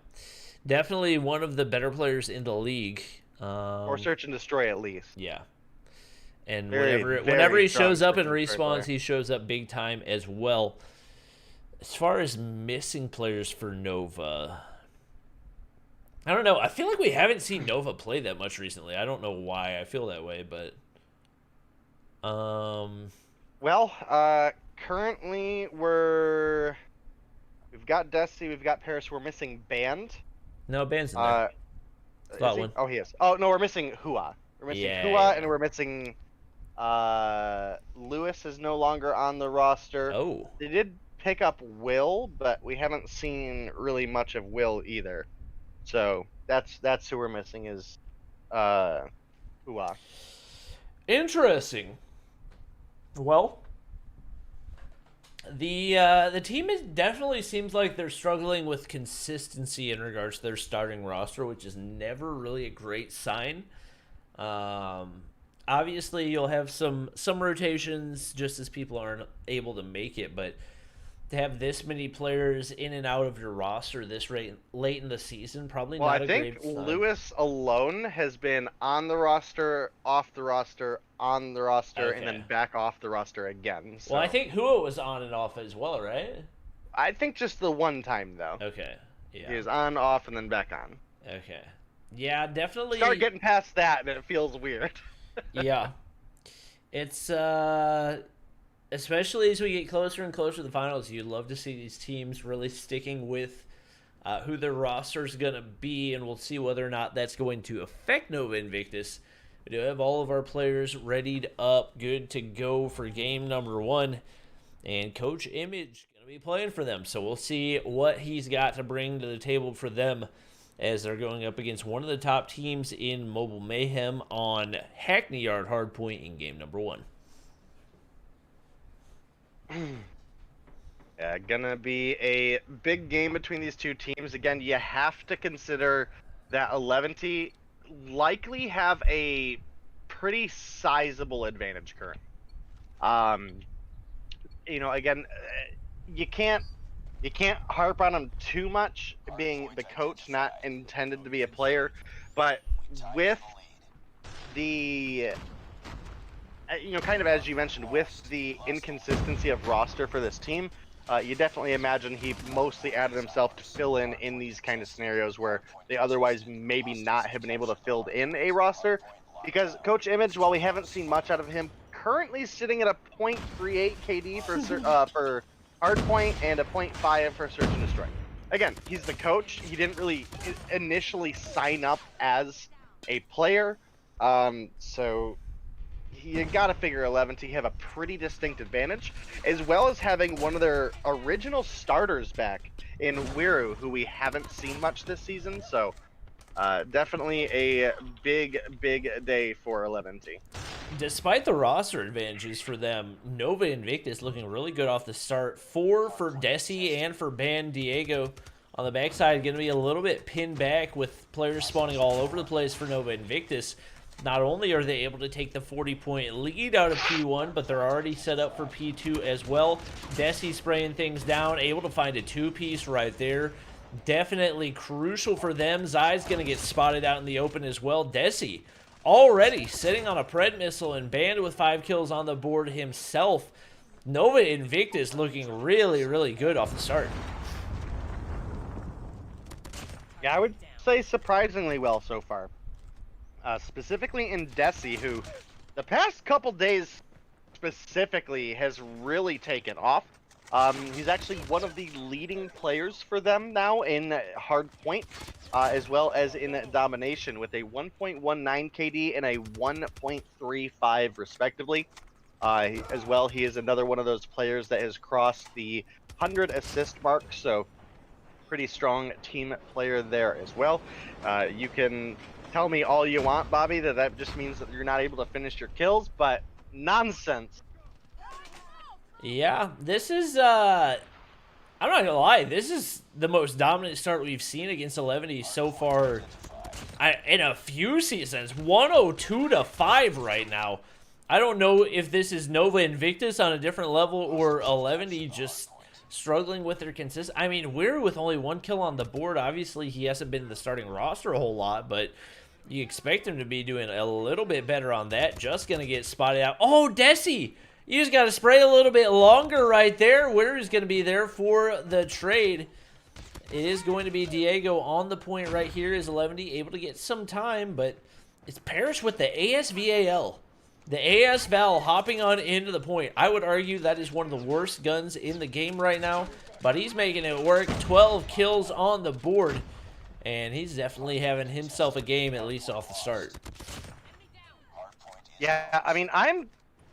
Definitely one of the better players in the league. Or Search and Destroy, at least. Yeah. And Very, whenever very he shows strong up and presence right respawns, there. he shows up big time as well. As far as missing players for Nova, I don't know. I feel like we haven't seen Nova play that much recently. I don't know why I feel that way, but Well, currently we've got Desi, we've got Paris. We're missing Band. no, Band's in there. Is Got he? one. Oh, he is. Oh no, we're missing Hua. We're missing Yeah, Hua, yeah. and we're missing. Lewis is no longer on the roster. Oh, They did pick up Will, but we haven't seen really much of Will either. So that's who we're missing is Hua. interesting. Well, the team definitely seems like they're struggling with consistency in regards to their starting roster, which is never really a great sign. Obviously, you'll have some rotations just as people aren't able to make it, but to have this many players in and out of your roster this late in the season, probably Well, not I a think great sign. Lewis alone has been on the roster, off the roster, on the roster, and Okay. then back off the roster again. So Well, I think Hua was on and off as well, right? I think just the one time though. Okay. Yeah. He was on, off, and then back on. Okay. Yeah, definitely. Start getting past that, and it feels weird. Yeah. It's especially as we get closer and closer to the finals, you'd love to see these teams really sticking with who their roster's going to be, and we'll see whether or not that's going to affect Nova Invictus. We do have all of our players readied up, good to go for game number 1, and Coach Image going to be playing for them, so we'll see what he's got to bring to the table for them as they're going up against one of the top teams in Mobile Mayhem on Hackney Yard Hardpoint in game number 1. Yeah, gonna be a big game between these two teams. Again, you have to consider that 11T likely have a pretty sizable advantage currently. Again, you can't harp on them too much, being the coach, not intended to be a player, but with the kind of as you mentioned, with the inconsistency of roster for this team, you definitely imagine he mostly added himself to fill in these kind of scenarios where they otherwise maybe not have been able to fill in a roster. Because Coach Image, while we haven't seen much out of him, currently sitting at a .38 KD for hardpoint and a .5 for search and destroy. Again, he's the coach. He didn't really initially sign up as a player, so you got to figure 11T have a pretty distinct advantage, as well as having one of their original starters back in Wiru, who we haven't seen much this season. So definitely a big day for 11T. Despite the roster advantages for them, Nova Invictus looking really good off the start. 4 for Desi and for Ban Diego. On the backside, going to be a little bit pinned back with players spawning all over the place for Nova Invictus. Not only are they able to take the 40-point lead out of P1, but they're already set up for P2 as well. Desi spraying things down, able to find a 2-piece right there. Definitely crucial for them. Zai's going to get spotted out in the open as well. Desi already sitting on a Pred missile and Banned with 5 kills on the board himself. Nova Invictus looking really good off the start. Yeah, I would say surprisingly well so far. Specifically in Desi, who the past couple days specifically has really taken off. He's actually one of the leading players for them now in hardpoint, as well as in domination, with a 1.19 KD and a 1.35 respectively. As well, he is another one of those players that has crossed the 100 assist mark, so pretty strong team player there as well. You can tell me all you want, Bobby, that just means that you're not able to finish your kills, but nonsense. Yeah, this is, I'm not gonna lie, this is the most dominant start we've seen against 11 so far in a few seasons. 102-5 right now. I don't know if this is Nova Invictus on a different level or 11 just struggling with their consistency. I mean, we're with only 1 kill on the board. Obviously, he hasn't been in the starting roster a whole lot, but You expect him to be doing a little bit better on that. Just going to get spotted out. Oh, Desi! You just got to spray a little bit longer right there. Winner is going to be there for the trade. It is going to be Diego on the point right here. Is 11 able to get some time, but it's Parrish with the ASVAL. The ASVAL hopping on into the point. I would argue that is one of the worst guns in the game right now, but he's making it work. 12 kills on the board, and he's definitely having himself a game, at least off the start. Yeah, I mean, I'm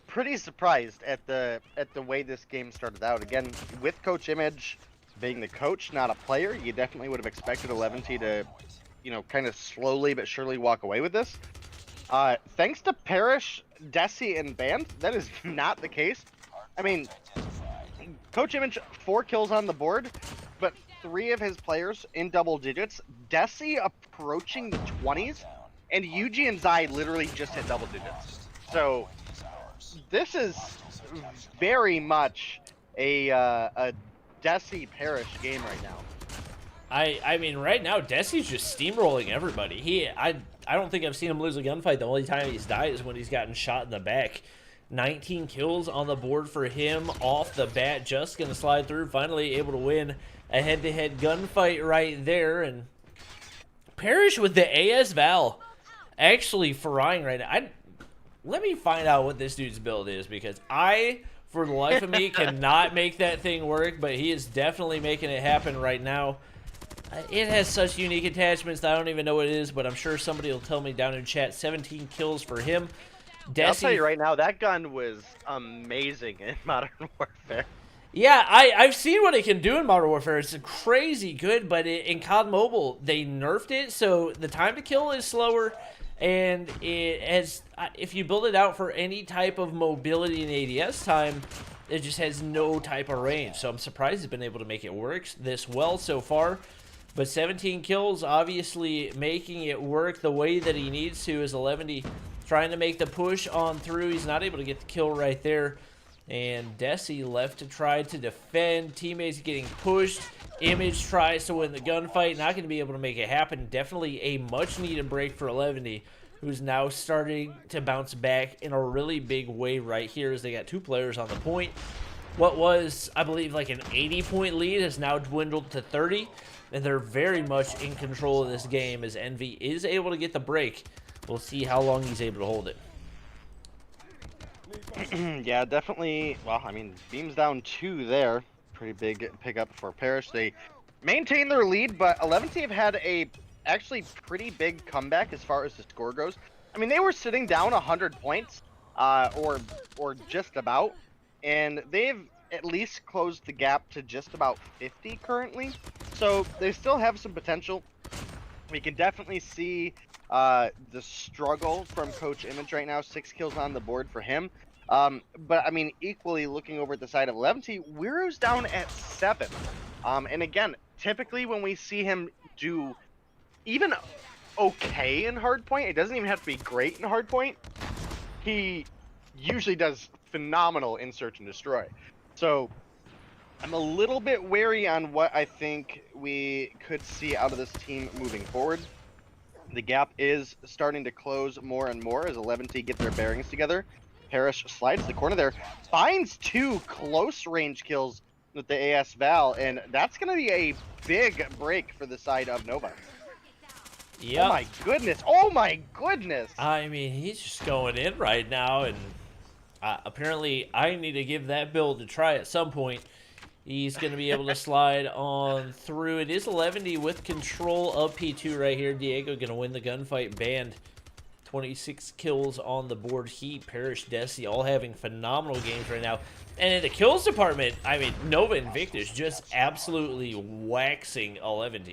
pretty surprised at the way this game started out. Again, with Coach Image being the coach, not a player, you definitely would have expected 11 to, you know, kind of slowly but surely walk away with this. Thanks to Parrish, Desi, and Band, that is not the case. I mean, Coach Image, 4 kills on the board, but 3 of his players in double digits. Desi approaching the 20s, and Yuji and Zai literally just hit double digits. So this is very much a Desi Parrish game right now. I mean, right now, Desi's just steamrolling everybody. I don't think I've seen him lose a gunfight. The only time he's died is when he's gotten shot in the back. 19 kills on the board for him off the bat. Just going to slide through. Finally able to win a head-to-head gunfight right there. And Parrish with the ASVAL actually frying right now. Let me find out what this dude's build is, because I, for the life of me, cannot make that thing work, but he is definitely making it happen right now. It has such unique attachments that I don't even know what it is, but I'm sure somebody will tell me down in chat. 17 kills for him. I'll tell you right now, that gun was amazing in Modern Warfare. Yeah, I've seen what it can do in Modern Warfare. It's crazy good, but in COD Mobile, they nerfed it, so the time to kill is slower, and it has, if you build it out for any type of mobility and ADS time, it just has no type of range. So I'm surprised it's been able to make it work this well so far. But 17 kills, obviously making it work the way that he needs to, is 11 trying to make the push on through. He's not able to get the kill right there. And Desi left to try to defend. Teammates getting pushed. Image tries to win the gunfight. Not going to be able to make it happen. Definitely a much-needed break for 11, who's now starting to bounce back in a really big way right here, as they got 2 players on the point. What was, I believe, like an 80-point lead has now dwindled to 30. And they're very much in control of this game, as Envy is able to get the break. We'll see how long he's able to hold it. Yeah, definitely. Well, I mean, beams down 2 there. Pretty big pickup for Parrish. They maintain their lead, but 11 have had a actually pretty big comeback as far as the score goes. I mean, they were sitting down 100 points, or just about, and they've at least closed the gap to just about 50 currently. So they still have some potential. We can definitely see the struggle from Coach Image right now. 6 kills on the board for him. But I mean, equally looking over at the side of 11, Wiru's down at 7. And again, typically when we see him do even okay in hardpoint, it doesn't even have to be great in hardpoint, he usually does phenomenal in search and destroy. So I'm a little bit wary on what I think we could see out of this team moving forward. The gap is starting to close more and more as 11 get their bearings together. Parrish slides the corner there, finds 2 close range kills with the ASVAL, and that's going to be a big break for the side of Nova. Yep. Oh my goodness! Oh my goodness! I mean, he's just going in right now, and apparently I need to give that build a try at some point. He's going to be able to slide on through. It is 11 with control of P2 right here. Diego going to win the gunfight. Band 26 kills on the board. He, Parrish, Desi, all having phenomenal games right now. And in the kills department, I mean, Nova Invictus just absolutely waxing 11.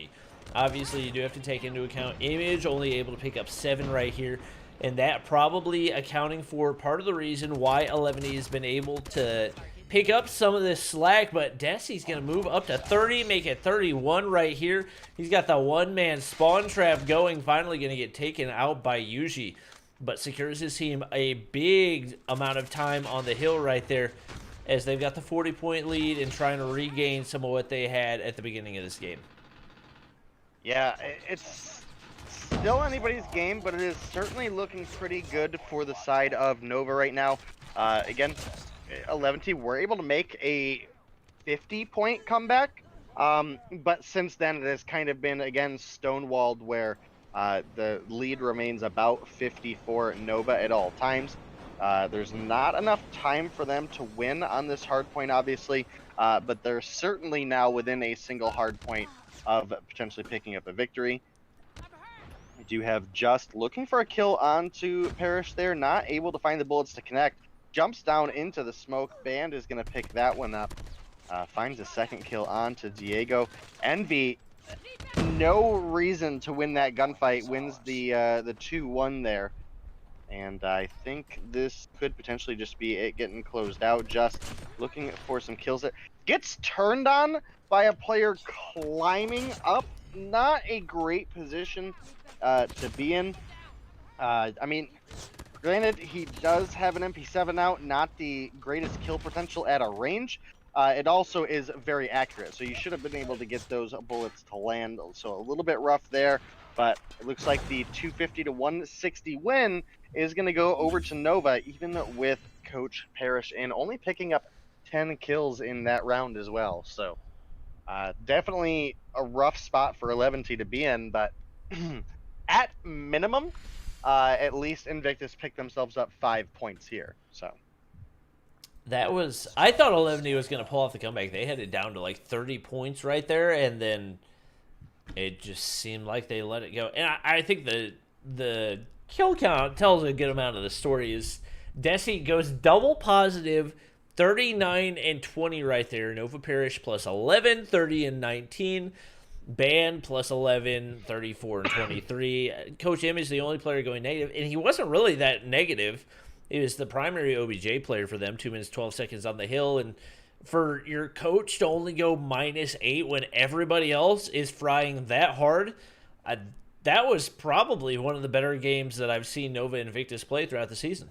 Obviously, you do have to take into account Image, only able to pick up 7 right here. And that probably accounting for part of the reason why 11 has been able to pick up some of this slack. But Desi's going to move up to 30, make it 31 right here. He's got the one-man spawn trap going, finally going to get taken out by Yuji, but secures his team a big amount of time on the hill right there, as they've got the 40-point lead and trying to regain some of what they had at the beginning of this game. Yeah, it's still anybody's game, but it is certainly looking pretty good for the side of Nova right now. Again, 11T were able to make a 50-point comeback, but since then it has kind of been, again, stonewalled where the lead remains about 50 for Nova at all times. There's not enough time for them to win on this hardpoint, obviously, but they're certainly now within a single hardpoint of potentially picking up a victory. We do have Just looking for a kill onto Parrish there, not able to find the bullets to connect. Jumps down into the smoke. Band is going to pick that one up. Finds a second kill onto Diego. Envy, no reason to win that gunfight, wins the 2-1 there. And I think this could potentially just be it getting closed out. Just looking for some kills. It gets turned on by a player climbing up. Not a great position to be in. I mean, granted, he does have an MP7 out, not the greatest kill potential at a range. It also is very accurate, so you should have been able to get those bullets to land. So a little bit rough there, but it looks like the 250 to 160 win is going to go over to Nova, even with Coach Parrish in, only picking up 10 kills in that round as well. So definitely a rough spot for 11T to be in, but at minimum, at least Invictus picked themselves up 5 points here. So that was, I thought 11 was going to pull off the comeback. They had it down to like 30 points right there, and then it just seemed like they let it go. And I think the kill count tells a good amount of the story. Is Desi goes double positive, 39 and 20 right there. Nova Parrish plus 11, 30 and 19. Band plus 11, 34 and 23. Coach M is the only player going negative, and he wasn't really that negative. He was the primary OBJ player for them, 2 minutes, 12 seconds on the hill. And for your coach to only go -8 when everybody else is frying that hard, that was probably one of the better games that I've seen Nova Invictus play throughout the season.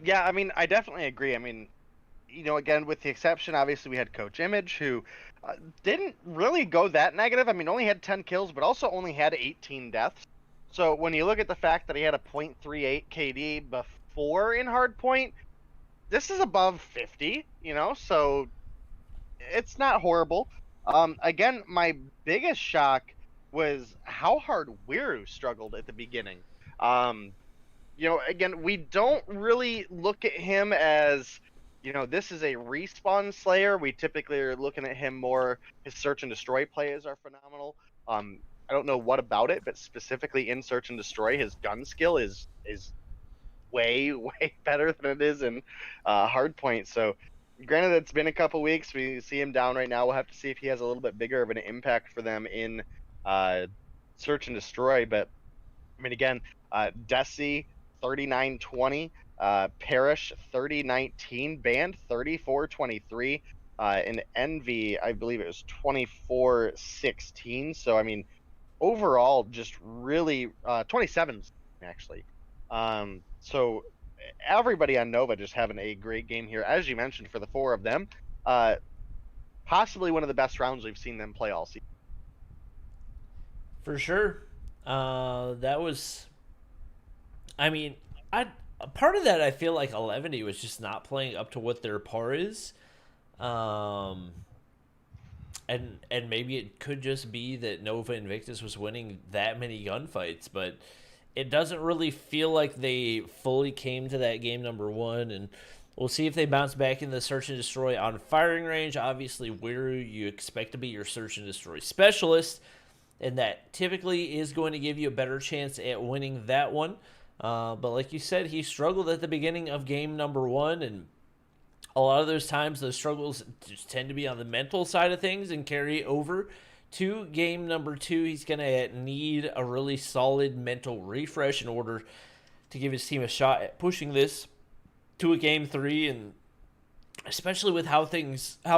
Yeah, I mean, I definitely agree. I mean, you know, again, with the exception, obviously, we had Coach Image, who didn't really go that negative. I mean, only had 10 kills, but also only had 18 deaths. So when you look at the fact that he had a .38 KD before in hardpoint, this is above 50, you know, so it's not horrible. Again, my biggest shock was how hard Wiru struggled at the beginning. You know, again, we don't really look at him as, you know, this is a respawn slayer. We typically are looking at him more, his search and destroy plays are phenomenal. I don't know what about it, but specifically in search and destroy, his gun skill is way better than it is in hardpoint. So granted, it's been a couple weeks. We see him down right now. We'll have to see if he has a little bit bigger of an impact for them in search and destroy. But I mean, again, Desi 39-20, Parrish 30-19, Band 34-23, and Envy, I believe it was 24-16. So I mean, overall, just really 27 actually. So everybody on Nova just having a great game here, as you mentioned, for the 4 of them. Possibly one of the best rounds we've seen them play all season. For sure. That was, I mean, part of that I feel like 11 was just not playing up to what their par is. And maybe it could just be that Nova Invictus was winning that many gunfights, but it doesn't really feel like they fully came to that game number 1, and we'll see if they bounce back in the search and destroy on firing range. Obviously, Wiru, you expect to be your search and destroy specialist, and that typically is going to give you a better chance at winning that one. But like you said, he struggled at the beginning of game number 1, and a lot of those times those struggles just tend to be on the mental side of things and carry over to game number 2. He's going to need a really solid mental refresh in order to give his team a shot at pushing this to a game 3, and especially with how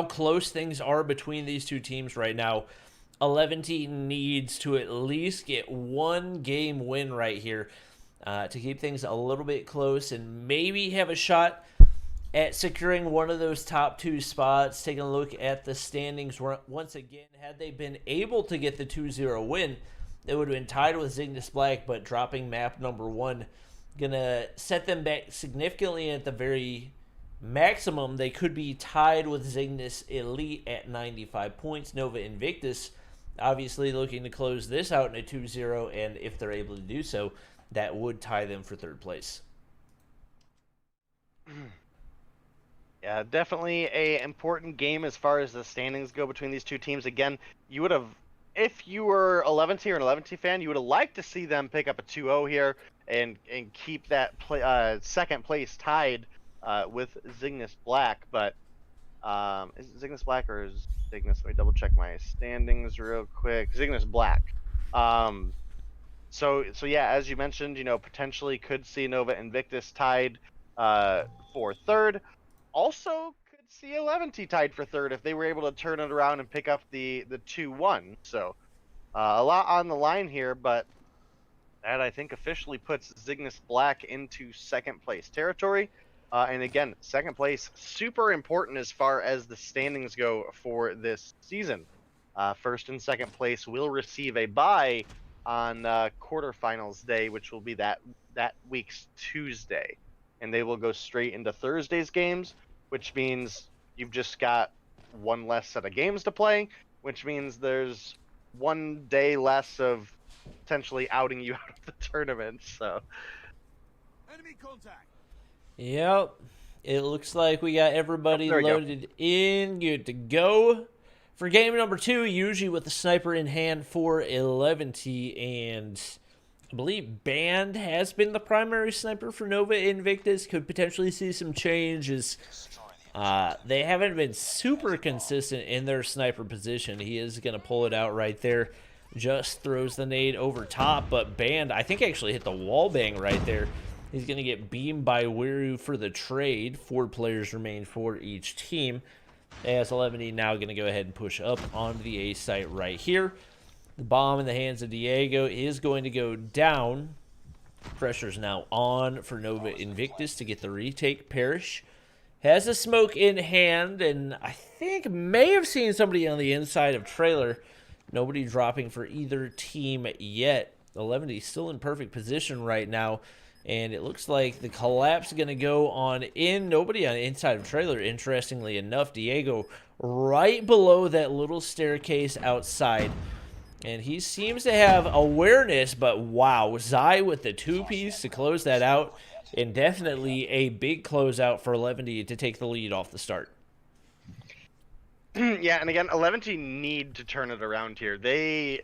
close things are between these two teams right now. 11T needs to at least get 1 game win right here to keep things a little bit close and maybe have a shot at securing one of those top 2 spots. Taking a look at the standings once again, had they been able to get the 2-0 win, It would have been tied with Zygnus Black, but dropping map number 1 gonna set them back significantly. At the very maximum, they could be tied with Zygnus Elite at 95 points. Nova Invictus obviously looking to close this out in a 2-0, and if they're able to do so, that would tie them for 3rd place. Yeah, definitely a important game as far as the standings go between these two teams. Again, you would have, if you were 11T or an 11T fan, you would have liked to see them pick up a 2-0 here and keep that second place tied with Zygnus Black. But is it Zygnus Black or is Zygnus? Let me double check my standings real quick. Zygnus Black. So yeah, as you mentioned, you know, potentially could see Nova Invictus tied for 3rd. Also could see 11T tied for 3rd if they were able to turn it around and pick up the 2-1. So a lot on the line here, but that I think officially puts Zygnus Black into 2nd place territory. And again, 2nd place, super important as far as the standings go for this season. 1st and 2nd place will receive a bye on quarterfinals day, which will be that week's Tuesday. And they will go straight into Thursday's games, which means you've just got one less set of games to play, which means there's one day less of potentially outing you out of the tournament. So, Enemy contact. Yep. It looks like we got everybody there we go. loaded in, good to go. For game number 2, usually with the sniper in hand for 11T, and I believe Band has been the primary sniper for Nova Invictus. Could potentially see some changes. They haven't been super consistent in their sniper position. He is going to pull it out right there. Just throws the nade over top, but Band, I think, actually hit the wall bang right there. He's going to get beamed by Wiru for the trade. 4 players remain for each team. As 11E now going to go ahead and push up onto the A site right here. The bomb in the hands of Diego is going to go down. Pressure's now on for Nova Invictus to get the retake. Parrish has a smoke in hand, and I think may have seen somebody on the inside of trailer. Nobody dropping for either team yet. 11E still in perfect position right now. And it looks like the collapse is going to go on in. Nobody on the inside of trailer, interestingly enough. Diego right below that little staircase outside. And he seems to have awareness, but wow. Zai with the 2-piece to close that out. And definitely a big closeout for 11T to take the lead off the start. Yeah, and again, 11T need to turn it around here. They...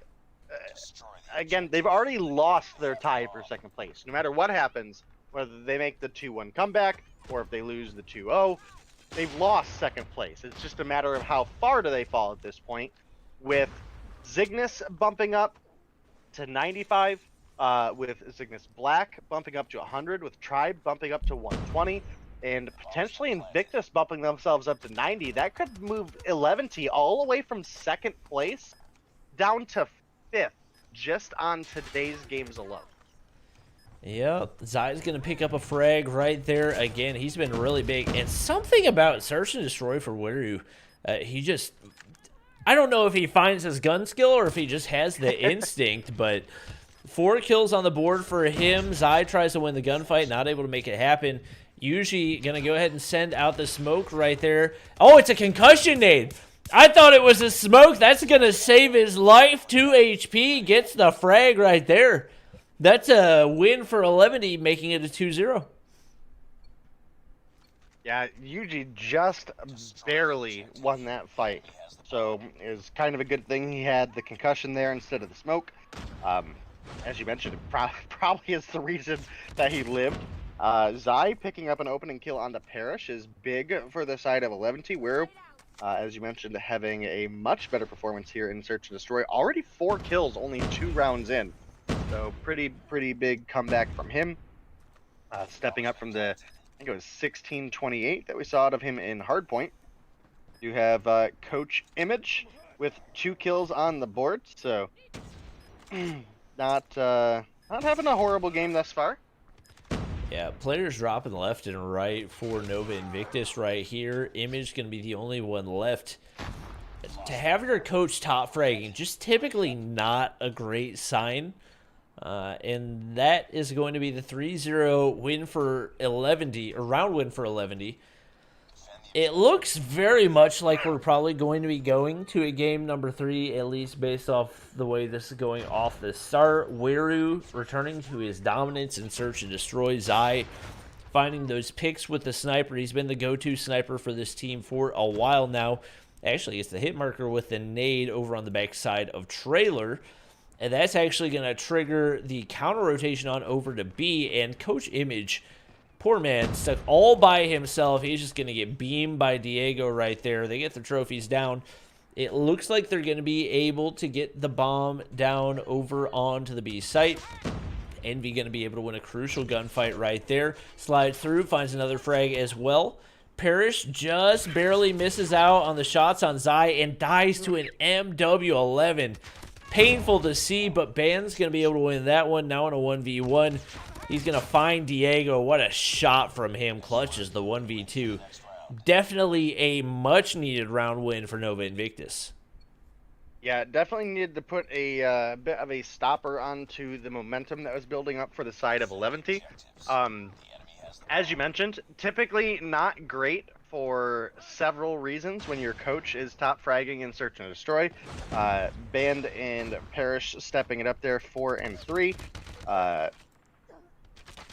again, they've already lost their tie for 2nd place. No matter what happens, whether they make the 2-1 comeback or if they lose the 2-0, they've lost 2nd place. It's just a matter of how far do they fall at this point, with Zygnus bumping up to 95, with Zygnus Black bumping up to 100, with Tribe bumping up to 120, and potentially Invictus bumping themselves up to 90. That could move 11T all the way from 2nd place down to 5th. Just on today's games alone. Yep, Zai's going to pick up a frag right there. Again, he's been really big. And something about Search and Destroy for Wiru, he just... I don't know if he finds his gun skill or if he just has the instinct, but 4 kills on the board for him. Zai tries to win the gunfight, not able to make it happen. Usually going to go ahead and send out the smoke right there. Oh, it's a concussion nade. I thought it was a smoke. That's going to save his life. 2 HP. Gets the frag right there. That's a win for 11E, making it a 2-0. Yeah, Yuji just barely won that fight. So it was kind of a good thing he had the concussion there instead of the smoke. As you mentioned, it probably is the reason that he lived. Zai picking up an opening kill on the Parrish is big for the side of 11T. Wiru, as you mentioned, having a much better performance here in Search and Destroy. Already 4 kills, only 2 rounds in. So pretty big comeback from him. Stepping up from the, I think it was 16-28 that we saw out of him in hardpoint. You have Coach Image with 2 kills on the board. So not having a horrible game thus far. Yeah, players dropping left and right for Nova Invictus right here. Image going to be the only one left to have your coach top fragging, just typically not a great sign. And that is going to be the 3-0 win for 11D, or round win for 11D. It looks very much like we're probably going to be going to a game number 3, at least based off the way this is going off the start. Weru returning to his dominance and search and destroy. Zai finding those picks with the sniper. He's been the go-to sniper for this team for a while now. Actually, it's the hit marker with the nade over on the backside of Trailer. And that's actually going to trigger the counter rotation on over to B. And Coach Image, poor man, stuck all by himself. He's just going to get beamed by Diego right there. They get the trophies down. It looks like they're going to be able to get the bomb down over onto the B site. Envy going to be able to win a crucial gunfight right there. Slides through, finds another frag as well. Parrish just barely misses out on the shots on Zai and dies to an MW11. Painful to see, but Ban's going to be able to win that one. Now in a 1v1. He's going to find Diego. What a shot from him. Clutches the 1v2. Definitely a much-needed round win for Nova Invictus. Yeah, definitely needed to put a bit of a stopper onto the momentum that was building up for the side of 11T. As you mentioned, typically not great for several reasons when your coach is top fragging in Search and Destroy. Band and Parrish stepping it up there 4 and 3.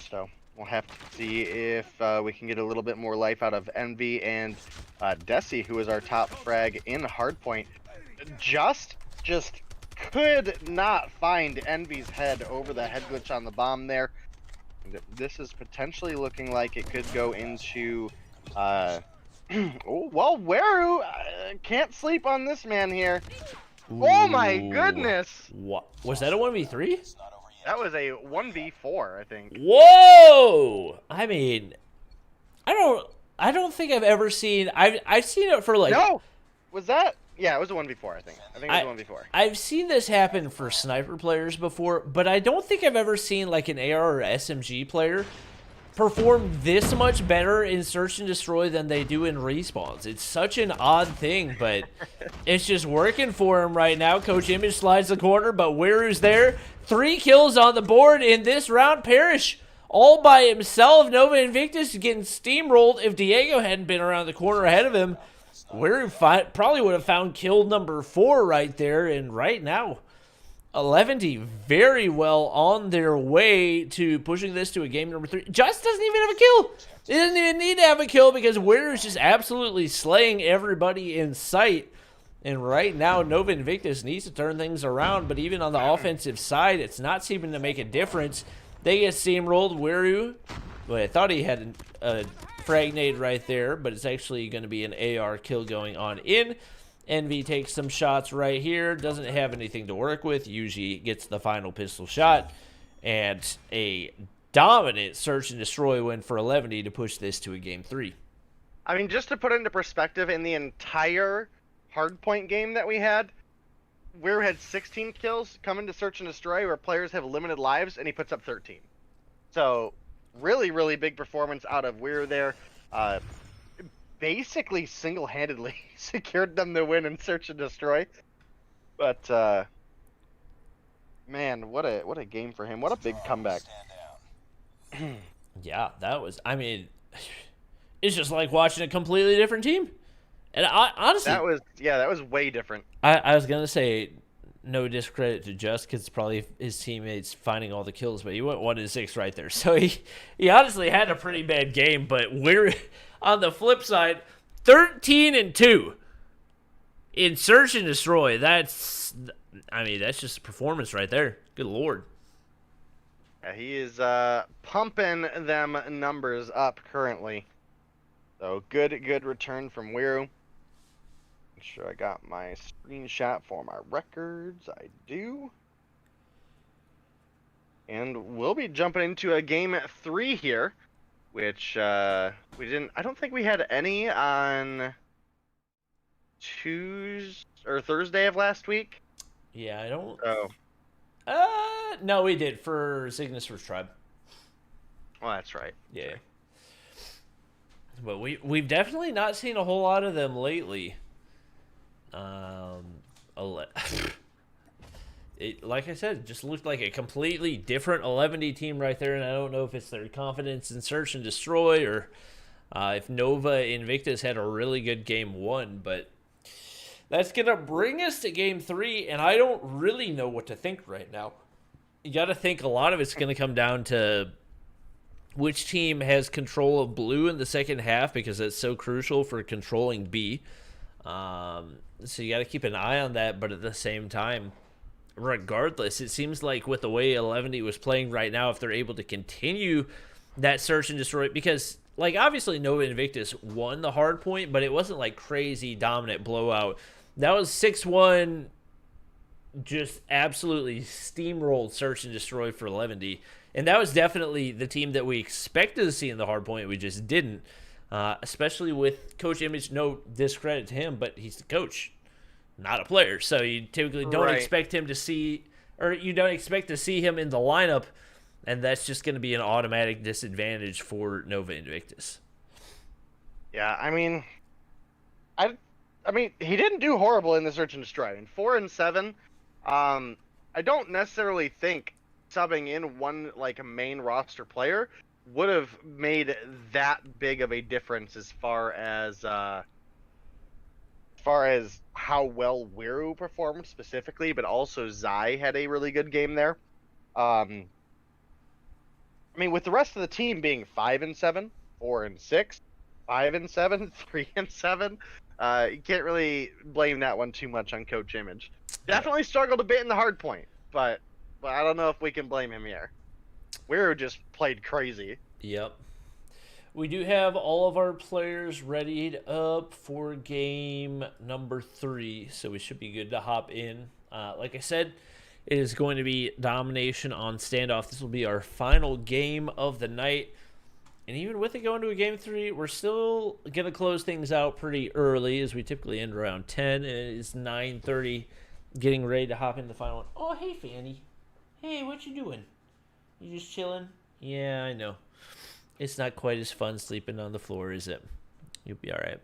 So we'll have to see if we can get a little bit more life out of Envy and Desi, who is our top frag in hardpoint. Just could not find Envy's head over the head glitch on the bomb there. This is potentially looking like it could go into oh, well, Weru can't sleep on this man here. Ooh. Oh my goodness. What was that, a 1v3? That was a 1v4, I think. Whoa! I mean, I don't think I've ever seen. I've seen it for like. No, was that? Yeah, it was a 1v4, I think. I think it was a 1v4. I've seen this happen for sniper players before, but I don't think I've ever seen like an AR or SMG player perform this much better in Search and Destroy than they do in respawns. It's such an odd thing, but it's just working for him right now. Coach Image slides the corner, but Weru's there. 3 kills on the board in this round. Parrish all by himself. Nova Invictus getting steamrolled. If Diego hadn't been around the corner ahead of him, Weru probably would have found kill number 4 right there. And right now, 11D very well on their way to pushing this to a game number 3. Just doesn't even have a kill. He doesn't even need to have a kill because Weru's just absolutely slaying everybody in sight. And right now, Nova Invictus needs to turn things around. But even on the offensive side, it's not seeming to make a difference. They get steamrolled. Weru, well, I thought he had a frag nade right there, but it's actually going to be an AR kill going on in. Envy takes some shots right here. Doesn't have anything to work with. Usually gets the final pistol shot. And a dominant Search and Destroy win for 11D to push this to a game 3. I mean, just to put it into perspective, in the entire hardpoint game that we had, Weru had 16 kills coming to Search and Destroy where players have limited lives, and he puts up 13. So, really, really big performance out of Weru there. Basically single-handedly secured them the win in Search and Destroy. But man, what a game for him. What a big comeback. Yeah, that was, I mean, it's just like watching a completely different team. And honestly, that was way different. I was gonna say no discredit to Just because it's probably his teammates finding all the kills, but he went 1-6 right there. So he honestly had a pretty bad game. But we're on the flip side, 13-2 in Search and Destroy. That's just a performance right there. Good lord. Yeah, he is pumping them numbers up currently. So good return from Weru. Make sure I got my screenshot for my records. I do. And we'll be jumping into a game 3 here, which I don't think we had any on Tuesday or Thursday of last week. Yeah, I don't. Oh. No, we did for Zygnus vs. Tribe. Well, that's right. Yeah. But we've definitely not seen a whole lot of them lately. Like I said, just looked like a completely different 11D team right there, and I don't know if it's their confidence in search and destroy or if Nova Invictus had a really good game 1, but that's going to bring us to game 3, and I don't really know what to think right now. You got to think a lot of it's going to come down to which team has control of blue in the second half, because that's so crucial for controlling B. So you got to keep an eye on that, but at the same time, regardless, it seems like with the way 11D was playing right now, if they're able to continue that search and destroy, because like obviously Nova Invictus won the hard point, but it wasn't like crazy dominant blowout. That was 6-1, just absolutely steamrolled search and destroy for 11D. And that was definitely the team that we expected to see in the hard point. We just didn't, especially with Coach Image. No discredit to him, but he's the coach, not a player. So you typically don't expect him to see, or you don't expect to see him in the lineup, and that's just going to be an automatic disadvantage for Nova Invictus. Yeah, I mean, he didn't do horrible in the search and destroy. I mean, 4 and 7. I don't necessarily think subbing in one like a main roster player would have made that big of a difference as far as how well Wiru performed specifically, but also Zai had a really good game there. I mean, with the rest of the team being 5 and 7, 4 and 6, 5 and 7, 3 and 7, you can't really blame that one too much on Coach Image. Definitely struggled a bit in the hard point, but I don't know if we can blame him here. Wiru just played crazy. Yep. We do have all of our players readied up for game number 3, so we should be good to hop in. Like I said, it is going to be domination on standoff. This will be our final game of the night. And even with it going to a game 3, we're still going to close things out pretty early, as we typically end around 10. And it is 9:30, getting ready to hop in the final one. Oh, hey, Fanny. Hey, what you doing? You just chilling? Yeah, I know. It's not quite as fun sleeping on the floor, is it? You'll be all right.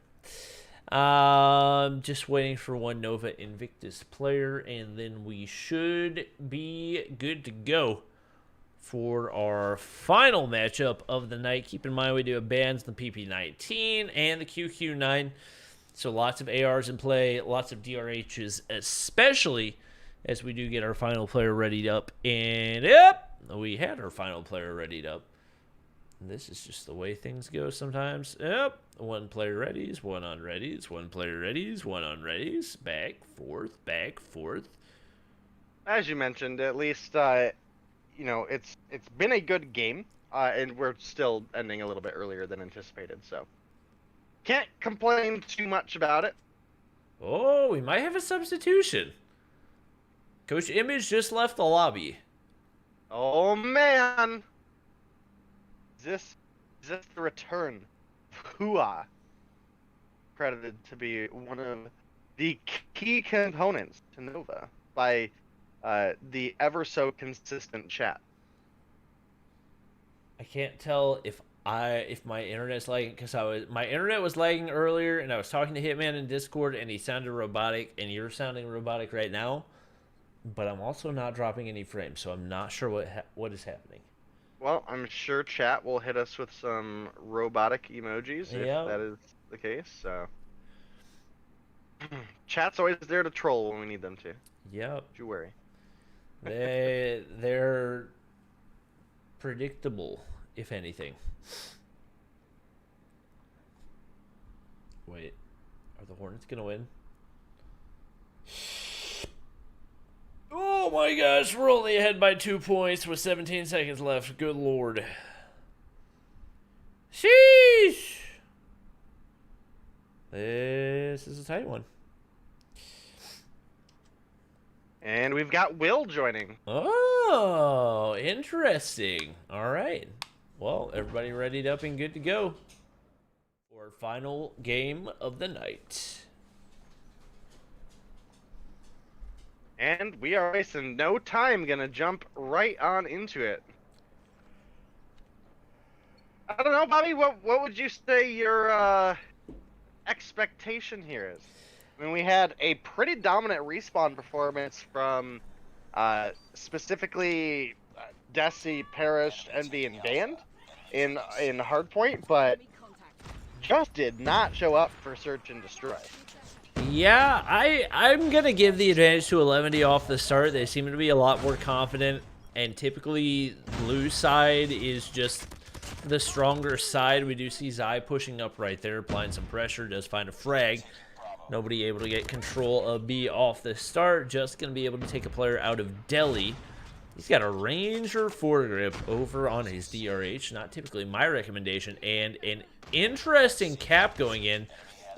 Just waiting for one Nova Invictus player, and then we should be good to go for our final matchup of the night. Keep in mind we do have bans in the PP19 and the QQ9, so lots of ARs in play, lots of DRHs, especially as we do get our final player readied up. And yep, we had our final player readied up. This is just the way things go sometimes. Yep, one player readies, one on readies, one player readies, one on readies, back, forth, back, forth. As you mentioned, at least you know, it's been a good game, and we're still ending a little bit earlier than anticipated, so can't complain too much about it. Oh, we might have a substitution. Coach Image just left the lobby. Oh man, is this the return of Hua, credited to be one of the key components to Nova by the ever so consistent chat? I can't tell if my internet's lagging, because my internet was lagging earlier, and I was talking to Hitman in Discord, and he sounded robotic, and you're sounding robotic right now. But I'm also not dropping any frames, so I'm not sure what is happening. Well, I'm sure chat will hit us with some robotic emojis if that is the case. So chat's always there to troll when we need them to. Yep. Don't you worry. They're predictable, if anything. Wait, are the Hornets gonna win? Oh my gosh, we're only ahead by 2 points with 17 seconds left. Good lord. Sheesh! This is a tight one. And we've got Will joining. Oh, interesting. All right. Well, everybody readied up and good to go for our final game of the night. And we are wasting no time, gonna jump right on into it. I don't know, Bobby, what would you say your expectation here is? I mean, we had a pretty dominant respawn performance from specifically Desi, Parrish, Envy, and Band in hardpoint, but just did not show up for Search and Destroy. Yeah, I'm going to give the advantage to 11D off the start. They seem to be a lot more confident, and typically blue side is just the stronger side. We do see Zai pushing up right there, applying some pressure, does find a frag. Nobody able to get control of B off the start. Just going to be able to take a player out of Delhi. He's got a Ranger foregrip over on his DRH. Not typically my recommendation. And an interesting cap going in,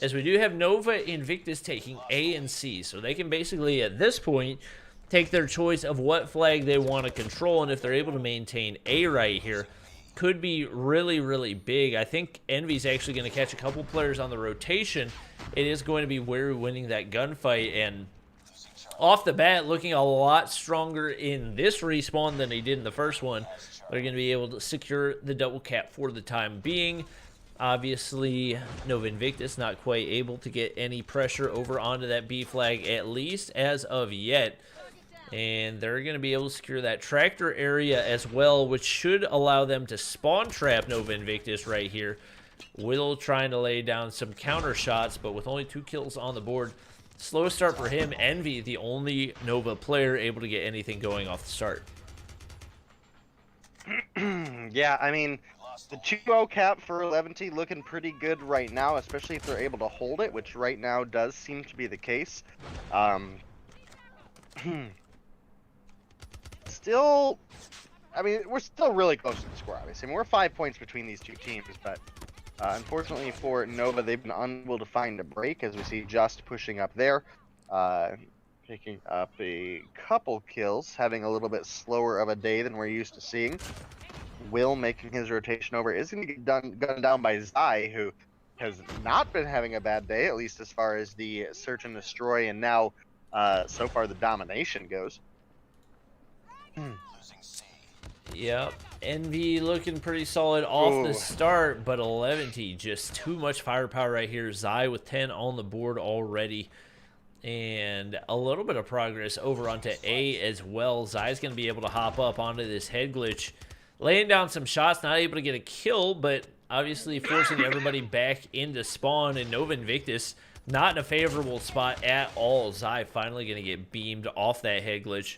as we do have Nova Invictus taking A and C. So they can basically, at this point, take their choice of what flag they want to control. And if they're able to maintain A right here, could be really, really big. I think Envy's actually going to catch a couple players on the rotation. It is going to be Weru winning that gunfight. And off the bat, looking a lot stronger in this respawn than he did in the first one. They're going to be able to secure the double cap for the time being. Obviously, Nova Invictus not quite able to get any pressure over onto that B flag, at least as of yet. And they're going to be able to secure that tractor area as well, which should allow them to spawn trap Nova Invictus right here. Will trying to lay down some counter shots, but with only 2 kills on the board. Slow start for him. Envy, the only Nova player able to get anything going off the start. Yeah, I mean, the 2-0 cap for 11T looking pretty good right now, especially if they're able to hold it, which right now does seem to be the case. Still, I mean, we're still really close to the score, obviously. I mean, we're 5 points between these two teams, but unfortunately for Nova, they've been unable to find a break, as we see Just pushing up there, picking up a couple kills, having a little bit slower of a day than we're used to seeing. Will making his rotation over is going to get gunned down by Zai, who has not been having a bad day, at least as far as the search and destroy, and now so far the domination goes. Yep, Envy looking pretty solid off the start, but 11T just too much firepower right here. Zai with 10 on the board already, and a little bit of progress over onto A as well. Zai's going to be able to hop up onto this head glitch, laying down some shots, not able to get a kill, but obviously forcing everybody back into spawn. And Nova Invictus not in a favorable spot at all. Zai finally going to get beamed off that head glitch,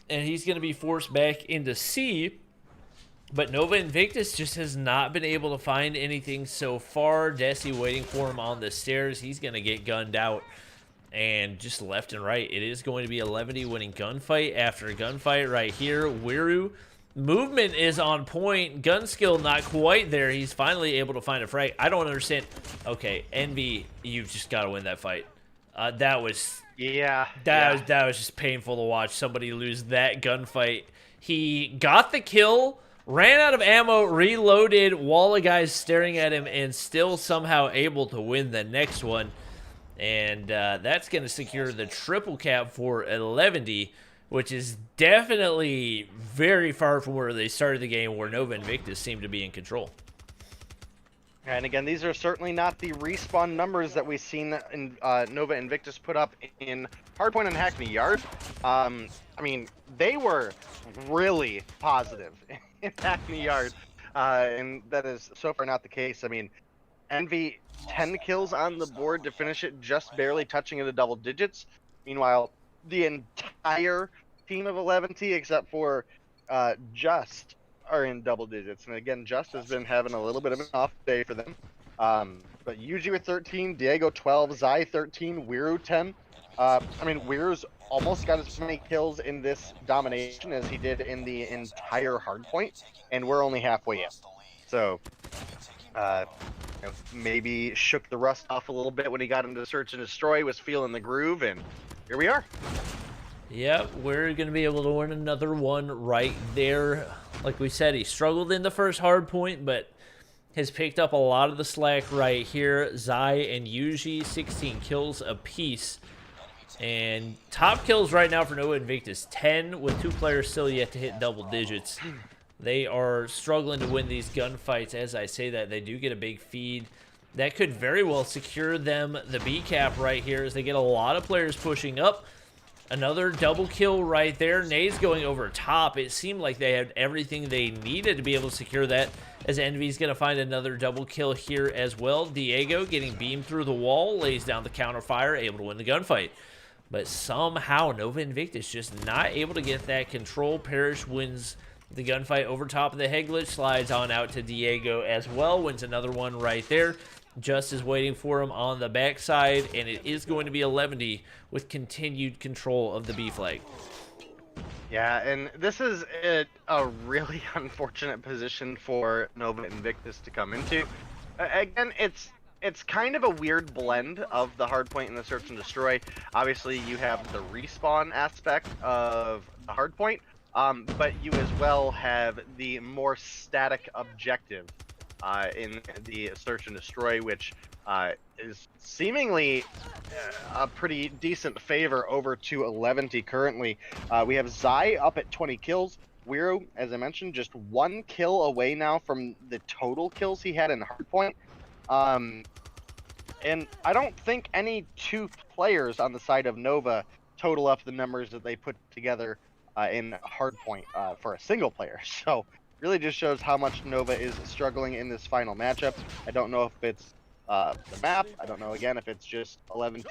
and he's going to be forced back into C. But Nova Invictus just has not been able to find anything so far. Desi waiting for him on the stairs. He's going to get gunned out. And just left and right, it is going to be 11D winning gunfight after gunfight right here. Weru, movement is on point. Gun skill not quite there. He's finally able to find a frag. I don't understand. Okay, Envy, you've just got to win that fight. That was... Yeah. That was just painful to watch somebody lose that gunfight. He got the kill, ran out of ammo, reloaded while a guy's staring at him, and still somehow able to win the next one. And that's going to secure the triple cap for 11D, which is definitely very far from where they started the game, where Nova Invictus seemed to be in control. And again, these are certainly not the respawn numbers that we've seen in Nova Invictus put up in Hardpoint and Hackney Yard. I mean, they were really positive in Hackney Yard, and that is so far not the case. I mean, Envy, 10 kills on the board to finish it, just barely touching into double digits. Meanwhile, the entire team of 11T, except for Just, are in double digits. And again, Just has been having a little bit of an off day for them. But Yuji with 13, Diego 12, Zai 13, Weru 10. I mean, Weru's almost got as many kills in this domination as he did in the entire hardpoint, and we're only halfway in. So, maybe shook the rust off a little bit when he got into Search and Destroy, was feeling the groove, and here we are. Yep, we're going to be able to win another one right there. Like we said, he struggled in the first hard point, but has picked up a lot of the slack right here. Zai and Yuji, 16 kills apiece. And top kills right now for Nova Invictus, 10, with 2 players still yet to hit double digits. They are struggling to win these gunfights. As I say that, they do get a big feed that could very well secure them the B cap right here as they get a lot of players pushing up. Another double kill right there. Nays going over top. It seemed like they had everything they needed to be able to secure that, as Envy's going to find another double kill here as well. Diego getting beamed through the wall, lays down the counter fire, able to win the gunfight. But somehow Nova Invictus just not able to get that control. Parrish wins the gunfight over top of the head glitch, slides on out to Diego as well, wins another one right there. Just is waiting for him on the backside, and it is going to be 11 with continued control of the B flag. Yeah, and this is a really unfortunate position for Nova Invictus to come into. Again, it's kind of a weird blend of the hardpoint and the search and destroy. Obviously, you have the respawn aspect of the hardpoint, but you as well have the more static objective in the search and destroy, which is seemingly a pretty decent favor over to 11 currently. We have Zai up at 20 kills. Wiro, as I mentioned, just 1 kill away now from the total kills he had in hardpoint. And I don't think any 2 players on the side of Nova total up the numbers that they put together in hardpoint for a single player. So really just shows how much Nova is struggling in this final matchup. I don't know if it's the map. I don't know, again, if it's just 11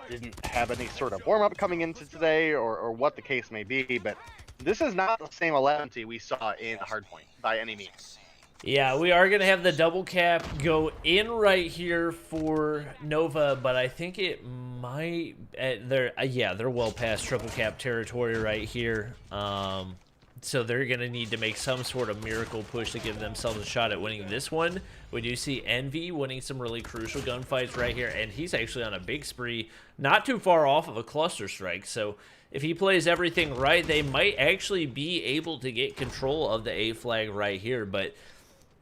didn't have any sort of warm-up coming into today or what the case may be, but this is not the same 11 we saw in hardpoint by any means. Yeah, we are going to have the double cap go in right here for Nova, but I think it might... they're well past triple cap territory right here. So they're going to need to make some sort of miracle push to give themselves a shot at winning this one. We do see Envy winning some really crucial gunfights right here, and he's actually on a big spree, not too far off of a cluster strike. So if he plays everything right, they might actually be able to get control of the A flag right here. But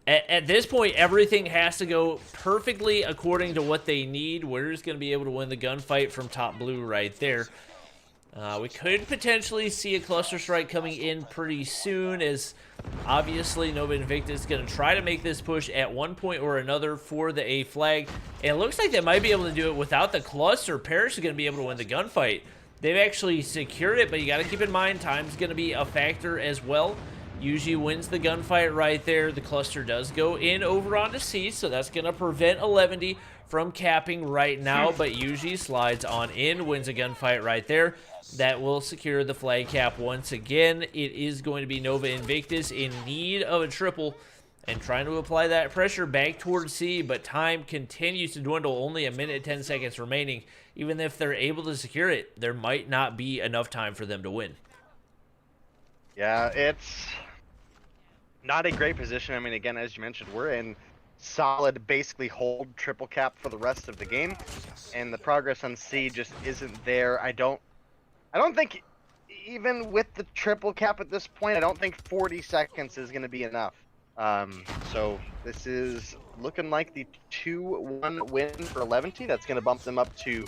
at this point, everything has to go perfectly according to what they need. We're just going to be able to win the gunfight from top blue right there. We could potentially see a cluster strike coming in pretty soon, as obviously Nova Invictus is going to try to make this push at one point or another for the A flag. And it looks like they might be able to do it without the cluster. Parrish is going to be able to win the gunfight. They've actually secured it, but you got to keep in mind time's going to be a factor as well. Usually wins the gunfight right there. The cluster does go in over onto C, so that's going to prevent 11 from capping right now, but Yuji slides on in, wins a gunfight right there. That will secure the flag cap once again. It is going to be Nova Invictus in need of a triple and trying to apply that pressure back towards C, but time continues to dwindle. Only a minute 10 seconds remaining. Even if they're able to secure it, there might not be enough time for them to win. Yeah, it's not a great position. I mean, again, as you mentioned, we're in solid, basically hold triple cap for the rest of the game, and the progress on C just isn't there. I don't think, even with the triple cap at this point, I don't think 40 seconds is going to be enough. So this is looking like the 2-1 win for 11. That's going to bump them up to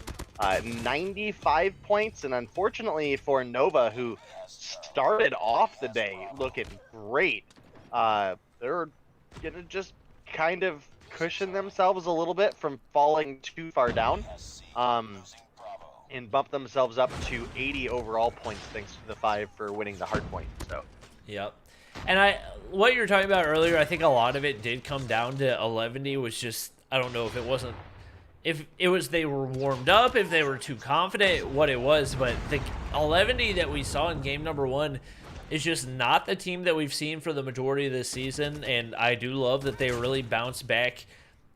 95 points, and unfortunately for Nova, who started off the day looking great, they're going to just kind of cushion themselves a little bit from falling too far down, and bump themselves up to 80 overall points thanks to the 5 for winning the hard point. So yep. And what you were talking about earlier, I think a lot of it did come down to 11 was just, I don't know if it was they were warmed up, if they were too confident, what it was, but the 11 that we saw in game number 1 is just not the team that we've seen for the majority of this season, and I do love that they really bounced back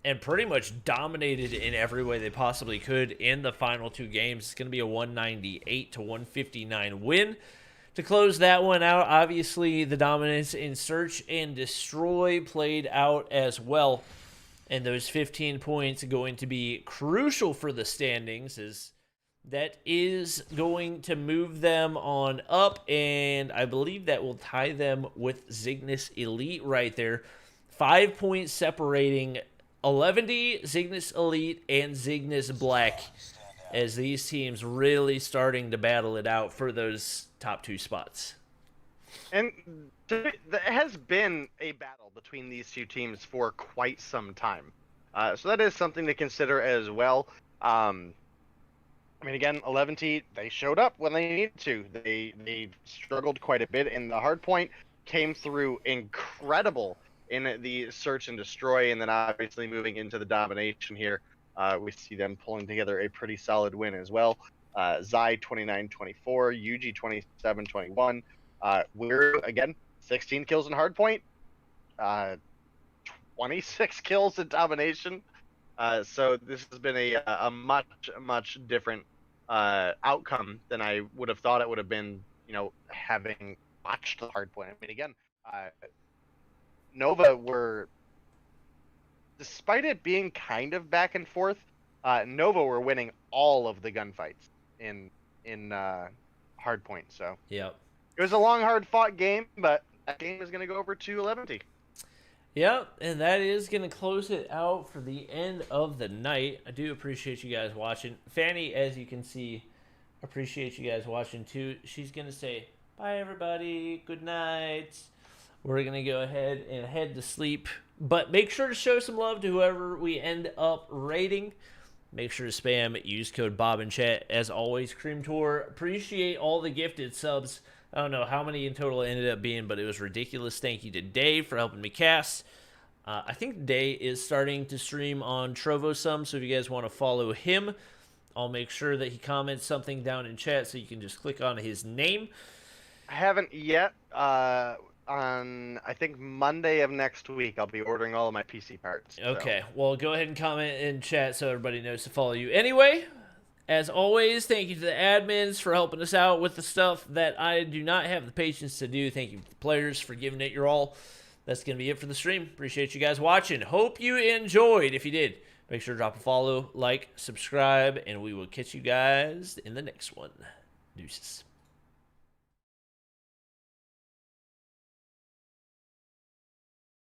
and pretty much dominated in every way they possibly could in the final 2 games. It's going to be a 198 to 159 win. To close that one out, obviously the dominance in search and destroy played out as well, and those 15 points are going to be crucial for the standings, as that is going to move them on up, and I believe that will tie them with Zygnus Elite right there. 5 points separating 11, Zygnus Elite, and Zygnus Black, as these teams really starting to battle it out for those top 2 spots. And there has been a battle between these 2 teams for quite some time. So that is something to consider as well. I mean, again, 11T, they showed up when they needed to. They struggled quite a bit, and the hardpoint came through incredible in the search and destroy, and then obviously moving into the domination here, we see them pulling together a pretty solid win as well. Zy 29-24, UG 27-21. We're, again, 16 kills in hardpoint, 26 kills in domination. So this has been a much different outcome than I would have thought it would have been, having watched the hardpoint. I mean, again, Nova were, despite it being kind of back and forth, Nova were winning all of the gunfights in hardpoint. So Yep. it was a long, hard fought game, but that game is going to go over to 11T. Yep, and that is going to close it out for the end of the night. I do appreciate you guys watching. Fanny, as you can see, appreciate you guys watching too. She's going to say, bye everybody, good night. We're going to go ahead and head to sleep. But make sure to show some love to whoever we end up rating. Make sure to spam, use code Bob in chat. As always, Cream Tour, appreciate all the gifted subs. I don't know how many in total it ended up being, but it was ridiculous. Thank you to Dave for helping me cast. I think Dave is starting to stream on Trovo some, so if you guys want to follow him, I'll make sure that he comments something down in chat so you can just click on his name. I haven't yet. On, I think, Monday of next week, I'll be ordering all of my PC parts. Okay, well, go ahead and comment in chat so everybody knows to follow you. Anyway, as always, thank you to the admins for helping us out with the stuff that I do not have the patience to do. Thank you to the players for giving it your all. That's going to be it for the stream. Appreciate you guys watching. Hope you enjoyed. If you did, make sure to drop a follow, like, subscribe, and we will catch you guys in the next one. Deuces.